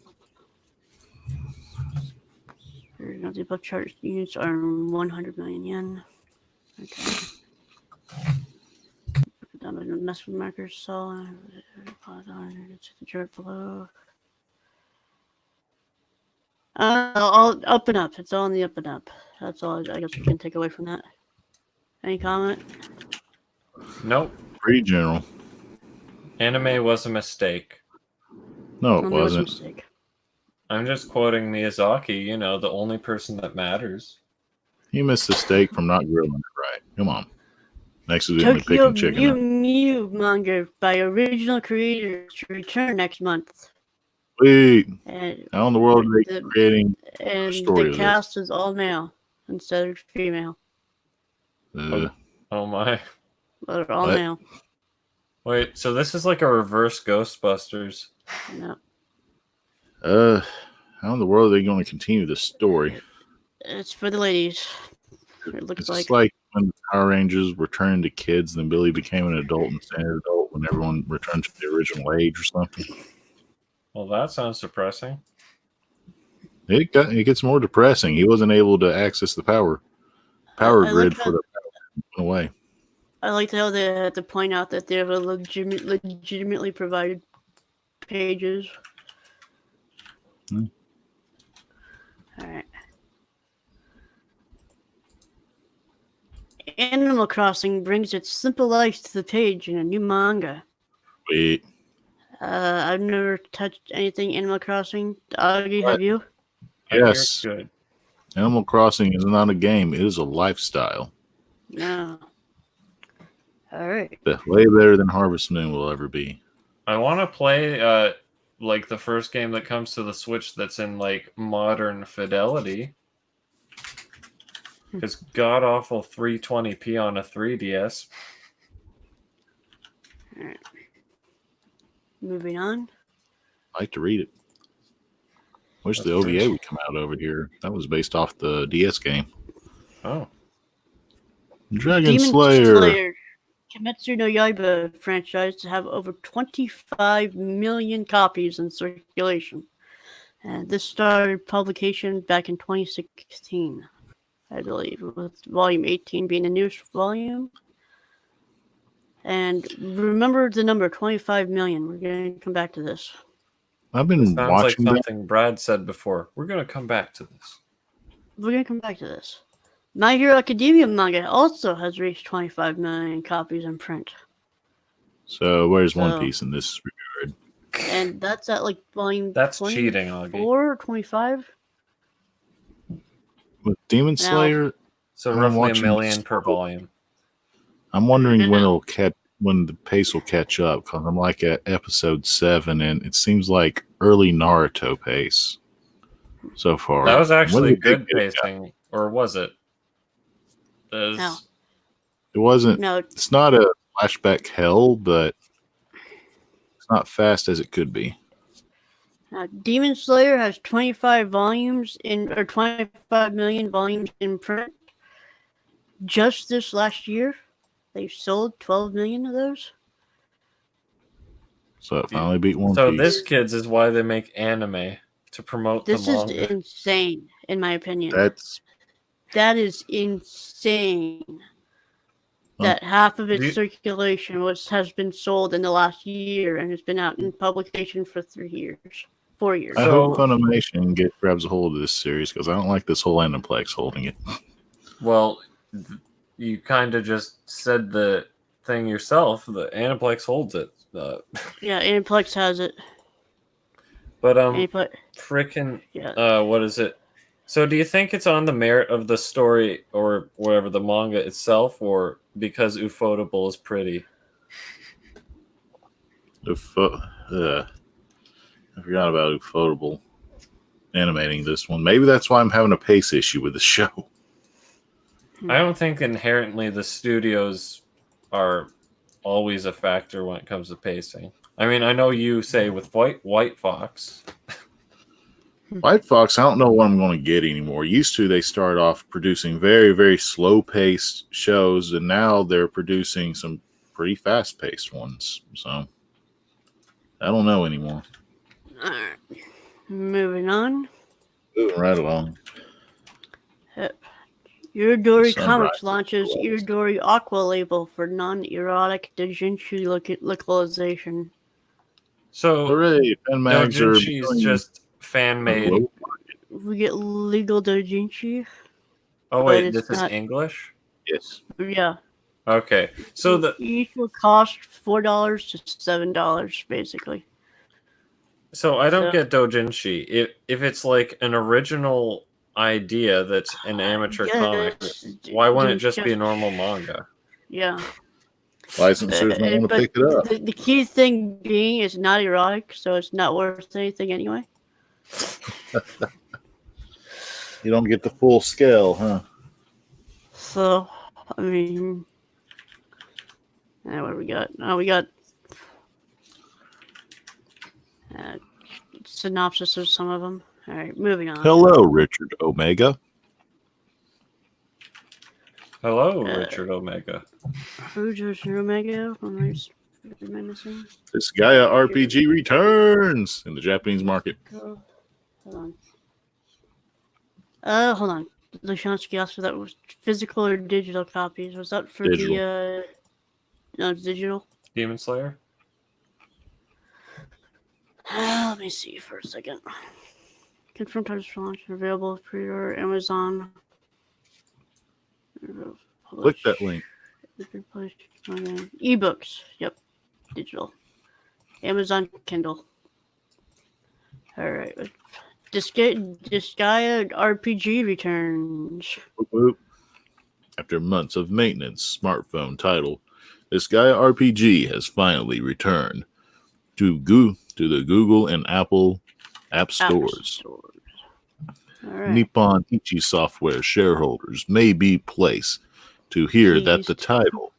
The above chart units are 100 million yen. Okay. Down by the mess with markers, so it's the chart below. All up and up. It's all in the up and up. That's all I guess we can take away from that. Any comment? Nope. Pretty general. Anime was a mistake. No, it wasn't. I'm just quoting Miyazaki, the only person that matters. He missed the steak from not grilling it right. Come on. Next is the only picking chicken. Tokyo Mew manga by original creators to return next month. Wait. And how in the world are they creating a story? The cast is all male instead of female. Oh my. They're all male. Wait, so this is like a reverse Ghostbusters. No. How in the world are they going to continue this story? It's for the ladies. It looks it's like when the Power Rangers were turned to kids, then Billy became an adult and stayed an adult when everyone returned to the original age or something. Well, that sounds depressing. It gets more depressing. He wasn't able to access the power grid for the power away. I like how they had to point out that they have a legitimately provided pages. All right. Animal Crossing brings its simple life to the page in a new manga. Wait. I've never touched anything Animal Crossing. Augie, have you? Yes. Good. Animal Crossing is not a game. It is a lifestyle. No. All right. Way better than Harvest Moon will ever be. I want to play like the first game that comes to the Switch that's in like modern fidelity. Because god awful 320p on a 3DS. All right. Moving on. I like to read it. Wish the That's OVA great. would come out over here. That was based off the DS game. Oh. Dragon Demon Slayer. Slayer Kimetsu no Yaiba franchise to have over 25 million copies in circulation. And this started publication back in 2016, I believe, with volume 18 being the newest volume. And remember the number 25 million. We're going to come back to this. I've been Sounds like watching that. something Brad said before. We're going to come back to this. We're going to come back to this. My Hero Academia manga also has reached 25 million copies in print. So where's One So- Piece in this regard? And that's at like volume That's 24 cheating, Augie. or 25. With Demon Now- Slayer, So I'm roughly watching $1 million this- per volume. I'm wondering when No. it'll catch, when the pace will catch up. Because I'm like at episode 7, and it seems like early Naruto pace so far. That was actually When did good they get it? pacing, or was it? There's- No. It wasn't. No, It's not a flashback hell, but it's not fast as it could be. Demon Slayer has 25 volumes in, or 25 million volumes in print. Just this last year, they sold 12 million of those. So it finally beat One So Piece. this, kids, is why they make anime, to promote This the is manga. insane, in my opinion. That's That is insane. That half of its Do you- circulation has been sold in the last year, and it's been out in publication for 4 years. I So- hope Funimation grabs a hold of this series because I don't like this whole Aniplex holding it. Well, you kind of just said the thing yourself. The Aniplex holds it. Yeah, Aniplex has it. But Aniplex, freaking yeah. what is it? So do you think it's on the merit of the story or whatever, the manga itself, or because Ufotable is pretty? I forgot about Ufotable animating this one. Maybe that's why I'm having a pace issue with the show. I don't think inherently the studios are always a factor when it comes to pacing. I mean, I know you say with White Fox. White Fox, I don't know what I'm going to get anymore. Used to, they start off producing very, very slow-paced shows, and now they're producing some pretty fast-paced ones. So, I don't know anymore. Alright. Moving on. Moving right along. Iridori Sunrise Comics is launches cool. Iridori Aqua label for non-erotic doujinshi localization. So Hooray! Fan mags are Doujinshi is just fan made. Hello? We get legal doujinshi. Oh but wait, it's this is not- English? Yes. Yeah. Okay. So the each will cost $4 to $7, basically. So I don't So- get doujinshi. If it's like an original idea that's an amateur Yeah, comic, it's- why wouldn't it it's just be a normal manga? Yeah. Licensors don't want to But pick it up. The key thing being it's not erotic, so it's not worth anything anyway. You don't get the full scale, huh? So, I mean, what do we got? Oh, we got synopsis of some of them. All right, moving on. Hello, Richard Omega. Hello, Richard Omega. Who's Omega? Am I missing? This Gaia RPG returns in the Japanese market. Hold on. Hold on. Lushansky asked for that was physical or digital copies. Was that for Digital. no, it's digital? Demon Slayer? Let me see for a second. Confirmed times for launch and available pre-order Amazon. Click that link. Ebooks. Yep. Digital. Amazon Kindle. Alright. Disgaea RPG returns. Whoop, whoop. After months of maintenance, smartphone title, this Gaia RPG has finally returned to the Google and Apple App Stores. Alright. Nippon Ichi Software shareholders may be placed to hear that the Pleased. title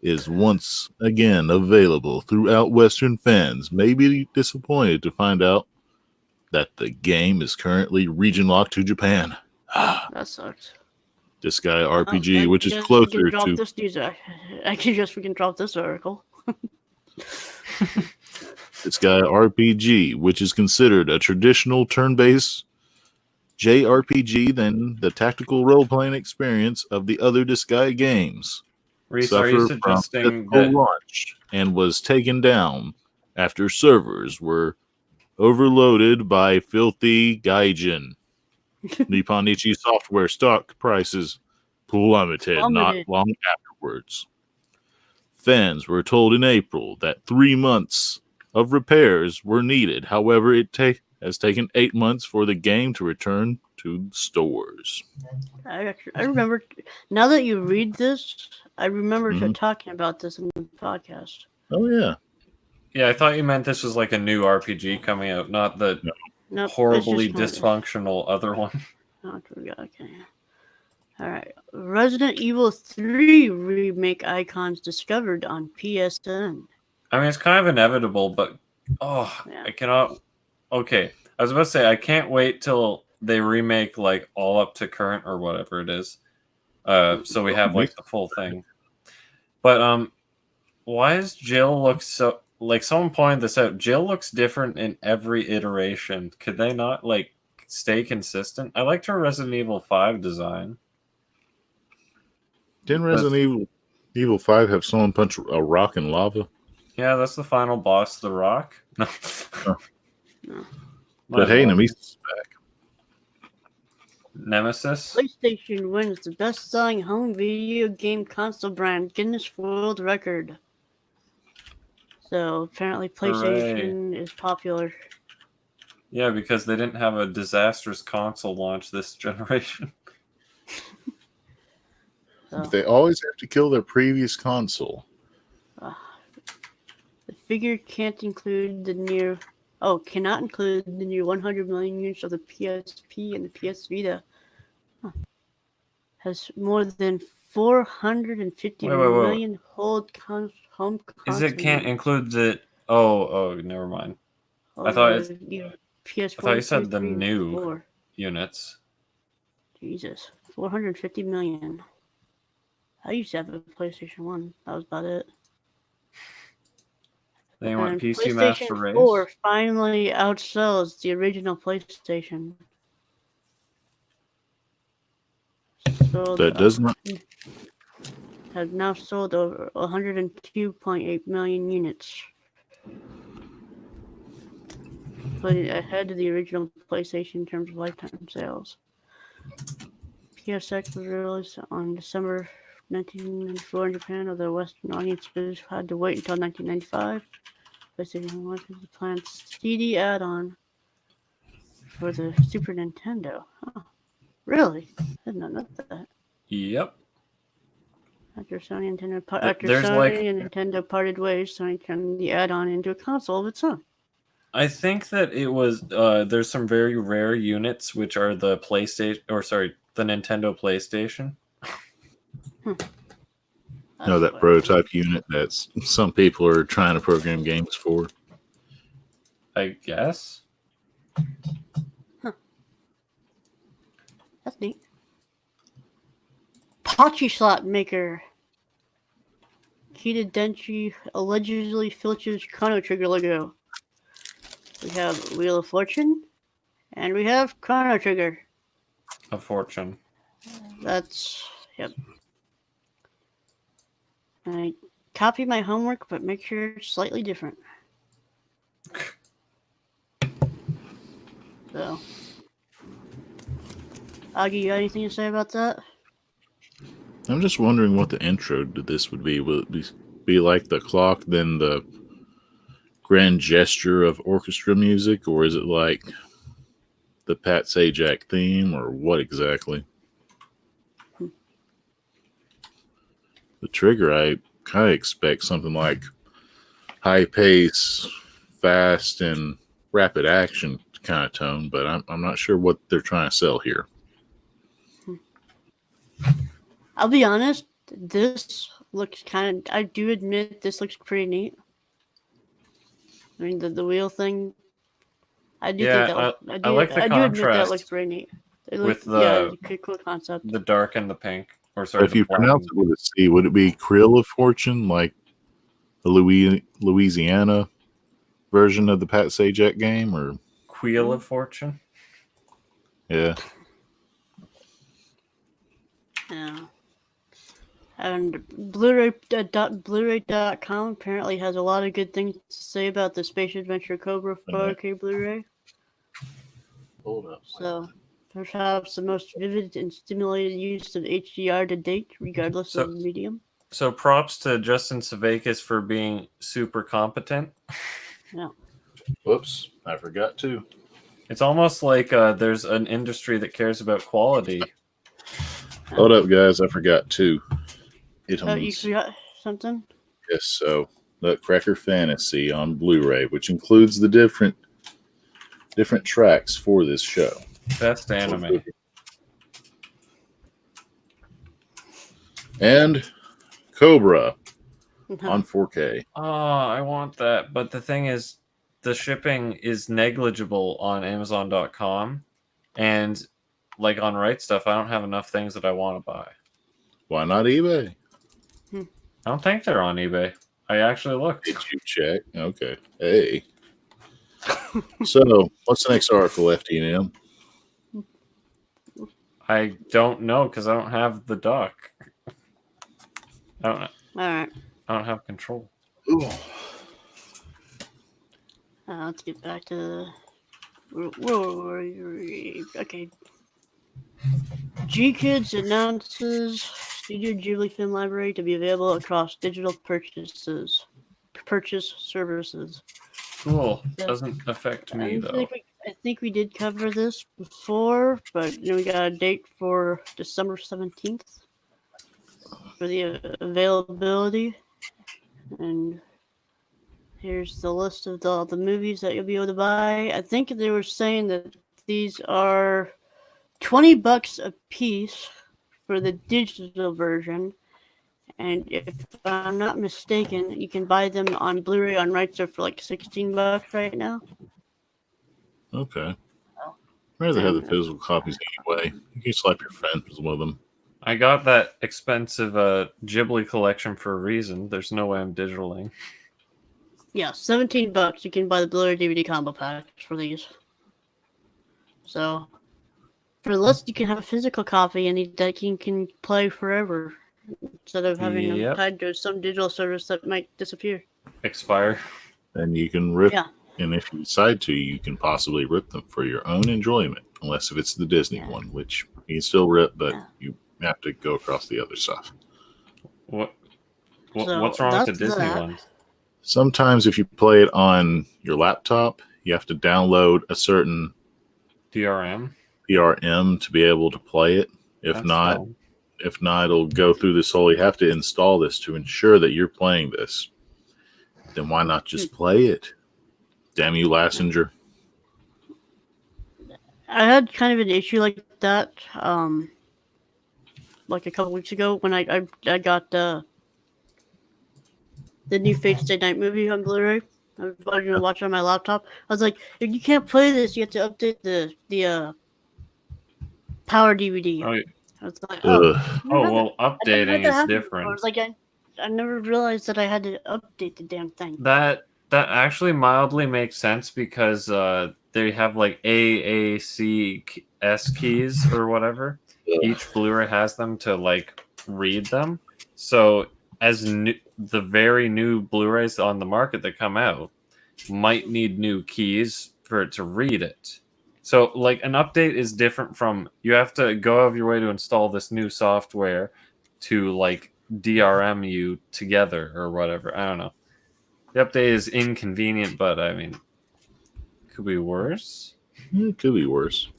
is once again available throughout Western. Fans may be disappointed to find out that the game is currently region locked to Japan. That sucks. Disgaea RPG, I which is guess we closer can drop to this news. I guess we can drop this article. Disgaea RPG, which is considered a traditional turn-based JRPG than the tactical role-playing experience of the other Disgaea games. Reese, are you Suffered from suggesting difficult that launch and was taken down after servers were overloaded by filthy gaijin. Nipponichi software stock prices plummeted not long afterwards. Fans were told in April that 3 months of repairs were needed. However, it has taken 8 months for the game to return to stores. I remember, now that you read this, I remember talking about this in the podcast. Oh, yeah. Yeah, I thought you meant this was like a new RPG coming out, not the Nope, horribly dysfunctional other one. Okay. Alright. Resident Evil 3 remake icons discovered on PSN. I mean, it's kind of inevitable, but I cannot. Okay, I was about to say I can't wait till they remake like all up to current or whatever it is, so we have like the full thing. But why does Jill look so? Like someone pointed this out, Jill looks different in every iteration. Could they not like stay consistent? I liked her Resident Evil 5 design. Didn't Resident Evil 5 have someone punch a rock in lava? Yeah, that's the final boss, the Rock. No. No. But hey, Nemesis is back. Nemesis? PlayStation wins the best-selling home video game console brand Guinness World Record. So apparently PlayStation is popular. Yeah, because they didn't have a disastrous console launch this generation. So, They always have to kill their previous console. the figure cannot include the near 100 million units of the PSP and the PS Vita. Has more than 450 million home consoles. Is it can't include the? Oh, never mind. I thought it's. PS4, I thought you said the 3, new 4. units. Jesus, 450 million. I used to have a PlayStation 1. That was about it. They want PC PlayStation Master Race. 4 finally outsells the original PlayStation. So That does not. Have now sold over 102.8 million units, putting it ahead of the original PlayStation in terms of lifetime sales. PSX was released on December 1994 in Japan, although Western audiences had to wait until 1995. PlayStation 1 was the planned CD add-on for the Super Nintendo. Huh. Really? I did not know that. Yep. After Sony and Nintendo parted ways, Sony turned the add-on into a console of its own. I think that it was there's some very rare units which are the the Nintendo PlayStation. No, that prototype unit that some people are trying to program games for. I guess. Huh. That's neat. Pachi slot maker Kita Denchi allegedly filters Chrono Trigger logo. We have Wheel of Fortune, and we have Chrono Trigger. A fortune. That's, yep. I copy my homework, but make sure it's slightly different. So, Augie, you got anything to say about that? I'm just wondering what the intro to this would be. Will it be like the clock, then the grand gesture of orchestra music, or is it like the Pat Sajak theme, or what exactly? The trigger, I kind of expect something like high pace, fast, and rapid action kind of tone, but I'm not sure what they're trying to sell here. I'll be honest, this looks kind of. I do admit this looks pretty neat. I mean, the wheel thing. I do think that. I like the I do admit that looks contrast pretty neat. with Cool concept. the dark and the pink. Or So sorry, if you pronounce it with a C, would it be Creel of Fortune, like the Louisiana version of the Pat Sajak game, or Wheel of Fortune? yeah? Yeah. And Blu-ray.com apparently has a lot of good things to say about the Space Adventure Cobra 4K Blu-ray. Hold up. So, perhaps the most vivid and stimulated use of HDR to date, regardless of the medium. So props to Justin Savakis for being super competent. Yeah. Whoops, I forgot to. It's almost like there's an industry that cares about quality. Hold up, guys, I forgot two items. Oh, you forgot something? Yes, so Nutcracker Fantasy on Blu-ray, which includes the different tracks for this show. Best anime. And Cobra on 4K. Oh, I want that. But the thing is, the shipping is negligible on Amazon.com. And like on Right Stuff, I don't have enough things that I want to buy. Why not eBay? I don't think they're on eBay. I actually looked. Did you check? Okay. Hey. So, what's the next article, FDNM? I don't know because I don't have the dock. I don't know. All right. I don't have control. Ooh. Let's get back to okay. G-Kids announces Studio Ghibli Film Library to be available across digital purchase services. Cool. Doesn't affect me though. I think we did cover this before, but we got a date for December 17th for the availability. And here's the list of all the movies that you'll be able to buy. I think they were saying that these are $20 a piece for the digital version. And if I'm not mistaken, you can buy them on Blu-ray on RHYS for like $16 right now. Okay. I'd rather have the physical copies anyway. You can slap your friends with them. I got that expensive Ghibli collection for a reason. There's no way I'm digitaling. Yeah, $17. You can buy the Blu-ray DVD combo packs for these. So, for less, you can have a physical copy and that you can play forever instead of having them tied to some digital service that might disappear. Expire. And you can rip. Yeah. And if you decide to, you can possibly rip them for your own enjoyment, unless if it's the Disney one, which you can still rip, but you have to go across the other stuff. What's wrong with the Disney one? Sometimes if you play it on your laptop, you have to download a certain DRM to be able to play it. If not, it'll go through this whole, you have to install this to ensure that you're playing this. Then why not just play it? Damn you, Lassinger. I had kind of an issue like that like a couple weeks ago when I got the new Fate Stay Night movie on Blu-ray. I was going to watch it on my laptop. I was like, if you can't play this, you have to update the Power DVD. Oh, yeah. I was like, updating is different. I was like, I never realized that I had to update the damn thing. That actually mildly makes sense because they have like AACS keys or whatever. Each Blu-ray has them to like read them. So as the very new Blu-rays on the market that come out might need new keys for it to read it. So like an update is different from you have to go out of your way to install this new software to like DRM you together or whatever. I don't know. The update is inconvenient, but I mean, it could be worse. It could be worse.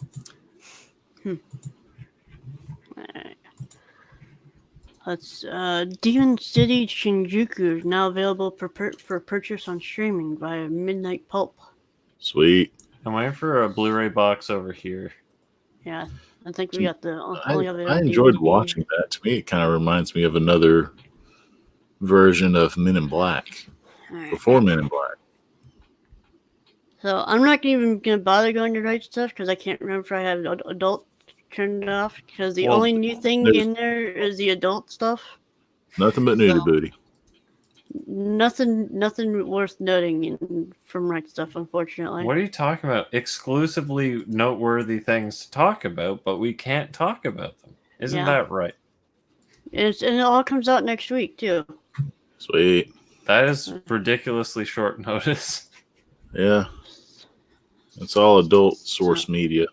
Demon City Shinjuku is now available for purchase on streaming via Midnight Pulp. Sweet. I'm waiting for a Blu-ray box over here. Yeah, I think we got I enjoyed watching that. To me, it kind of reminds me of another version of Men in Black. Alright. Before Men in Black. So I'm not even gonna bother going to right stuff because I can't remember if I have adult turned off because the only new thing in there is the adult stuff. Nothing but nudie booty. Nothing worth noting from right stuff, unfortunately. What are you talking about? Exclusively noteworthy things to talk about, but we can't talk about them. Isn't that right? And it all comes out next week too. Sweet. That is ridiculously short notice. Yeah. It's all adult source media.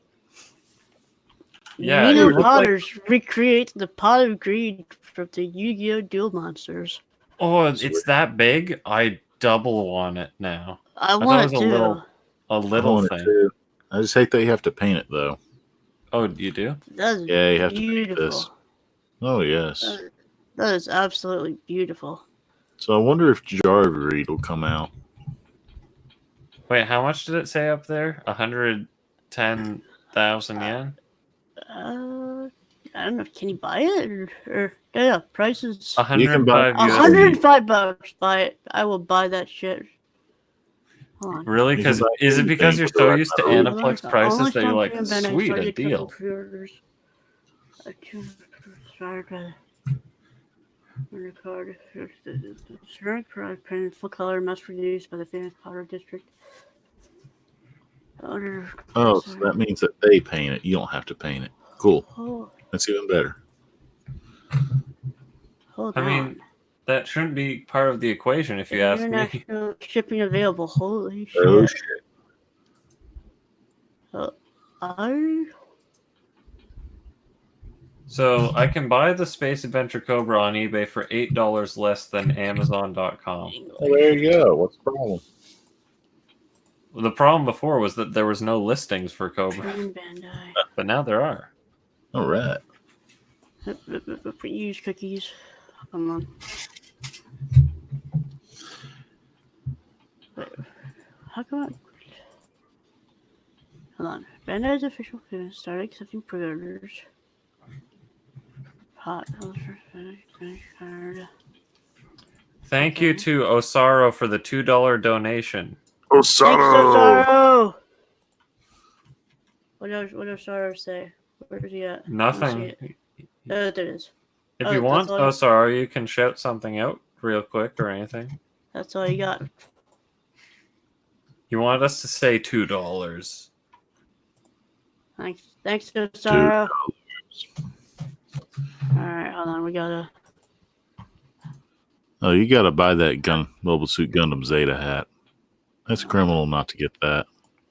Yeah, Nino Potters recreate the Pot of Greed from the Yu-Gi-Oh! Duel Monsters. Oh, it's that big? I double want it now. I want it too. A little thing. Too. I just hate that you have to paint it though. Oh, you do? That's yeah, you have beautiful. to paint this. Oh yes. That is absolutely beautiful. So I wonder if Jar of Greed will come out. Wait, how much did it say up there? 110,000 yen? I don't know. Can you buy it? Or yeah, prices. 105 $105. Buy it. I will buy that shit. Hold on. Really? Because is it because you're so used to Aniplex prices that you're like, sweet, a deal? Card. Ceramic product printed full color, mass produced by the famous Powder District. Oh, so that means that they paint it. You don't have to paint it. Cool. Oh, That's even better. I mean, that shouldn't be part of the equation if you ask me. International shipping available. Holy shit. Oh shit. So I can buy the Space Adventure Cobra on eBay for $8 less than Amazon.com. Well, there you go. What's the problem? The problem before was that there was no listings for Cobra, but now there are. All right. Use cookies. Come on. Wait, how come I... Hold on. Bandai's official start accepting pre-orders. Hot finish card. Thank you to Osaro for the $2 donation. Osaro! What does Osaro say? Where is he at? Nothing. There it is. If you want Osaro, you can shout something out real quick or anything. That's all you got. You want us to say $2. Thanks, Osaro. Alright, hold on, we gotta... Oh, you gotta buy that Mobile Suit Gundam Zeta hat. That's criminal not to get that.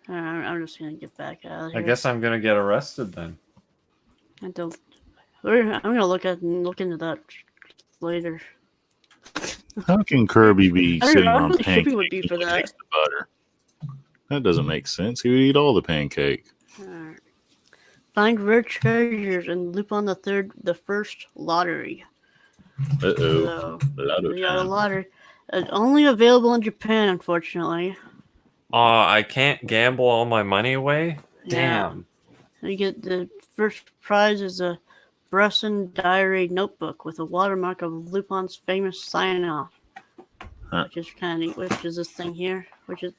I'm just gonna get back out of here. I guess I'm gonna get arrested then. I'm gonna look into that later. How can Kirby be sitting on pancakes would be for and that. taste the butter? That doesn't make sense. He would eat all the pancake. Alright. Find rare treasures and loop on the first lottery. Uh-oh. So, we got a lottery. It's only available in Japan, unfortunately. I can't gamble all my money away? Damn. Yeah. You get the first prize is a Bresson diary notebook with a watermark of Lupin's famous sign-off. Which is kind of neat, which is this thing here.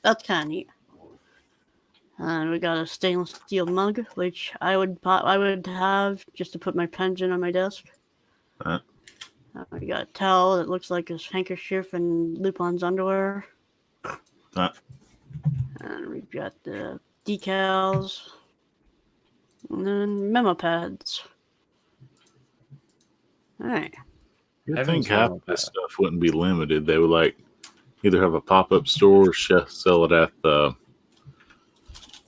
That's kind of neat. And we got a stainless steel mug, which I would have just to put my pens in on my desk. We got a towel that looks like a handkerchief and Lupin's underwear. And we've got the decals. And then memo pads. Alright. You'd think half of this stuff wouldn't be limited. They would either have a pop-up store or sell it at the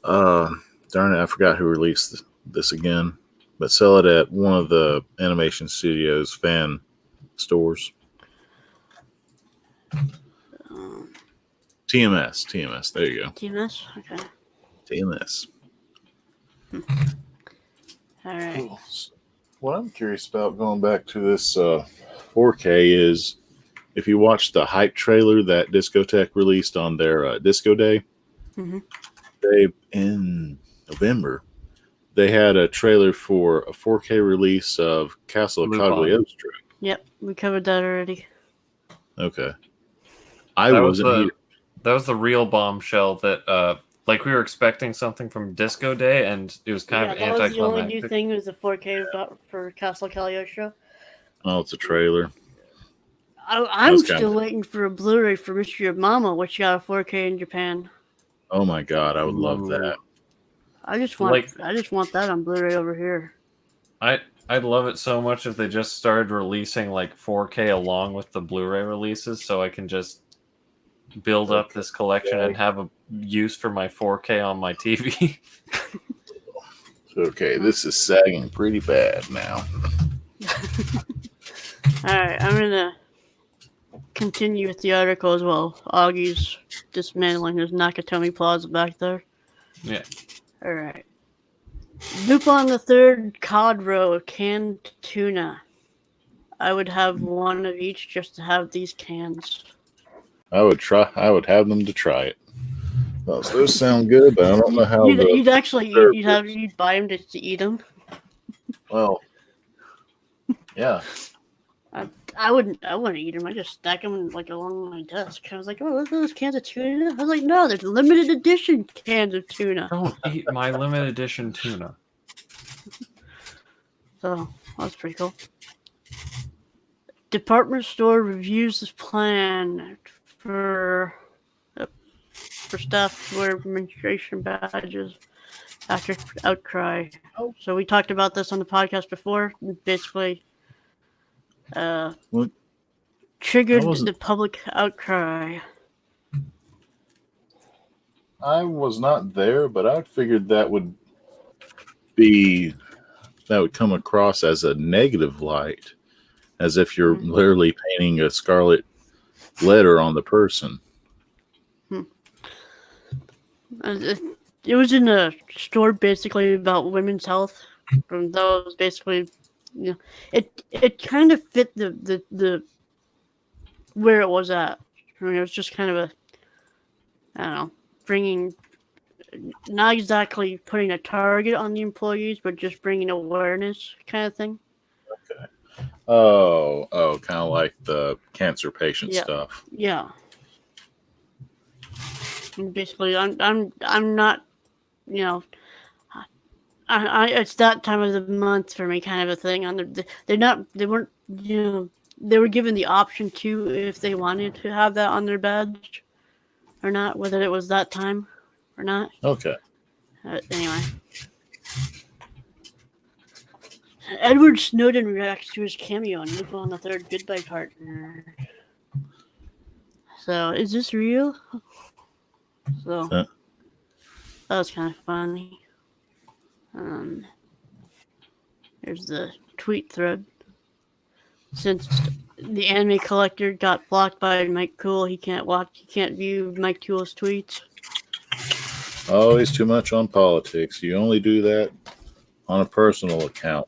darn it, I forgot who released this again. But sell it at one of the animation studios fan stores. TMS. There you go. TMS? Okay. TMS. Alright. Cool. What I'm curious about going back to this 4K is if you watch the hype trailer that Discotech released on their Disco Day, they in November, they had a trailer for a 4K release of Castle of Cagliostro. Yep, we covered that already. Okay. I That wasn't was either. That was the real bombshell that, like, we were expecting something from Disco Day, and it was kind of that was the only new anticlimactic. thing was the 4K for Castle Cagliostro. Oh, it's a trailer. I'm That's kinda- still waiting for a Blu-ray for Mystery of Mama, which got a 4K in Japan. Oh my god, I would love that. I just want that on Blu-ray over here. I'd love it so much if they just started releasing like 4K along with the Blu-ray releases, so I can just build up this collection and have a use for my 4K on my TV. Okay, this is sagging pretty bad now. Alright, I'm gonna continue with the article as well. Augie's dismantling his Nakatomi Plaza back there. Yeah. Alright. Lupin the Third Cod Roe canned tuna. I would have one of each just to have these cans. I would have them to try it. Those sound good, but I don't know how. You'd buy them to eat them. Well, yeah. I wouldn't eat them. I just stack them like along my desk. I was like, oh, look at those cans of tuna. I was like, no, there's limited edition cans of tuna. Don't eat my limited edition tuna. So that's pretty cool. Department store reviews this plan for staff to wear menstruation badges after outcry. So we talked about this on the podcast before. Basically, triggered the public outcry. I was not there, but I figured that would come across as a negative light, as if you're literally painting a scarlet letter on the person. It was in a store basically about women's health. From those basically, it kind of fit the where it was at. I mean, it was just kind of a, I don't know, bringing, not exactly putting a target on the employees, but just bringing awareness kind of thing. Okay. Oh, kind of like the cancer patient stuff. Yeah. And basically, I'm not, it's that time of the month for me, kind of a thing. They weren't, they were given the option to, if they wanted to have that on their badge or not, whether it was that time or not. Okay. Anyway. Edward Snowden reacts to his cameo on Lupin the Third Goodbye Partner. So, is this real? So, that was kind of funny. There's the tweet thread. Since the anime collector got blocked by Mike Cool, he can't view Mike Cool's tweets. Always too much on politics. You only do that on a personal account,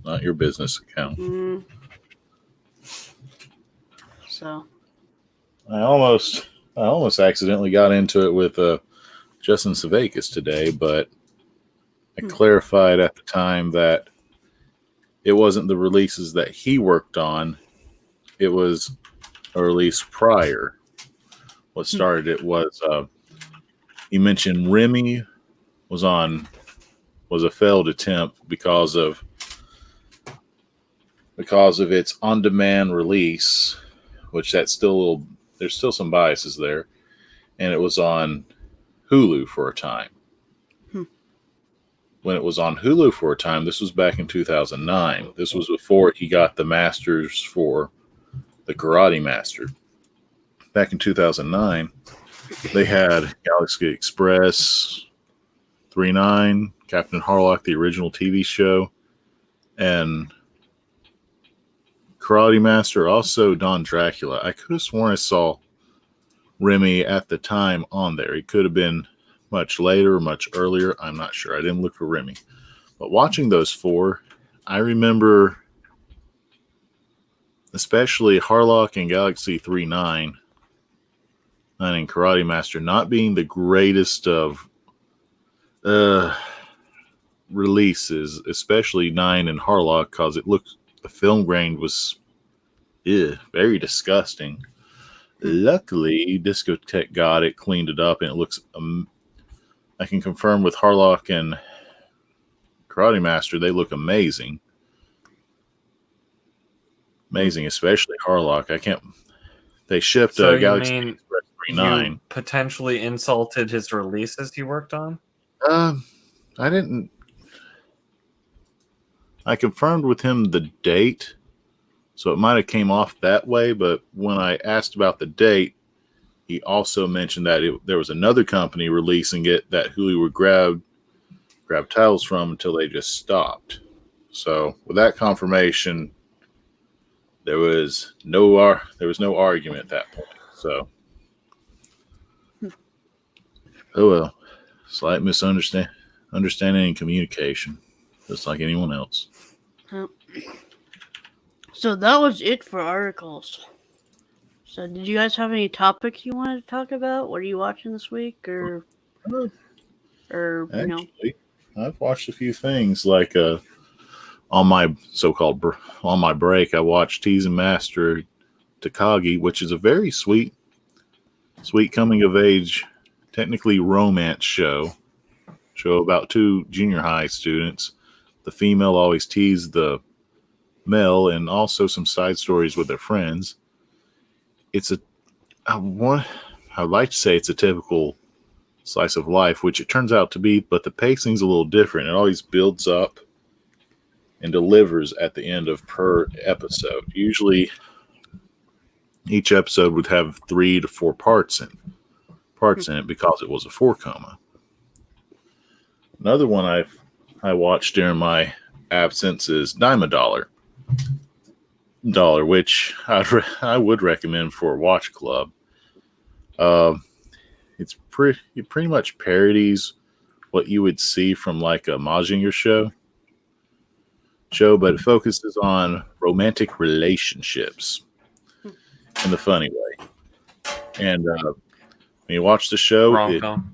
not your business account. So, I almost accidentally got into it with Justin Savakis today, but I clarified at the time that it wasn't the releases that he worked on. It was a release prior. What started it was he mentioned Remy was a failed attempt because of its on-demand release, which there's still some biases there, and it was on Hulu for a time. When it was on Hulu for a time, this was back in 2009. This was before he got the masters for the Karate Master. Back in 2009, they had Galaxy Express 3-9, Captain Harlock, the original TV show, and Karate Master, also Don Dracula. I could have sworn I saw Remy at the time on there. It could have been much later, much earlier. I'm not sure. I didn't look for Remy. But watching those four, I remember especially Harlock and Galaxy 3-9 and Karate Master not being the greatest of releases, especially 9 and Harlock, because the film grain was Yeah, very disgusting. Luckily, Discotech got it, cleaned it up, and it looks. I can confirm with Harlock and Karate Master, they look amazing. Amazing, especially Harlock. I can't. They shipped So you Galaxy mean Express you 39. potentially insulted his releases he worked on? I didn't. I confirmed with him the date, so it might have came off that way. But when I asked about the date, he also mentioned that there was another company releasing it that Hulu would grab titles from until they just stopped. So with that confirmation, there was no argument at that point. So, oh well, slight understanding and communication, just like anyone else. So that was it for articles. So did you guys have any topics you wanted to talk about? What are you watching this week, or Actually, I've watched a few things like on my on my break. I watched Tease and Master Takagi, which is a very sweet coming of age, technically romance show about two junior high students. The female always teased the male, and also some side stories with their friends. I'd like to say it's a typical slice of life, which it turns out to be, but the pacing's a little different. It always builds up and delivers at the end of per episode. Usually each episode would have 3 to 4 parts in it because it was a 4-coma. Another one I watched during my absence is Dime a Dollar, which I would recommend for a watch club. It pretty much parodies what you would see from like a Mazinger show, but it focuses on romantic relationships in the funny way. And when you watch the show, Rom-com.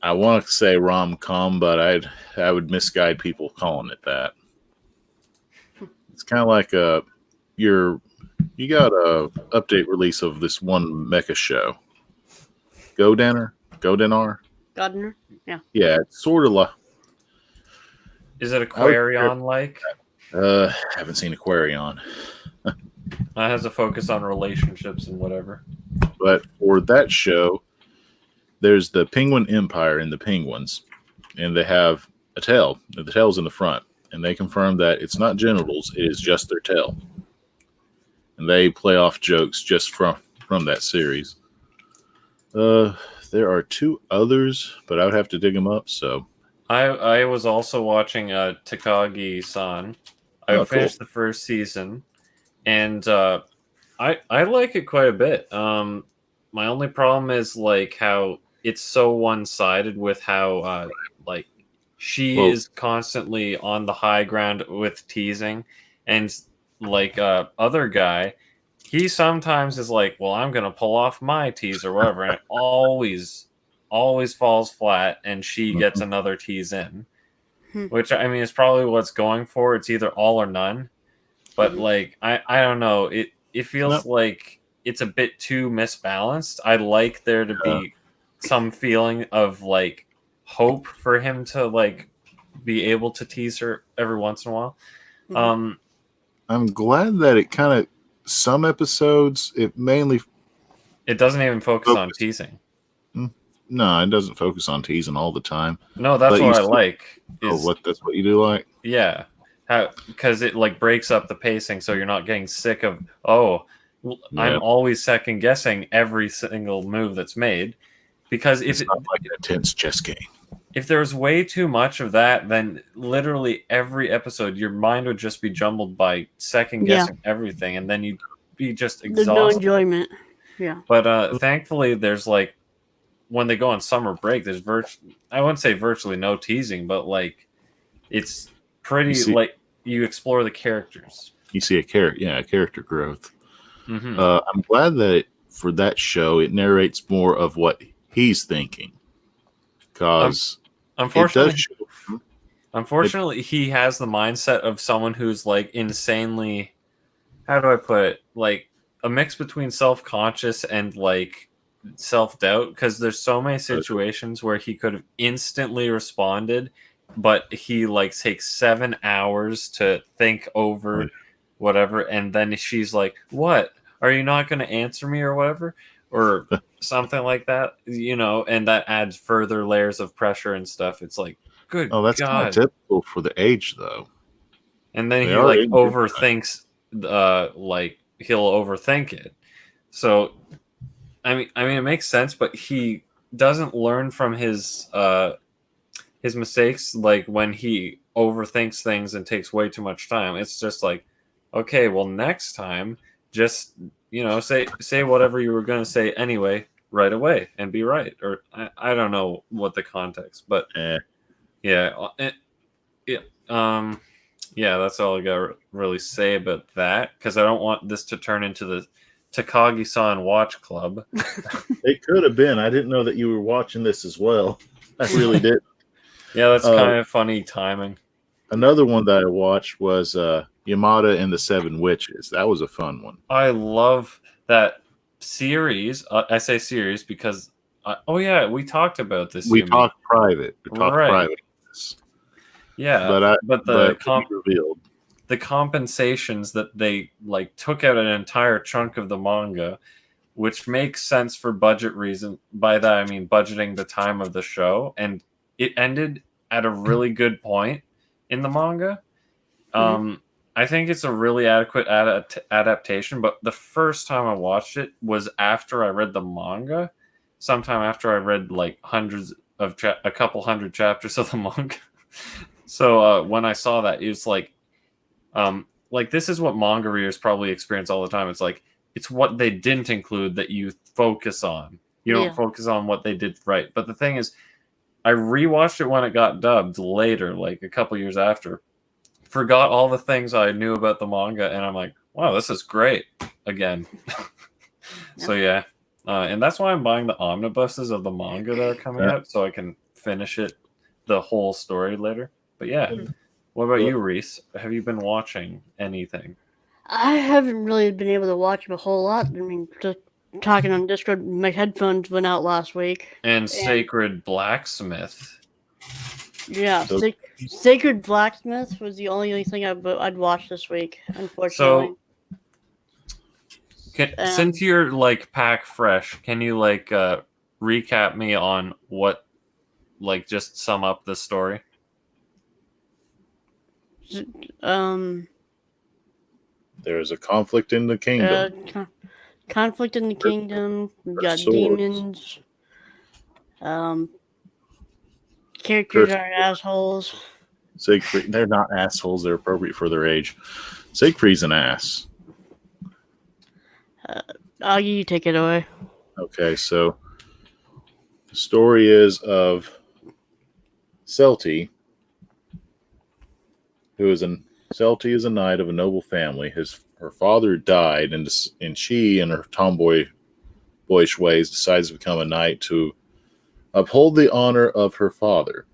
I want to say rom-com, but I would misguide people calling it that. It's kind of like you got a update release of this one mecha show, Godinner, Gardner? Yeah. Yeah, it's sort of like. Is it Aquarion like? Haven't seen Aquarion. That has a focus on relationships and whatever. But for that show, there's the Penguin Empire and the Penguins, and they have a tail. The tail's in the front, and they confirm that it's not genitals; it is just their tail. And they play off jokes just from that series. There are 2 others, but I would have to dig them up. So I was also watching Takagi-san. I finished the first season, and I like it quite a bit. My only problem is like how it's so one-sided with how she is constantly on the high ground with teasing, and like other guy, he sometimes is like, well, I'm gonna pull off my tease or whatever, and it always falls flat, and she gets another tease in, which I mean is probably what's going for. It's either all or none, but like I don't know, it feels like it's a bit too misbalanced. I'd like there to be some feeling of like hope for him to like be able to tease her every once in a while. I'm glad that it kind of some episodes it doesn't even focus on teasing. No, it doesn't focus on teasing all the time. No, that's what I like. That's what you do like? Yeah, because it like breaks up the pacing, so you're not getting sick of I'm always second guessing every single move that's made. Because if it's not like an intense chess game. If there's way too much of that, then literally every episode your mind would just be jumbled by second guessing everything, and then you'd be just exhausted. There's no enjoyment. Yeah. But thankfully, there's like when they go on summer break, there's I wouldn't say virtually no teasing, but like it's pretty like you explore the characters. You see character growth. Mm-hmm. I'm glad that for that show it narrates more of what he's thinking, because unfortunately Unfortunately, he has the mindset of someone who's like insanely, how do I put it? Like a mix between self-conscious and like self-doubt, because there's so many situations where he could have instantly responded, but he like takes 7 hours to think over whatever, and then she's like, "What? Are you not going to answer me or whatever?" Or something like that, and that adds further layers of pressure and stuff. It's like, good that's God. kind of typical for the age, though. And then he like overthinks, like he'll overthink it. So, I mean, it makes sense, but he doesn't learn from his mistakes. Like when he overthinks things and takes way too much time, it's just like, okay, well, next time, just say whatever you were going to say anyway, right away, and be right. Or I don't know what the context, but yeah, that's all I got to really say about that, because I don't want this to turn into the Takagi-san Watch Club. It could have been. I didn't know that you were watching this as well. I really did. Yeah, that's kind of funny timing. Another one that I watched was Yamada and the Seven Witches. That was a fun one. I love that series. I say series because, we talked about this. We talked private. Private. Yeah, but revealed the compensations that they like took out an entire chunk of the manga, which makes sense for budget reason. By that I mean budgeting the time of the show, and it ended at a really good point in the manga. I think it's a really adequate adaptation, but the first time I watched it was after I read the manga, sometime after I read like a couple hundred chapters of the manga. So when I saw that, it was like this is what manga readers probably experience all the time. It's like, it's what they didn't include that you focus on. You don't focus on what they did right. But the thing is, I rewatched it when it got dubbed later, like a couple years after. Forgot all the things I knew about the manga, and I'm like, wow, this is great again. So yeah. And that's why I'm buying the omnibuses of the manga that are coming out, so I can finish it, the whole story later. But yeah. What about you, Reese? Have you been watching anything? I haven't really been able to watch a whole lot. I mean, just talking on Discord, my headphones went out last week. And Sacred Blacksmith. Yeah, Sacred Blacksmith was the only thing I'd watch this week, unfortunately. So, since you're like pack fresh, can you like recap me on what, like, just sum up the story? There is a conflict in the kingdom. Conflict in the kingdom. We got swords. Demons. Characters are assholes. Siegfried, they're not assholes. They're appropriate for their age. Siegfried's an ass. You take it away. Okay, so the story is of Celti, Celti is a knight of a noble family. Her father died, and she, in her boyish ways, decides to become a knight to uphold the honor of her father.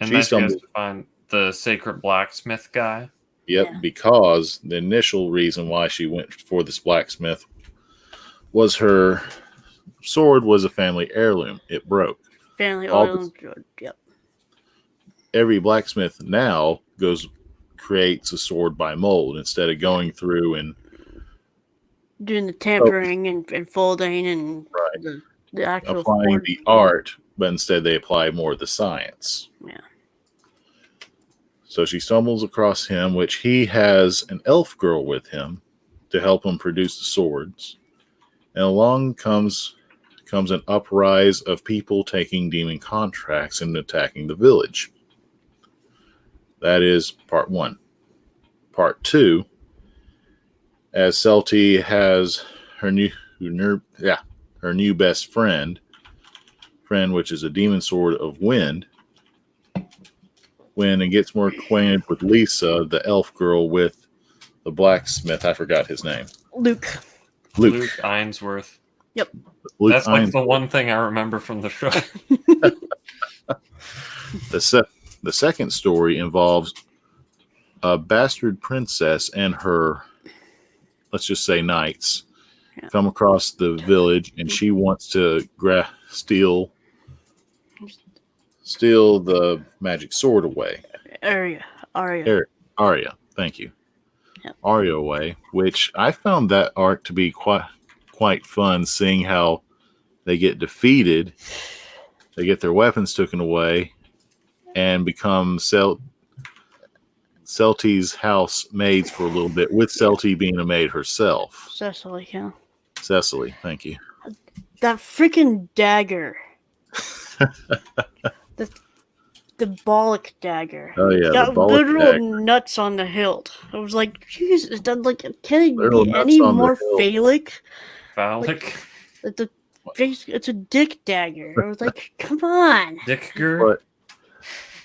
And then she has to find the Sacred Blacksmith guy. Yep, yeah. Because the initial reason why she went for this blacksmith was her sword was a family heirloom. It broke. Family heirloom. Yep. Every blacksmith now creates a sword by mold instead of going through and doing the tampering and folding and the actual applying the art, but instead they apply more of the science. Yeah. So she stumbles across him, which he has an elf girl with him to help him produce the swords. And along comes an uprise of people taking demon contracts and attacking the village. That is part one. Part two, as Celti has her new best friend, which is a demon sword of wind, and gets more acquainted with Lisa, the elf girl with the blacksmith. I forgot his name. Luke Ainsworth. Yep. That's like the one thing I remember from the show. the second story involves a bastard princess and her, let's just say, knights come across the village, and she wants to steal the magic sword away. Arya. Arya, thank you. Yep. Arya away, which I found that arc to be quite fun, seeing how they get defeated, they get their weapons taken away, and become Celtie's house maids for a little bit, with Celtie being a maid herself. Cecily, yeah. Cecily, thank you. That freaking dagger. The Bollock dagger. Oh yeah, got the Bollock literal dagger. nuts on the hilt. I was like, Jesus, that like can it Literal be nuts any on the more hilt. phallic? Phallic. Like, the face, it's a dick dagger. I was like, come on. Dicker. But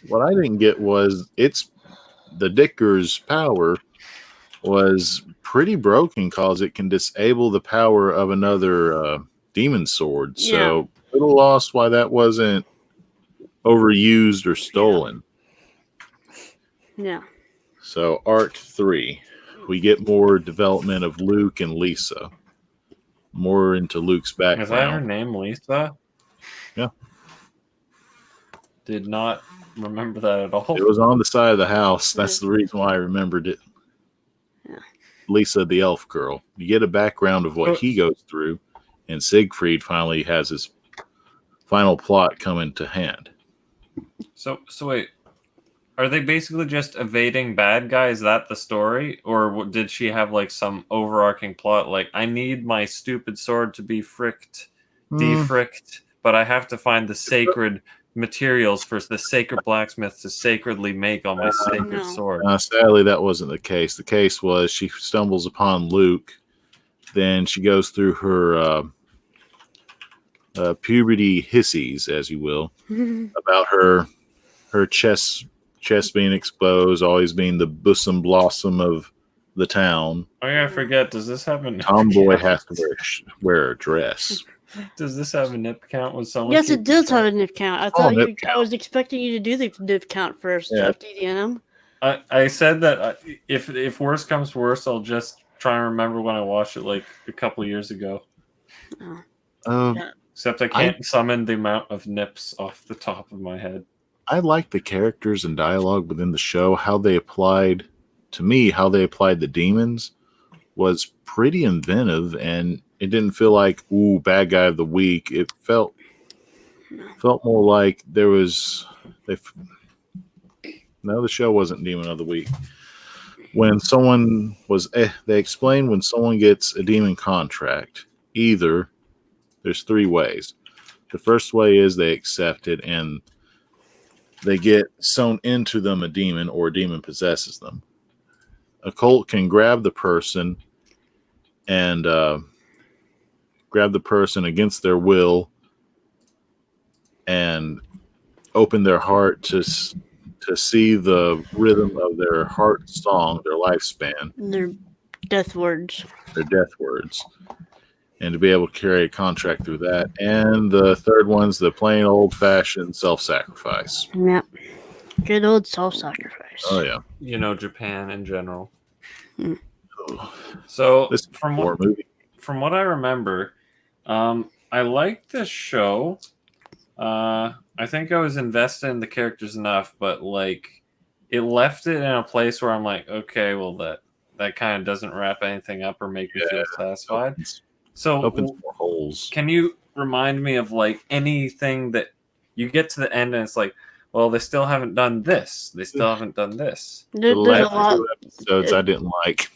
what I didn't get was the Dicker's power was pretty broken because it can disable the power of another demon sword. So a little lost why that wasn't overused or stolen. Yeah. So Arc 3, we get more development of Luke and Lisa. More into Luke's background. Is that her name, Lisa? Yeah. Did not remember that at all. It was on the side of the house. That's the reason why I remembered it. Yeah. Lisa, the elf girl. You get a background of what he goes through, and Siegfried finally has his final plot coming to hand. So wait, are they basically just evading bad guy? Is that the story, or did she have like some overarching plot? Like, I need my stupid sword to be defricked, but I have to find the sacred materials for the sacred blacksmith to sacredly make on my sacred sword. Sadly, that wasn't the case. The case was she stumbles upon Luke, then she goes through her puberty hissies, as you will, about her chest being exposed, always being the bosom blossom of the town. Oh yeah, I forget. Does this have a Tomboy has to wear a dress. Does this have a nip count? Was someone? Yes, it does have a nip count. I was expecting you to do the nip count first. Yeah. FDDNM. I said that if worse comes worse, I'll just try and remember when I watched it like a couple years ago. Except I can't summon the amount of nips off the top of my head. I like the characters and dialogue within the show. How they applied the demons was pretty inventive, and it didn't feel like, ooh, bad guy of the week. It felt more like there was... No, the show wasn't Demon of the Week. When someone was... they explained when someone gets a demon contract, either... There's 3 ways. The first way is they accept it, and they get sewn into them a demon, or a demon possesses them. A cult can grab the person and grab the person against their will and open their heart to see the rhythm of their heart song, their lifespan. Their death words. And to be able to carry a contract through that. And the third one's the plain old-fashioned self-sacrifice. Yep. Good old self-sacrifice. Oh, yeah. You know, Japan in general. So, from what I remember, I liked this show. I think I was invested in the characters enough, but, like, it left it in a place where I'm like, okay, well, that kind of doesn't wrap anything up or make me feel satisfied. So, opens more holes. Can you remind me of like anything that you get to the end and it's like, well, they still haven't done this. They still haven't done this. The last 2 episodes I didn't like.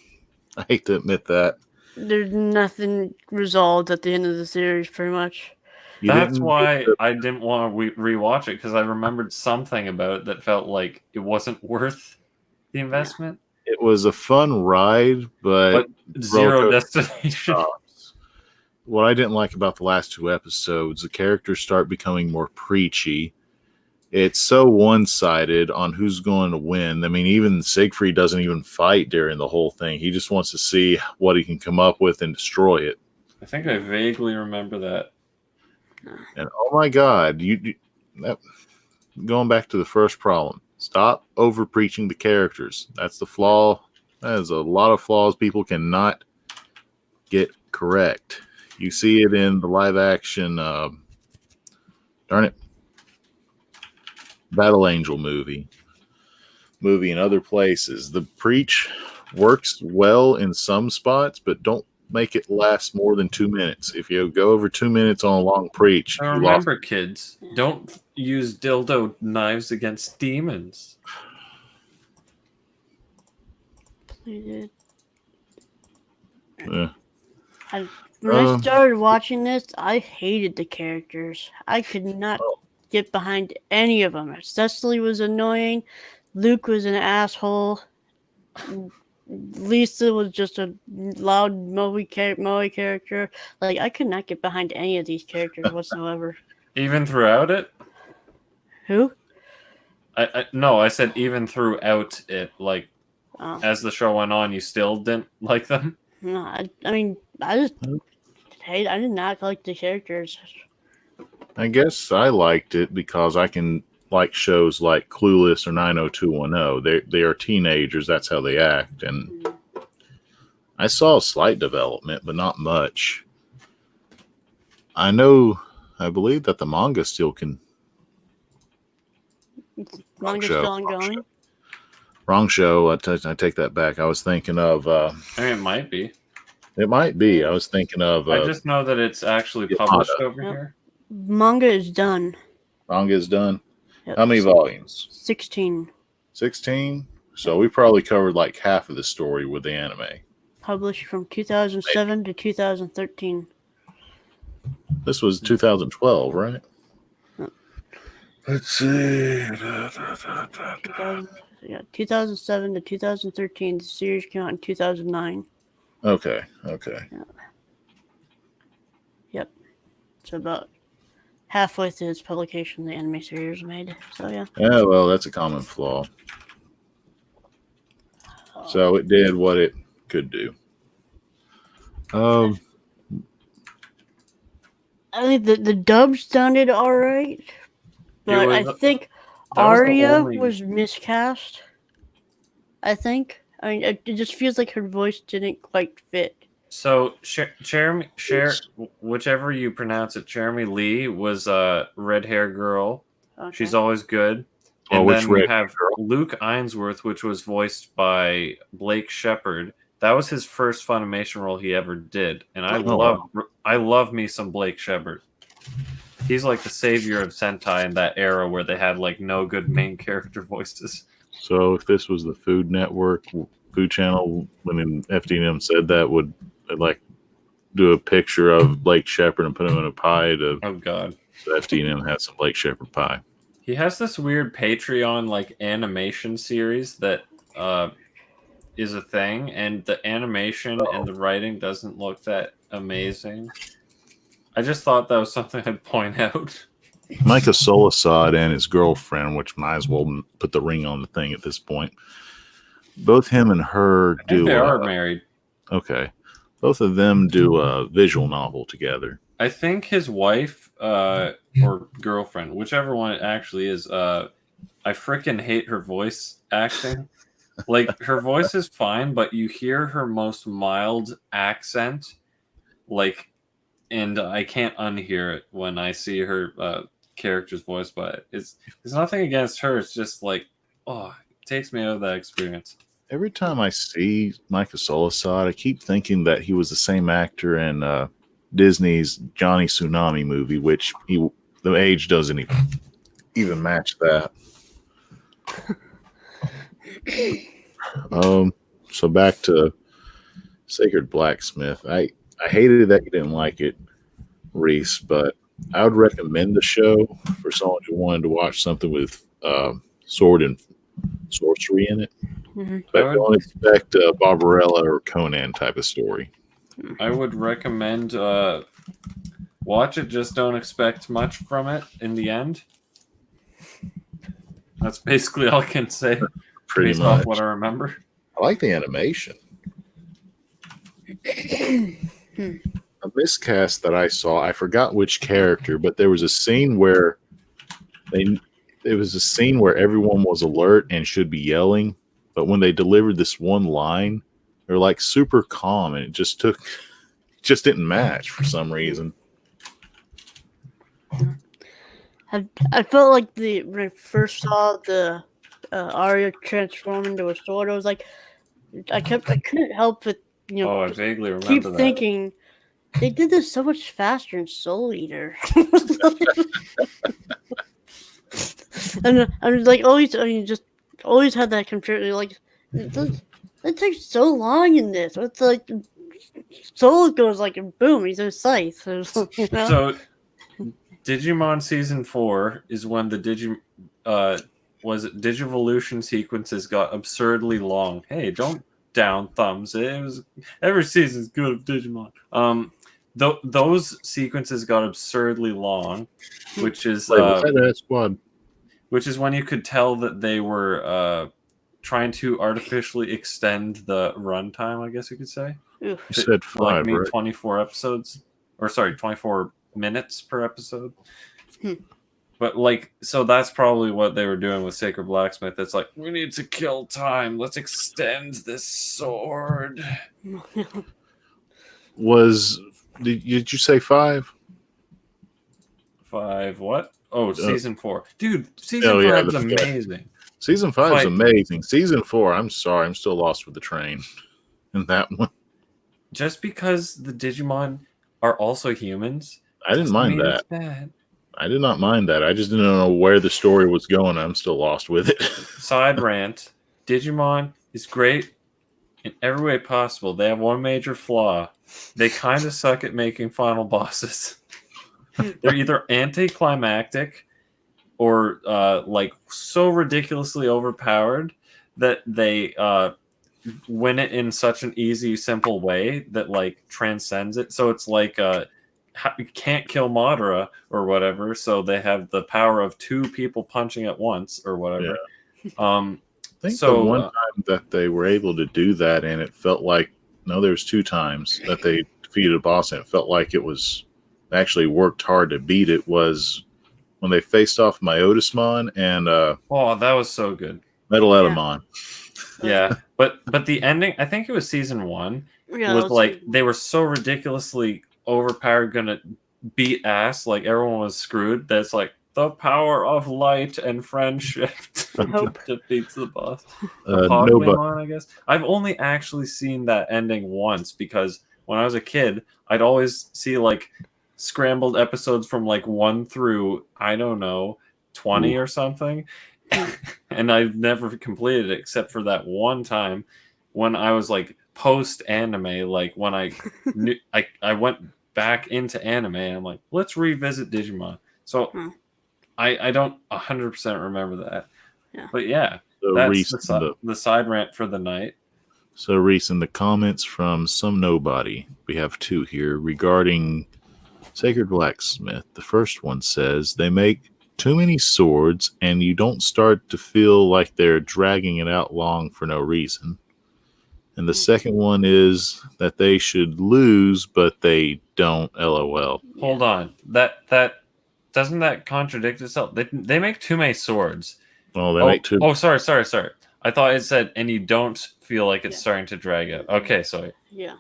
I hate to admit that. There's nothing resolved at the end of the series, pretty much. That's why I didn't want to rewatch it, because I remembered something about it that felt like it wasn't worth the investment. It was a fun ride, but zero destination. What I didn't like about the last 2 episodes, the characters start becoming more preachy. It's so one-sided on who's going to win. I mean, even Siegfried doesn't even fight during the whole thing. He just wants to see what he can come up with and destroy it. I think I vaguely remember that. And oh my God, going back to the first problem, Stop over preaching the characters. That's the flaw. That is a lot of flaws people cannot get correct. You see it in the live action, darn it, Battle Angel movie in other places. The preach works well in some spots, but don't make it last more than 2 minutes. If you go over 2 minutes on a long preach, Now remember, kids, don't use dildo knives against demons. Yeah. When I started watching this, I hated the characters. I could not get behind any of them. Cecily was annoying. Luke was an asshole. Lisa was just a loud Moe character. Like, I could not get behind any of these characters whatsoever. Even throughout it? Who? No, I said even throughout it. Like, as the show went on, you still didn't like them? No, I did not like the characters. I guess I liked it because I can like shows like Clueless or 90210. They are teenagers. That's how they act. And I saw a slight development, but not much. I believe that the manga still can. Manga's still ongoing? Wrong show. I take that back. I was thinking of. I mean, it might be. It might be. I was thinking of. I just know that it's actually published over here. Manga is done. Manga is done. Yep. How many volumes? 16. 16? So we probably covered like half of the story with the anime. Published from 2007 to 2013. This was 2012, right? Yep. Let's see. 2007 to 2013. The series came out in 2009. Okay. Yep. So about halfway through its publication, the anime series was made. So yeah. Yeah, well, that's a common flaw. So it did what it could do. I think the dub sounded alright, but I think Arya was miscast. I think. I mean, it just feels like her voice didn't quite fit. So, whichever you pronounce it, Jeremy Lee was a red hair girl. Okay. She's always good. And then we have Luke Ainsworth, which was voiced by Blake Shepard. That was his first Funimation role he ever did, and I love me some Blake Shepard. He's like the savior of Sentai in that era where they had like no good main character voices. So if this was the Food Network, Food Channel, when FDDNM said that, would like do a picture of Blake Shepard and put him in a pie to? Oh God! So FDDNM has some Blake Shepard pie. He has this weird Patreon like animation series that is a thing, and the animation and the writing doesn't look that amazing. I just thought that was something I'd point out. Micah Solasad and his girlfriend, which might as well put the ring on the thing at this point. Both him and her do. They are married. Okay, both of them do a visual novel together. I think his wife or girlfriend, whichever one it actually is, I freaking hate her voice acting. Like, her voice is fine, but you hear her most mild accent, like, and I can't unhear it when I see her character's voice. But it's nothing against her. It's just like, it takes me out of that experience. Every time I see Micah Solasad, I keep thinking that he was the same actor in Disney's Johnny Tsunami movie, which the age doesn't even match that. So back to Sacred Blacksmith. I hated that you didn't like it, Reese, but I would recommend the show for someone who wanted to watch something with sword and sorcery in it. Mm-hmm. But don't expect Barbarella or Conan type of story. I would recommend watch it, just don't expect much from it in the end. That's basically all I can say. Pretty based much. Off what I remember. I like the animation. A miscast that I saw, I forgot which character, but there was a scene where it was a scene where everyone was alert and should be yelling, but when they delivered this one line, they're like super calm, and it just didn't match for some reason. I felt like when I first saw the Arya transform into a sword, I was like, I couldn't help but I vaguely remember keep that. thinking they did this so much faster in Soul Eater. And I was like, always had that confusion. Like, it takes so long in this. It's like Soul goes like boom, he's a scythe. So Digimon Season 4 is when the Digivolution sequences got absurdly long. Hey, don't down thumbs. It was every season's good of Digimon. Those sequences got absurdly long, which is which is when you could tell that they were trying to artificially extend the runtime, I guess you could say. You said 5, right? 24 episodes, or sorry, 24 minutes per episode. But so that's probably what they were doing with Sacred Blacksmith. It's like, we need to kill time. Let's extend this sword. Did you say 5? 5 what? Oh, Season 4. Dude, Season 5 is amazing. Season 5 is amazing. Season 4, I'm sorry, I'm still lost with the train in that one. Just because the Digimon are also humans, I didn't mind that. I did not mind that. I just didn't know where the story was going. I'm still lost with it. Side rant. Digimon is great in every way possible. They have one major flaw. They kind of suck at making final bosses. They're either anticlimactic or so ridiculously overpowered that they win it in such an easy, simple way that transcends it. So it's like you can't kill Madara or whatever, so they have the power of 2 people punching at once or whatever. Yeah. I think the one time that they were able to do that, and it felt like there was 2 times that they defeated a boss, and it felt like it was actually worked hard to beat it, was when they faced off Myotismon and that was so good. Metaletamon. Yeah, but the ending, I think it was Season 1, was they were so ridiculously overpowered, gonna beat ass, everyone was screwed. That's the power of light and friendship defeats the boss. Pokemon, I guess. I've only actually seen that ending once, because when I was a kid, I'd always see scrambled episodes from 1 through, I don't know, 20 or something. And I've never completed it except for that one time when I was post anime, when I knew I went back into anime, and I'm like, let's revisit Digimon. So I don't 100% remember that. Yeah. But yeah, so that's the side rant for the night. So Reese, in the comments from some nobody, we have 2 here regarding Sacred Blacksmith. The first one says they make too many swords and you don't start to feel like they're dragging it out long for no reason. And the second one is that they should lose, but they don't. LOL. Hold on. That doesn't that contradict itself? They make too many swords. Oh, they make 2. Oh, sorry. I thought it said, and you don't feel like it's starting to drag out. Okay, sorry. Yeah.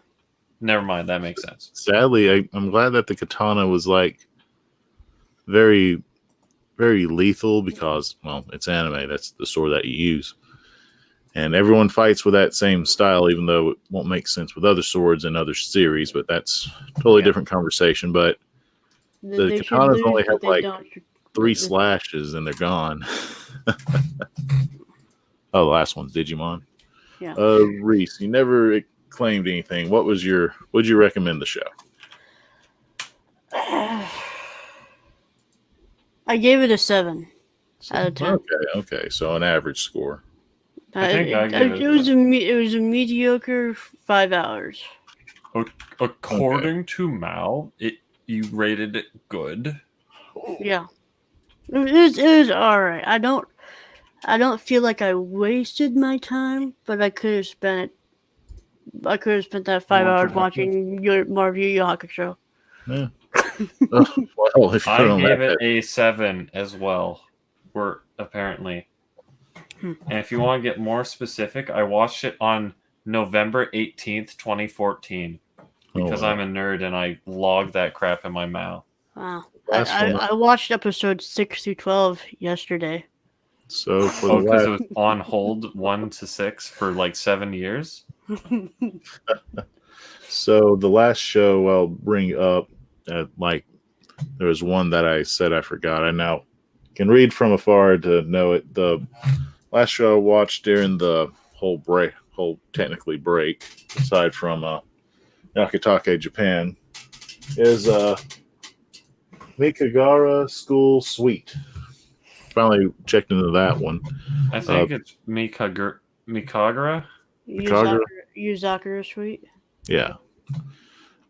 Never mind. That makes sense. Sadly, I'm glad that the katana was very, very lethal, because, it's anime. That's the sword that you use. And everyone fights with that same style, even though it won't make sense with other swords in other series, but that's a totally different conversation. But the katanas only have 3 slashes and they're gone. The last one's Digimon. Yeah. Reese, you never claimed anything. Would you recommend the show? I gave it a 7 out of 10. Okay. So an average score. It was a mediocre 5 hours. According to Mal, you rated it good. Yeah, it was all right. I don't feel like I wasted my time, but I could have spent that 5 hours watching more Yu Yu Hakusho. Yeah. I gave it a 7 as well. apparently. And if you want to get more specific, I watched it on November 18th, 2014. Because I'm a nerd and I logged that crap in my mouth. Wow. Last one- I watched episodes 6 through 12 yesterday. So for Oh, the because last, it was on hold 1 to 6 for like 7 years? so the last show I'll bring up, like there was one that I said I forgot. I now can read from afar to know it. The last show I watched during the whole technically break, aside from Nakatake, Japan, is Mikagara School Suite. Finally checked into that one. I think it's Mikagura. Yuzakura Suite. Yeah.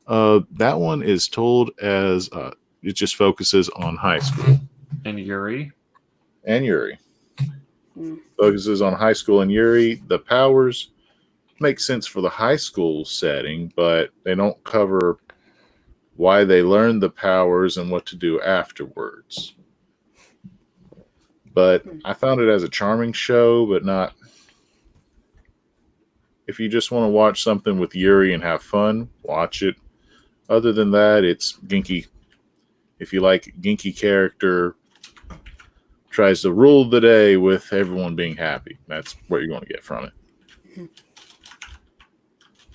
That one is told as it just focuses on high school. And Yuri. And Yuri. Focuses on high school and Yuri. The powers make sense for the high school setting, but they don't cover why they learn the powers and what to do afterwards. But I found it as a charming show, but not. If you just want to watch something with Yuri and have fun, watch it. Other than that, it's Genki. If you like Genki character, tries to rule the day with everyone being happy. That's what you're going to get from it.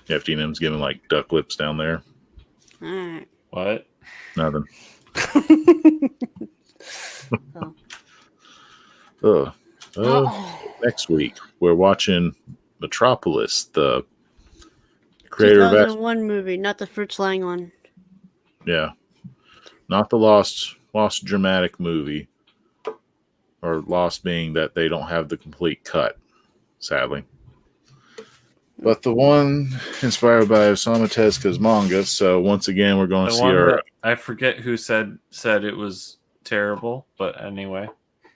FDNM's giving like duck lips down there. All right. What? Nothing. Next week, we're watching Metropolis, the creator of 2001 movie, not the Fritz Lang one. Yeah. Not the lost dramatic movie. Or lost being that they don't have the complete cut, sadly. But the one inspired by Osamu Tezuka's manga, so once again we're going to see our... I forget who said it was terrible, but anyway,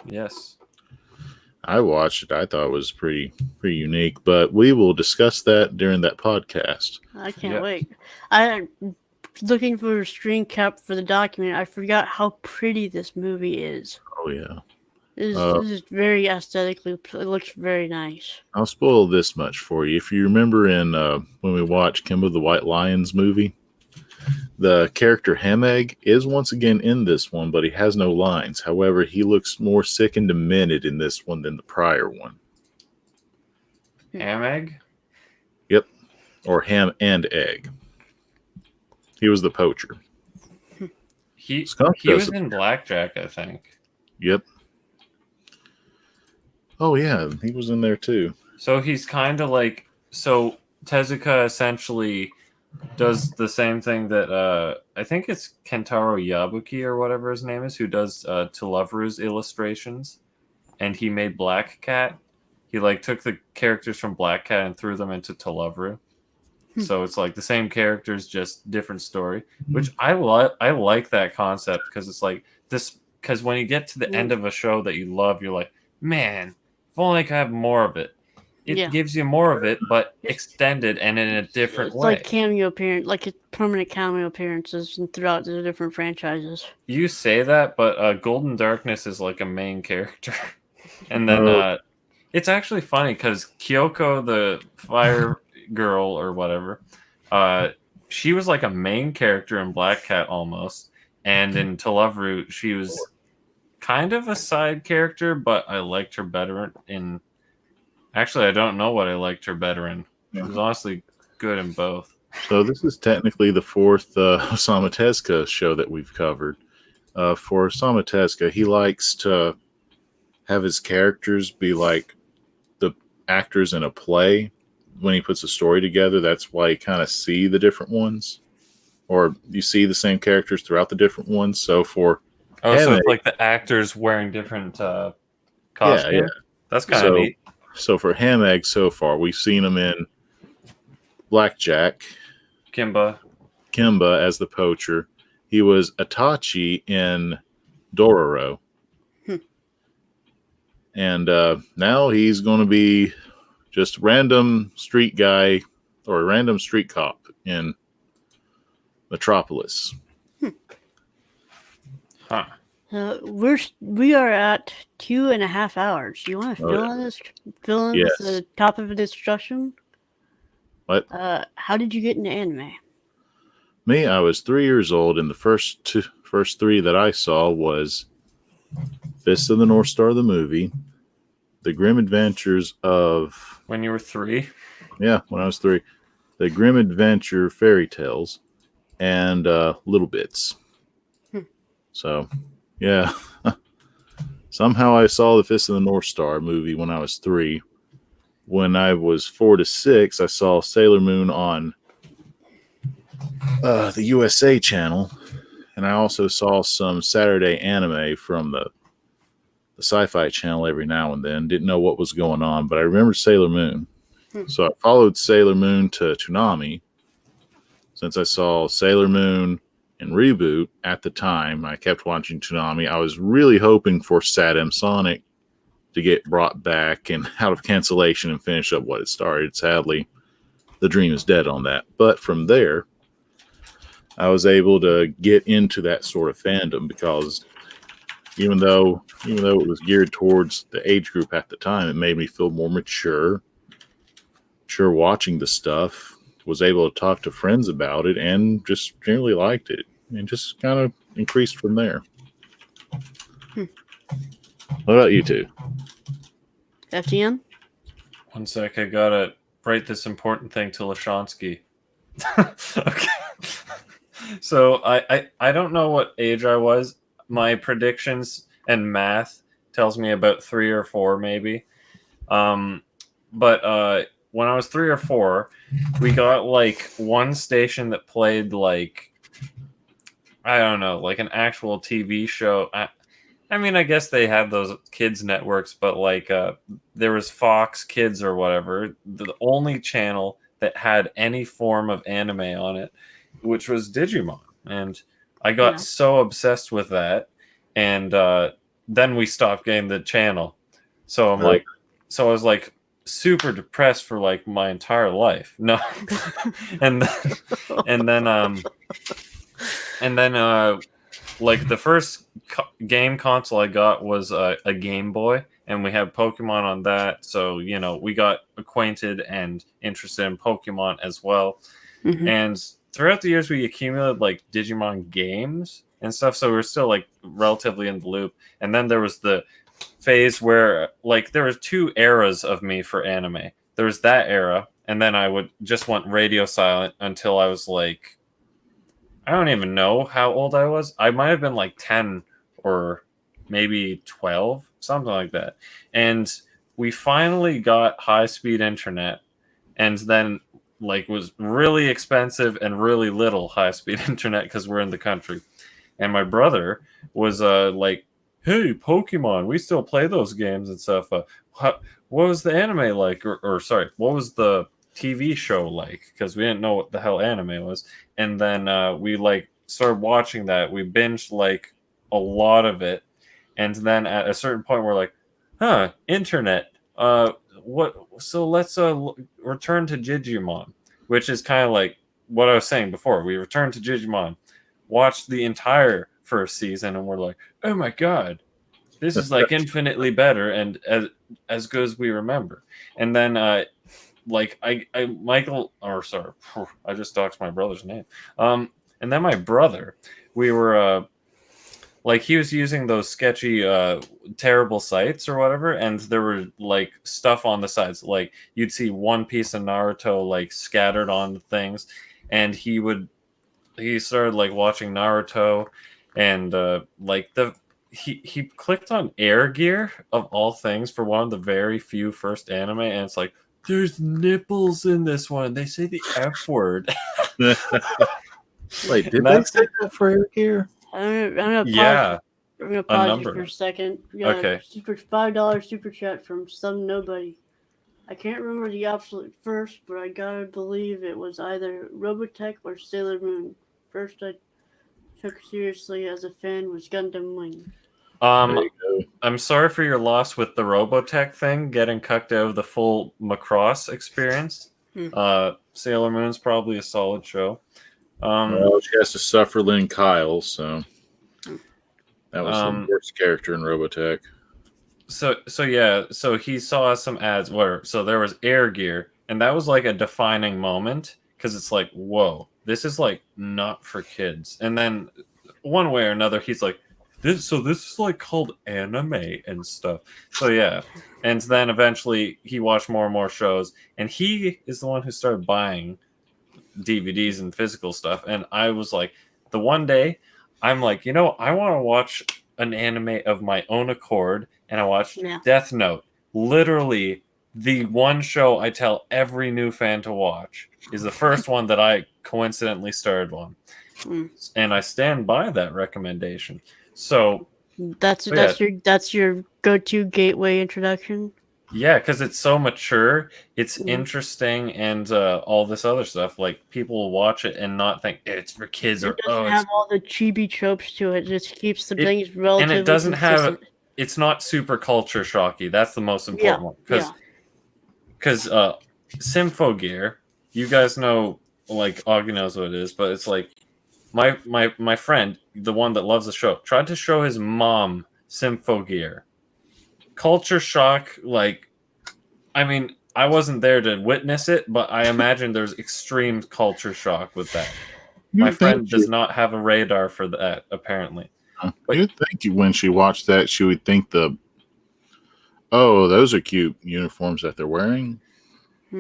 yes. I watched it. I thought it was pretty unique, but we will discuss that during that podcast. I can't wait. I'm looking for a screen cap for the document. I forgot how pretty this movie is. Oh, yeah. This is very aesthetically, it looks very nice. I'll spoil this much for you. If you remember in when we watched Kimbo the White Lions movie, the character Hameg is once again in this one, but he has no lines. However, he looks more sick and demented in this one than the prior one. Hameg? Yep. Or Ham and Egg. He was the poacher. He was in Blackjack, I think. Yep. Oh, yeah. He was in there, too. So he's kind of like... So Tezuka essentially does the same thing that... I think it's Kentaro Yabuki or whatever his name is, who does Tulaveru's illustrations. And he made Black Cat. He took the characters from Black Cat and threw them into Tulaveru. So it's like the same characters, just different story. Which I like that concept because it's like this... Because when you get to the end of a show that you love, you're like, man... If only I could have more of it. It gives you more of it, but extended and in a different way. Like cameo appearance, like permanent cameo appearances throughout the different franchises. You say that, but Golden Darkness is like a main character. And then it's actually funny because Kyoko, the fire girl or whatever, she was like a main character in Black Cat almost. And in Tulaveru, she was... kind of a side character, but I liked her better in... Actually, I don't know what I liked her better in. She was honestly good in both. So this is technically the fourth Osamu Tezuka show that we've covered. For Osamu Tezuka, he likes to have his characters be like the actors in a play. When he puts a story together, that's why you kind of see the different ones. Or you see the same characters throughout the different ones. So for... Oh, so it's like the actors wearing different costumes? Yeah. That's kind of neat. So for Hameg so far, we've seen him in Blackjack. Kimba as the poacher. He was Itachi in Dororo. And now he's going to be just random street guy or a random street cop in Metropolis. Huh. We are at 2.5 hours. Do you want to Oh, yeah. fill in Yes. with the top of the discussion? What? How did you get into anime? Me, I was 3 years old, and the first three that I saw was Fist of the North Star, the movie, The Grim Adventures of... When you were 3? Yeah, when I was 3. The Grim Adventure Fairy Tales, and Little Bits. So, yeah. Somehow I saw the Fist of the North Star movie when I was 3. When I was 4 to 6, I saw Sailor Moon on the USA channel, and I also saw some Saturday anime from the Sci-Fi channel every now and then. Didn't know what was going on, but I remember Sailor Moon. So I followed Sailor Moon to Toonami, since I saw Sailor Moon and Reboot at the time. I kept watching Toonami. I was really hoping for Satam Sonic to get brought back and out of cancellation and finish up what it started. Sadly, the dream is dead on that. But from there, I was able to get into that sort of fandom, because even though it was geared towards the age group at the time, it made me feel more mature watching the stuff. Was able to talk to friends about it, and just generally liked it, and just kind of increased from there. What about you two? FDN? One sec, I gotta write this important thing to Lashansky. Okay. So I don't know what age I was. My predictions and math tells me about 3 or 4 maybe. But when I was 3 or 4, we got like one station that played like, I don't know, like an actual TV show. I mean, I guess they had those kids networks, but like there was Fox Kids or whatever, the only channel that had any form of anime on it, which was Digimon. And I got so obsessed with that, and then we stopped getting the channel. So I was like super depressed for like my entire life. No, and then like the first game console I got was a Game Boy, and we had Pokemon on that. So we got acquainted and interested in Pokemon as well. Mm-hmm. And throughout the years, we accumulated like Digimon games and stuff, so we're still like relatively in the loop. And then there was the phase where like there was 2 eras of me for anime. There was that era, and then I would just want radio silent until I was like, I don't even know how old I was. I might have been like 10 or maybe 12, something like that. And we finally got high-speed internet, and then like was really expensive and really little high-speed internet because we're in the country. And my brother was like, hey, Pokemon, we still play those games and stuff. What was the anime like? Or sorry, what was the TV show like? Because we didn't know what the hell anime was. And then we like started watching that. We binged like a lot of it. And then at a certain point, we're like, internet. So let's return to Digimon, which is kind of like what I was saying before. We returned to Digimon, watched the entire first season, and we're like, oh my god, this is like infinitely better and as good as we remember. And then like I just doxed my brother's name. And then my brother, we were like, he was using those sketchy terrible sites or whatever, and there were like stuff on the sides, like you'd see one piece of Naruto like scattered on things, and he started like watching Naruto, and like he clicked on Air Gear of all things for one of the very few first anime, and it's like, there's nipples in this one. They say the F word. Wait, did they say that for Air Gear? I'm gonna pause you for a second. Okay. $5 super chat from some nobody. I can't remember the absolute first, but I gotta believe it was either Robotech or Sailor Moon. First I took seriously as a fan was Gundam Wing. I'm sorry for your loss with the Robotech thing, getting cucked out of the full Macross experience. Sailor Moon's probably a solid show. Well, she has to suffer Lynn Kyle, so That was the worst character in Robotech. So he saw some ads where there was Air Gear, and that was like a defining moment because it's like, whoa, this is like not for kids. And then one way or another, he's like, this is like called anime and stuff. So yeah, and then eventually he watched more and more shows, and he is the one who started buying DVDs and physical stuff. And I was like, the one day, I'm like, I want to watch an anime of my own accord, and I watched Death Note. Literally, the one show I tell every new fan to watch is the first one that I coincidentally started on, and I stand by that recommendation. So that's your go-to gateway introduction. Yeah, because it's so mature, it's interesting, and all this other stuff. Like, people will watch it and not think it's for kids, it doesn't have all the chibi tropes to it. It just keeps the things relatively and it doesn't consistent. It's not super culture shocky. That's the most important one. Because Symphogear, you guys know, like, Augie knows what it is, but it's like my friend, the one that loves the show, tried to show his mom Symphogear. Culture shock, like, I mean, I wasn't there to witness it, but I imagine there's extreme culture shock with that. My friend does not have a radar for that, apparently. You'd think when she watched that, she would think those are cute uniforms that they're wearing.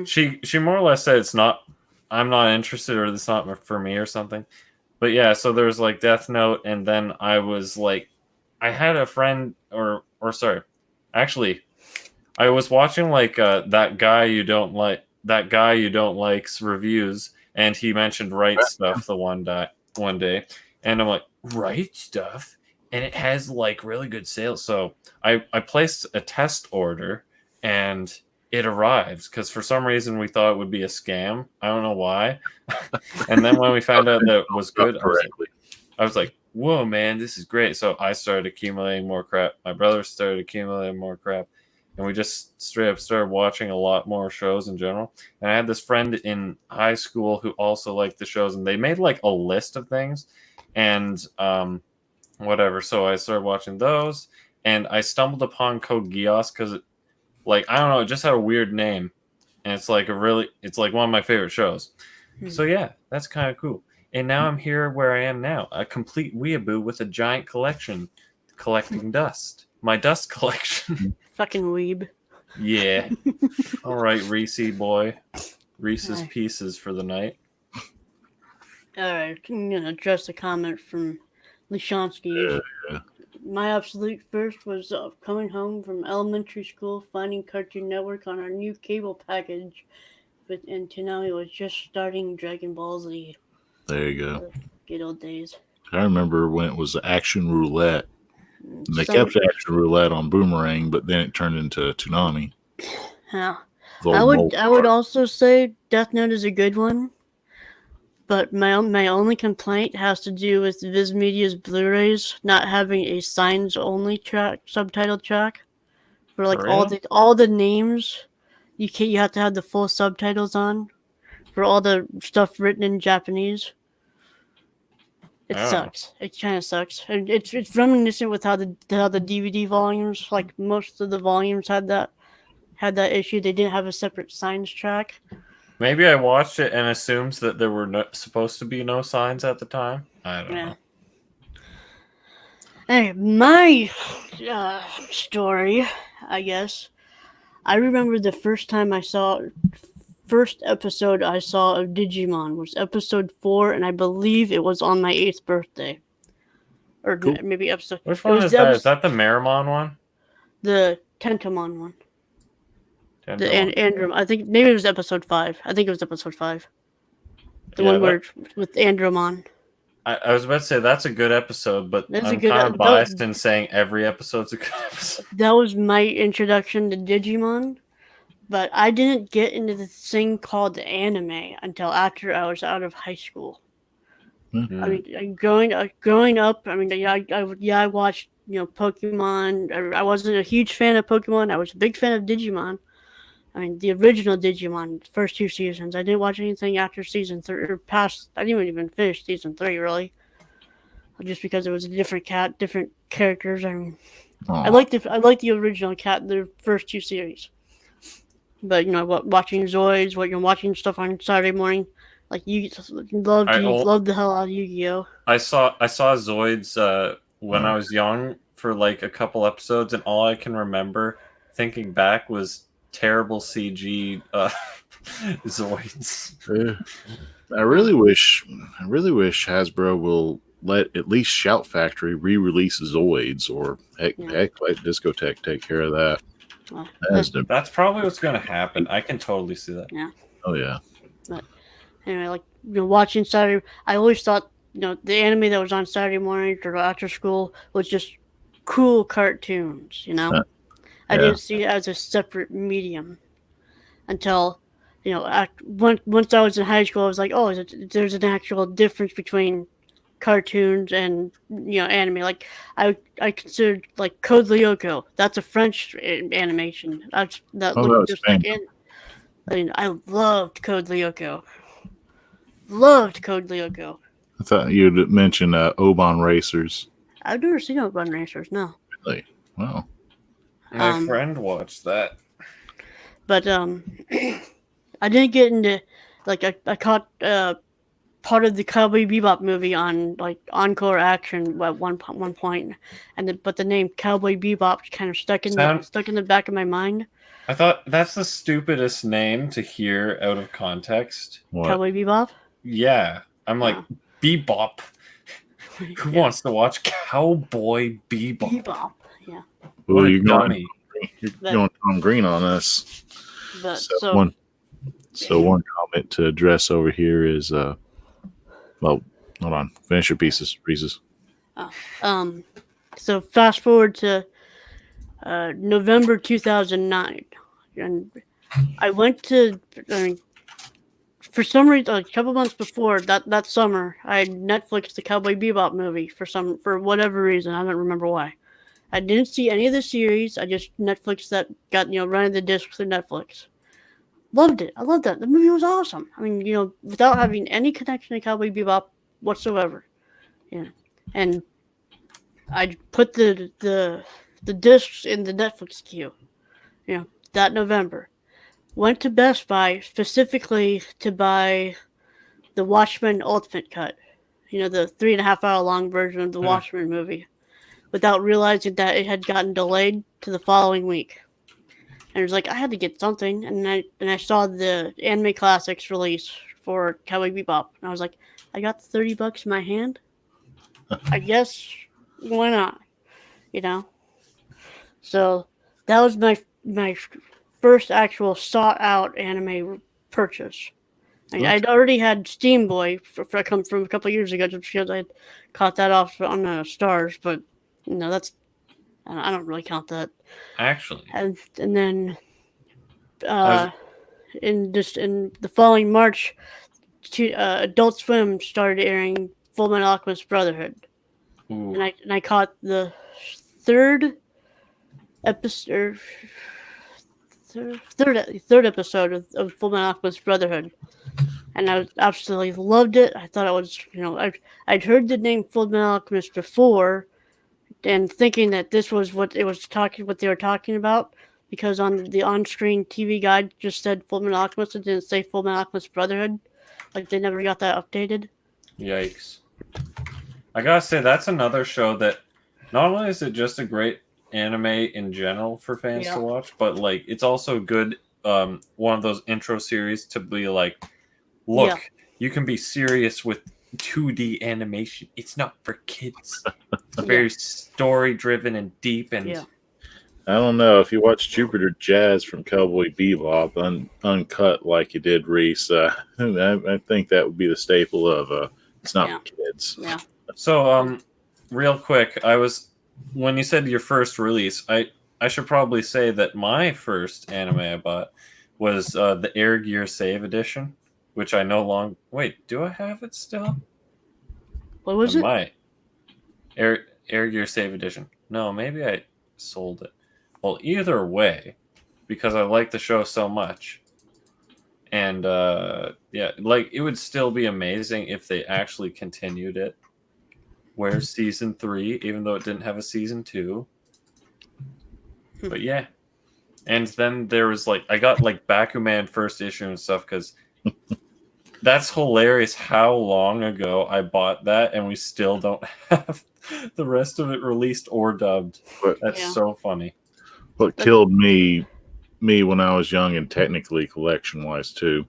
She more or less said I'm not interested, or it's not for me or something. But yeah, so there's like Death Note, and then I was like, I had a friend, actually, I was watching like that guy you don't like's reviews, and he mentioned Right Stuff the one day, and I'm like, Right Stuff, and it has like really good sales. So I placed a test order, and it arrived because for some reason we thought it would be a scam. I don't know why. And then when we found out that it was good, I was like, whoa, man, this is great. So I started accumulating more crap. My brother started accumulating more crap. And we just straight up started watching a lot more shows in general. And I had this friend in high school who also liked the shows. And they made like a list of things. And whatever. So I started watching those. And I stumbled upon Code Geass because it, like, I don't know, it just had a weird name. And it's like it's like one of my favorite shows. So yeah, that's kind of cool. And now I'm here where I am now, a complete weeaboo with a giant collection, collecting dust. My dust collection. Fucking weeb. Yeah. All right, Reese boy. Reese's Pieces for the night. All right, I'm going to address a comment from Lishansky. My absolute first was coming home from elementary school, finding Cartoon Network on our new cable package. And Toonami was just starting Dragon Ball Z. There you go. Good old days. I remember when it was Action Roulette. And they kept Action Roulette on Boomerang, but then it turned into Toonami. Yeah. I would also say Death Note is a good one. But my only complaint has to do with Viz Media's Blu-rays not having a signs-only subtitle track for like all the names. You have to have the full subtitles on for all the stuff written in Japanese. It sucks. It kind of sucks. And it's reminiscent with how the DVD volumes, like most of the volumes had that issue. They didn't have a separate signs track. Maybe I watched it and assumes that there were supposed to be no signs at the time. I don't know. Anyway, my story, I guess. I remember the first episode I saw of Digimon was episode 4, and I believe it was on my 8th birthday. Or cool. Maybe episode... Which one is that? Is that the Meramon one? The Tentomon one. The Androm. I think maybe it was episode 5. I think it was episode 5. The one where with Andromon. I was about to say that's a good episode, but I'm kind of biased in saying every episode's a good episode. That was my introduction to Digimon, but I didn't get into this thing called anime until after I was out of high school. Mm-hmm. I mean, growing up, I mean, I watched Pokemon. I wasn't a huge fan of Pokemon. I was a big fan of Digimon. I mean, the original Digimon, first 2 seasons. I didn't watch anything after season 3 or past. I didn't even finish season 3 really. just because it was a different cat, different characters. I Aw. like the original cat, the first 2 series. But watching Zoids, watching stuff on Saturday morning, like you love the hell out of Yu-Gi-Oh. I saw Zoids when I was young for like a couple episodes, and all I can remember thinking back was terrible CG Zoids. I really wish Hasbro will let at least Shout Factory re-release Zoids, or heck, let Discotech take care of that. That's probably what's going to happen. I can totally see that. Yeah. Oh yeah. But anyway, like watching Saturday, I always thought the anime that was on Saturday morning or after school was just cool cartoons. I didn't see it as a separate medium until once I was in high school. I was like, oh, there's an actual difference between cartoons and anime. Like I considered like Code Lyoko. That's a French animation. That looked just like it. I mean, I loved Code Lyoko. I thought you'd mention Oban Racers. I've never seen Oban Racers. No. Really? Wow. My friend watched that. But I didn't get into I caught part of the Cowboy Bebop movie on like Encore Action at one point, but the name Cowboy Bebop kind of stuck in the back of my mind. I thought that's the stupidest name to hear out of context. What? Cowboy Bebop? Yeah, I'm like Bebop. Who wants to watch Cowboy Bebop? Bebop, yeah. Well, you're going Tom Green on us. One comment to address over here is well, hold on. Finish your pieces, Reese's. So fast forward to November 2009, and I went to. For some reason, a couple months before that summer, I had Netflixed the Cowboy Bebop movie for whatever reason. I don't remember why. I didn't see any of the series. I just Netflixed that, got running the disc through Netflix. Loved it. I loved that. The movie was awesome. I mean, without having any connection to Cowboy Bebop whatsoever. Yeah. And I put the discs in the Netflix queue. That November. Went to Best Buy specifically to buy the Watchmen Ultimate Cut. The 3.5 hour long version of the Watchmen movie, without realizing that it had gotten delayed to the following week. And it was like, I had to get something. And I saw the Anime Classics release for Cowboy Bebop. And I was like, I got the $30 in my hand. I guess, why not? So that was my first actual sought out anime purchase. I'd already had Steam Boy from a couple of years ago, just because I caught that off on Stars, but that's, I don't really count that. Actually. And then in the following March, Adult Swim started airing Full Metal Alchemist Brotherhood. Ooh. And I caught the third episode of Full Metal Alchemist Brotherhood, and I absolutely loved it. I thought it was, I'd heard the name Full Metal Alchemist before, and thinking that this was what they were talking about, because on the on-screen TV guide just said Full Metal Alchemist. It didn't say Full Metal Alchemist Brotherhood. Like, they never got that updated. Yikes! I gotta say, that's another show that not only is it just a great anime in general for fans to watch, but like it's also good, one of those intro series to be like, look, you can be serious with 2D animation. It's not for kids. It's very story driven and deep, and I don't know if you watch Jupiter Jazz from Cowboy Bebop uncut like you did, Reese. I think that would be the staple of it's not for kids. Yeah. So real quick, when you said your first release, I should probably say that my first anime I bought was the Air Gear Save Edition, which I no longer... Wait, do I have it still? What was it? Air Gear Save Edition. No, maybe I sold it. Well, either way, because I like the show so much, and it would still be amazing if they actually continued it. where's season 3, even though it didn't have a season 2. But yeah. And then there was like, I got like Bakuman first issue and stuff because that's hilarious how long ago I bought that and we still don't have the rest of it released or dubbed. But That's so funny. what killed me when I was young and technically collection-wise too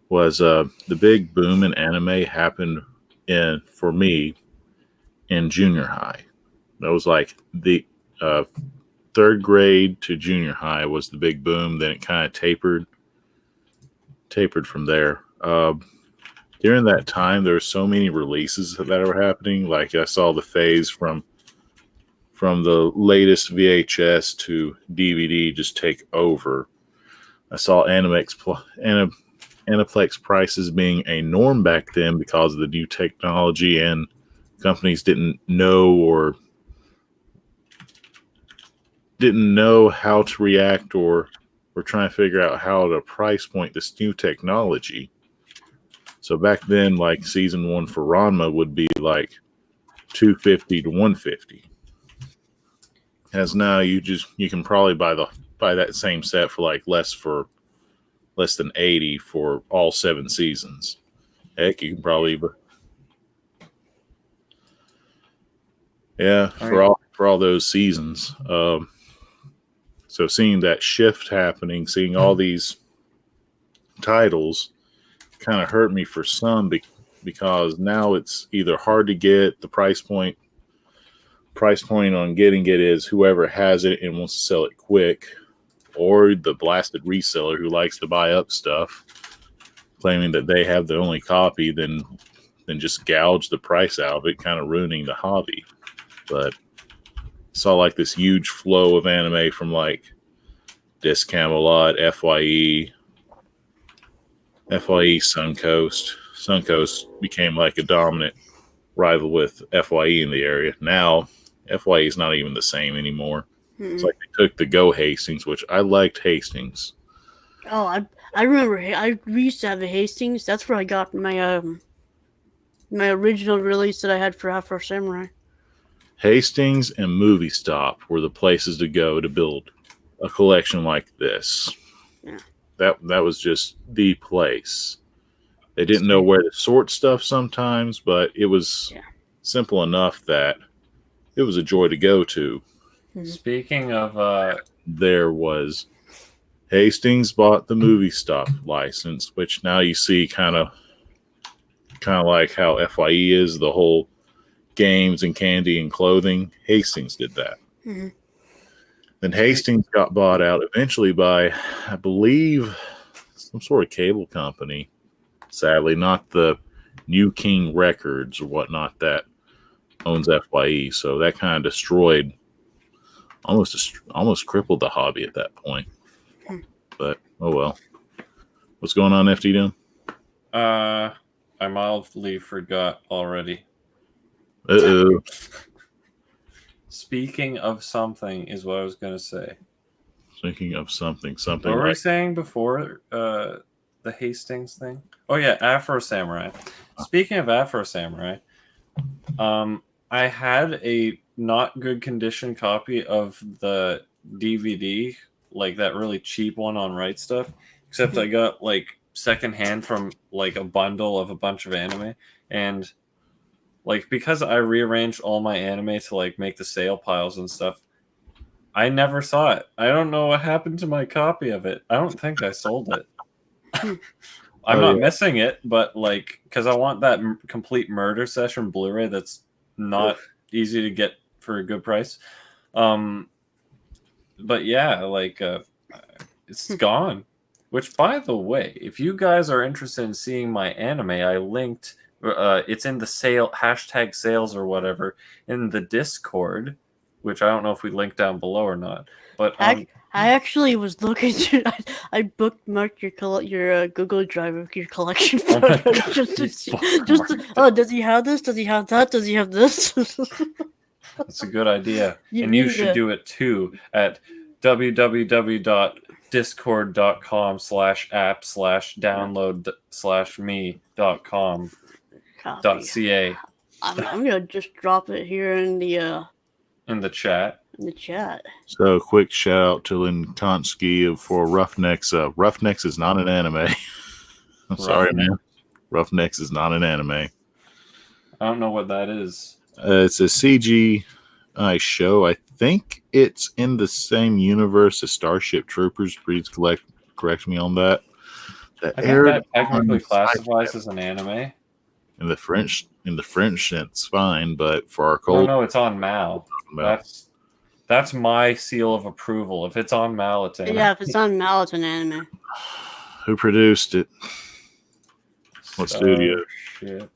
was the big boom in anime happened for me in junior high. That was like the third grade to junior high was the big boom. Then it kind of tapered from there. During that time, there were so many releases that were happening. Like I saw the phase from the latest VHS to DVD just take over. I saw Aniplex prices being a norm back then because of the new technology, and companies didn't know how to react or were trying to figure out how to price point this new technology. So back then, like season 1 for Ranma would be like $250 to $150. As now you can probably buy that same set for like less than $80 for all 7 seasons. Heck, you can probably for all those seasons. So seeing that shift happening, seeing all these titles kind of hurt me for some because now it's either hard to get. The price point on getting it is whoever has it and wants to sell it quick, or the blasted reseller who likes to buy up stuff, claiming that they have the only copy, then just gouge the price out of it, kind of ruining the hobby. But saw like this huge flow of anime from like Disc Camelot, FYE, Suncoast. Suncoast became like a dominant rival with FYE in the area. Now FYE is not even the same anymore. It's like they took the Go Hastings, which I liked Hastings. Oh, I remember. I used to have a Hastings. That's where I got my my original release that I had for Afro Samurai. Hastings and Movie Stop were the places to go to build a collection like this. Yeah. That was just the place. They didn't know where to sort stuff sometimes, but it was simple enough that it was a joy to go to. Speaking of... there was Hastings bought the Movie Stop license, which now you see kind of like how FYE is, the whole games and candy and clothing. Hastings did that. Mm-hmm. Then Hastings got bought out eventually by, I believe, some sort of cable company. Sadly, not the New King Records or whatnot that owns FYE. So that kind of destroyed, almost crippled the hobby at that point. But, oh well. What's going on, FDDNM? I mildly forgot already. Uh-oh. Speaking of something is what I was going to say. Speaking of something. What were we saying before the Hastings thing? Oh, yeah, Afro Samurai. Speaking of Afro Samurai, I had a not good condition copy of the DVD, like that really cheap one on Right Stuff, except I got like secondhand from like a bundle of a bunch of anime, and like because I rearranged all my anime to like make the sale piles and stuff, I never saw it. I don't know what happened to my copy of it. I don't think I sold it. I'm not missing it, but like because I want that complete murder session Blu-ray that's not easy to get for a good price. But yeah, like it's gone. Which, by the way, if you guys are interested in seeing my anime, I linked. It's in the #sales or whatever in the Discord, which I don't know if we linked down below or not. But I actually was looking to. I bookmarked your Google Drive of your collection photos just to see. Does he have this? Does he have that? Does he have this? That's a good idea, and you should do it too at www.discord.com/app/download/me.com.ca. I'm gonna just drop it here in the chat. chat. So, quick shout out to Linkonsky for Roughnecks. Roughnecks is not an anime. I'm sorry, man. Roughnecks is not an anime. I don't know what that is. It's a CGI show. I think it's in the same universe as Starship Troopers. Please correct me on that. I think that technically classifies as an anime. In the French it's fine, but for our cold, No, it's on Mal. That's my seal of approval. If it's on Mal, it's anime. Yeah, if it's on Mal, it's an anime. Who produced it? What studio? Shit.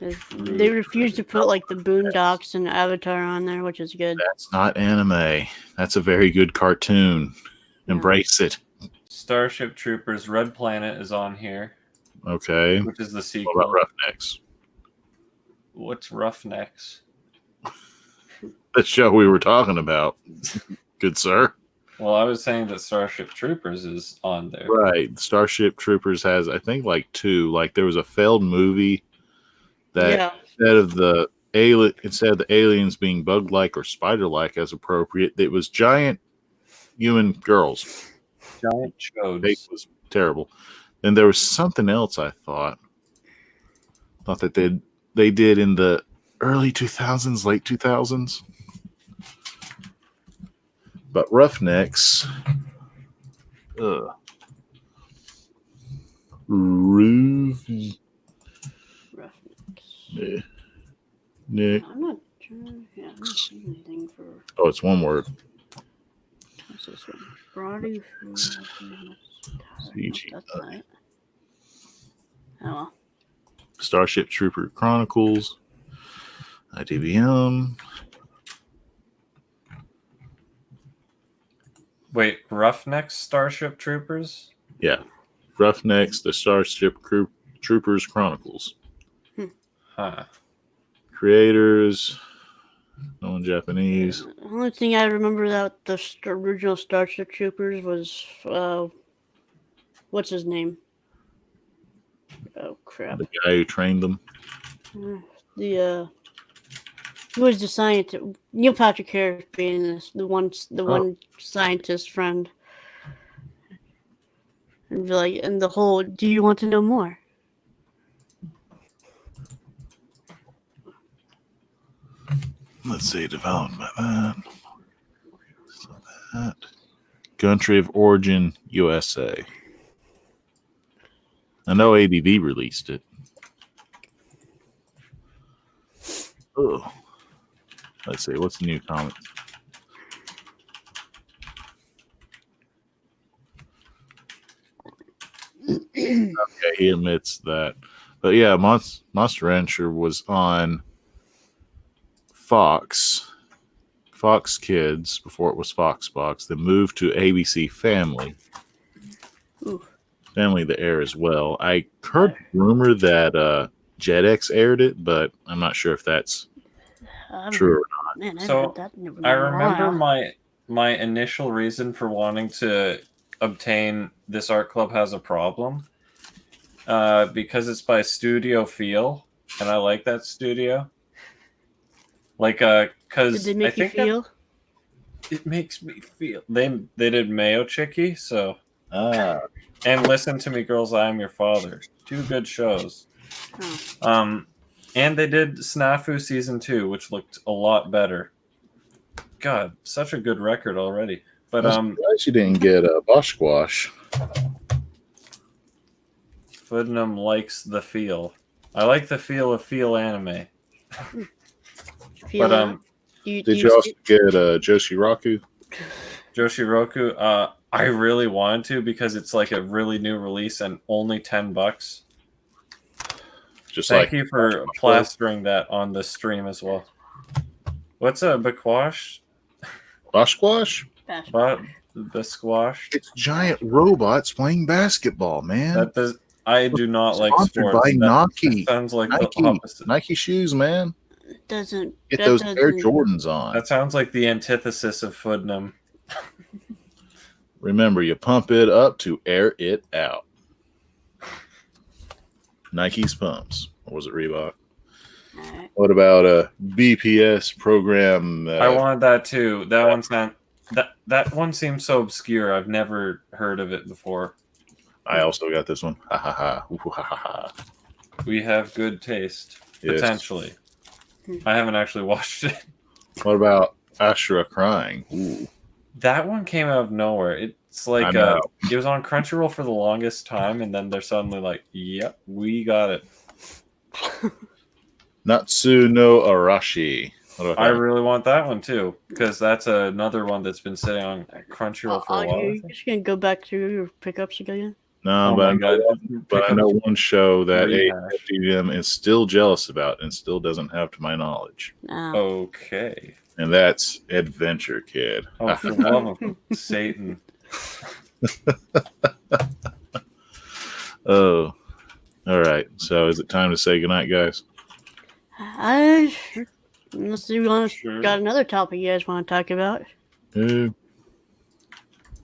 They refuse to put like the Boondocks and Avatar on there, which is good. That's not anime. That's a very good cartoon. Embrace it. Starship Troopers Red Planet is on here. Okay. Which is the sequel. What about Roughnecks? What's Roughnecks? The show we were talking about. Good sir. Well, I was saying that Starship Troopers is on there. Right. Starship Troopers has, I think, like 2. Like there was a failed movie that instead of the aliens being bug-like or spider-like as appropriate, it was giant human girls. Giant chodes. It was terrible. And there was something else I thought that they did in the early 2000s, late 2000s. But Roughnecks, Roughnecks. Nick. I'm not sure. Yeah, I'm not seeing anything for. Oh, it's one word. What's this one? Brody. That's not it. Oh well. Starship Trooper Chronicles. IDBM. Wait, Roughnecks Starship Troopers? Yeah. Roughnecks, the Starship Troopers Chronicles. Huh. Creators, no one Japanese. The only thing I remember that the original Starship Troopers was, what's his name? Oh crap! The guy who trained them. Who was the scientist? Neil Patrick Harris being the one scientist friend, and the whole. Do you want to know more? Let's see, developed by that. So that. Country of origin, USA. I know ADV released it. Oh. Let's see, what's the new comic? Okay, he admits that. But yeah, Monster Rancher was on Fox Kids before it was Foxbox. Then moved to ABC Family. Ooh. Family the air as well. I heard rumor that JetX aired it, but I'm not sure if that's true or not. Man, I remember my initial reason for wanting to obtain This Art Club Has a Problem because it's by Studio Feel, and I like that studio. Like, because did they make you feel? It makes me feel. They did Mayo Chicky, so and Listen to Me, Girls, I Am Your Father. 2 good shows. Oh. And they did Snafu Season 2, which looked a lot better. God, such a good record already. But I'm surprised you didn't get Bosch Squash. Foodnum likes the feel. I like the feel of feel anime. But did you also get Joshiraku? Joshiraku, I really wanted to because it's like a really new release and only $10. Thank you for plastering that on the stream as well. What's a Bakwash? Bashquash? The squash? It's giant robots playing basketball, man. I do not like sports. By Nike. Sounds like the opposite. Nike shoes, man. Get those Air Jordans on. That sounds like the antithesis of Foodnum. Remember, you pump it up to air it out. Nike's pumps. Or was it Reebok? Alright. What about a BPS program? I wanted that too. That one seems so obscure. I've never heard of it before. I also got this one. Ha ha ha. Ooh, ha ha ha. We have good taste, Yes. potentially. I haven't actually watched it. What about Ashura crying? Ooh. That one came out of nowhere. It's like I know. it was on Crunchyroll for the longest time, and then they're suddenly like, "Yep, we got it." Natsu no Arashi. What about I that? really want that one too, because that's another one that's been sitting on Crunchyroll for a while. You're just gonna go back through your pickups again? No, Oh but, my I know, God. but I know one show that Rehash. FDDNM is still jealous about and still doesn't have to my knowledge. No. Okay. And that's Adventure Kid. Oh, for love of Satan. Oh. All right. So is it time to say goodnight, guys? Unless you want Sure. got another topic you guys want to talk about. Uh,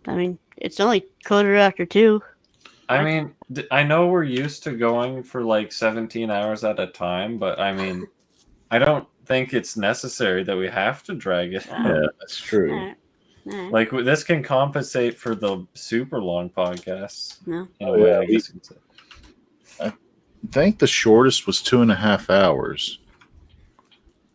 I mean, it's only 2:15. I mean, I know we're used to going for like 17 hours at a time, but I mean, I don't think it's necessary that we have to drag it. yeah, that's true. Alright. Alright. Like, this can compensate for the super long podcasts. No. In a way, I guess you could say. I think the shortest was 2.5 hours.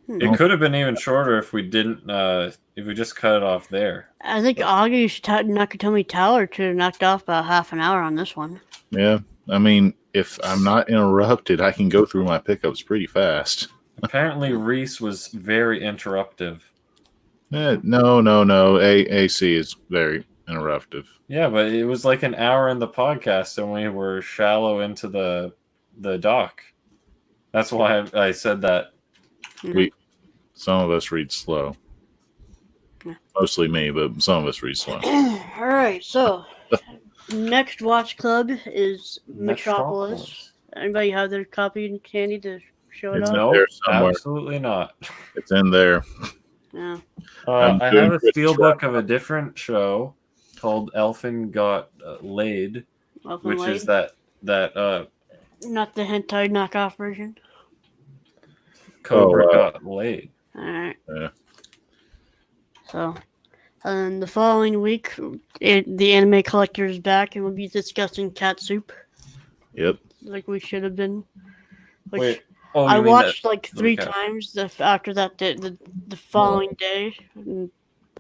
It could have been even shorter if we didn't, if we just cut it off there. I think Augie's Nakatomi Tower could have knocked off about half an hour on this one. Yeah. I mean, if I'm not interrupted, I can go through my pickups pretty fast. Apparently, RHYS was very interruptive. No. AC is very interruptive. Yeah, but it was like an hour in the podcast, and we were shallow into the dock. That's why I said that. Some of us read slow. Yeah. Mostly me, but some of us read slow. All right, so next watch club is Metropolis. Anybody have their copy handy to show it It's off? not- No, there somewhere. absolutely not. It's in there. No. I'm I doing have a Chris steelbook of a different show called Elfin Got Laid, Welcome which late. is that Not the hentai knockoff version. Cobra Oh, got laid. All right. Yeah. So, the following week, the anime collector is back, and we'll be discussing cat soup, Yep. like we should have been. Which Wait, oh, I you mean watched like 3 okay. times after that day, the following day. And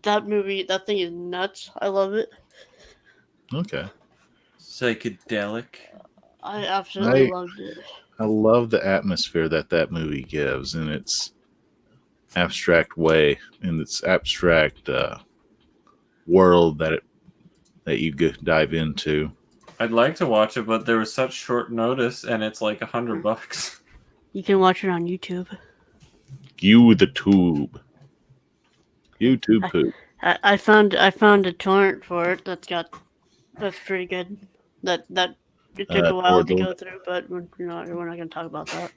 that movie, that thing is nuts. I love it. Okay. psychedelic? I absolutely I- loved it. I love the atmosphere that movie gives in its abstract way, in its abstract world that you dive into. I'd like to watch it, but there was such short notice, and it's like $100. You can watch it on YouTube. You the tube. YouTube poop. I found a torrent for it that's pretty good. That it took a while to horrible. go through, but we're not going to talk about that.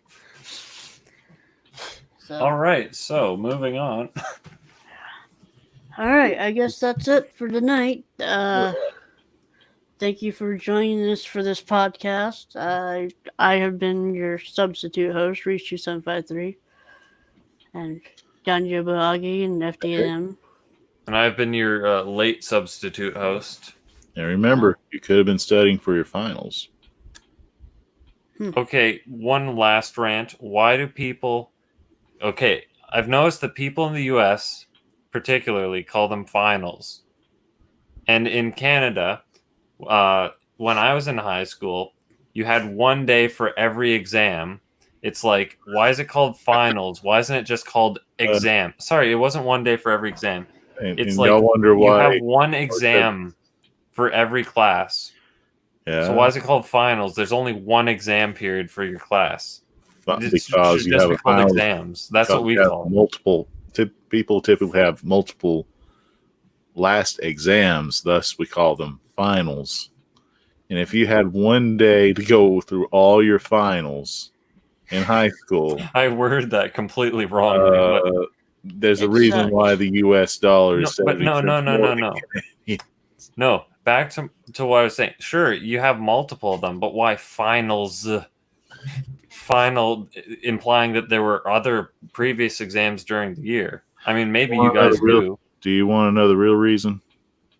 So, All right, so moving on. all right, I guess that's it for tonight. Thank you for joining us for this podcast. I have been your substitute host, RHYS2753, and Ganja Baagi and FDNM. And I've been your late substitute host. And remember, you could have been studying for your finals. Okay, one last rant. Why do people... Okay, I've noticed that people in the U.S. particularly call them finals. And in Canada, when I was in high school, you had one day for every exam. It's like, why is it called finals? Why isn't it just called exam? Sorry, it wasn't one day for every exam. And, It's and like y'all wonder You why. have one exam for every class. Yeah, So why is it called finals? There's only one exam period for your class. but It because should you just have be a called final. exams. That's what we have call them. multiple. People typically have multiple last exams, thus we call them finals. And if you had one day to go through all your finals in high school, I worded that completely wrongly. But there's a It reason sucks. why the U.S. dollar is. no, 70 cents more. No, back to what I was saying. Sure, you have multiple of them, but why finals? final, implying that there were other previous exams during the year. I mean, maybe you Well, guys do. Do you want to know the real reason?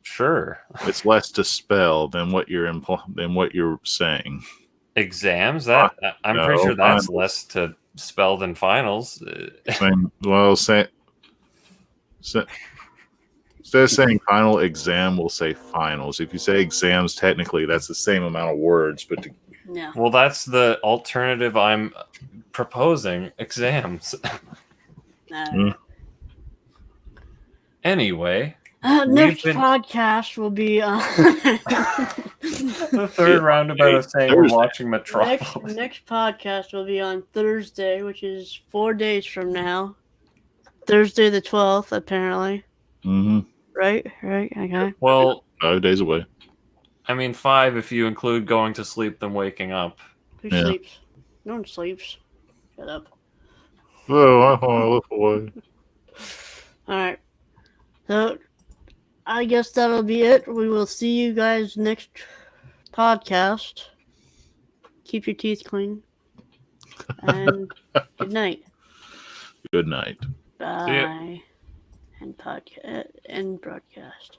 Sure. It's less to spell than what you're saying. Exams? That I'm No, pretty sure that's finals. less to spell than finals. Instead of saying final exam, we'll say finals. If you say exams, technically that's the same amount of words, but Yeah. Well, that's the alternative I'm proposing. Exams. Mm. Anyway, next been- podcast will be the third roundabout of saying we're watching Metropolis. next podcast will be on Thursday, which is 4 days from now. Thursday the 12th, apparently. Mm-hmm. Right? Okay. Well, 5 days away. I mean 5 if you include going to sleep then waking up. Who Yeah. sleeps? No one sleeps. Shut up. Oh, I want to look away. Alright. So, I guess that'll be it. We will see you guys next podcast. Keep your teeth clean. And good night. Good night. See ya. Bye. And broadcast.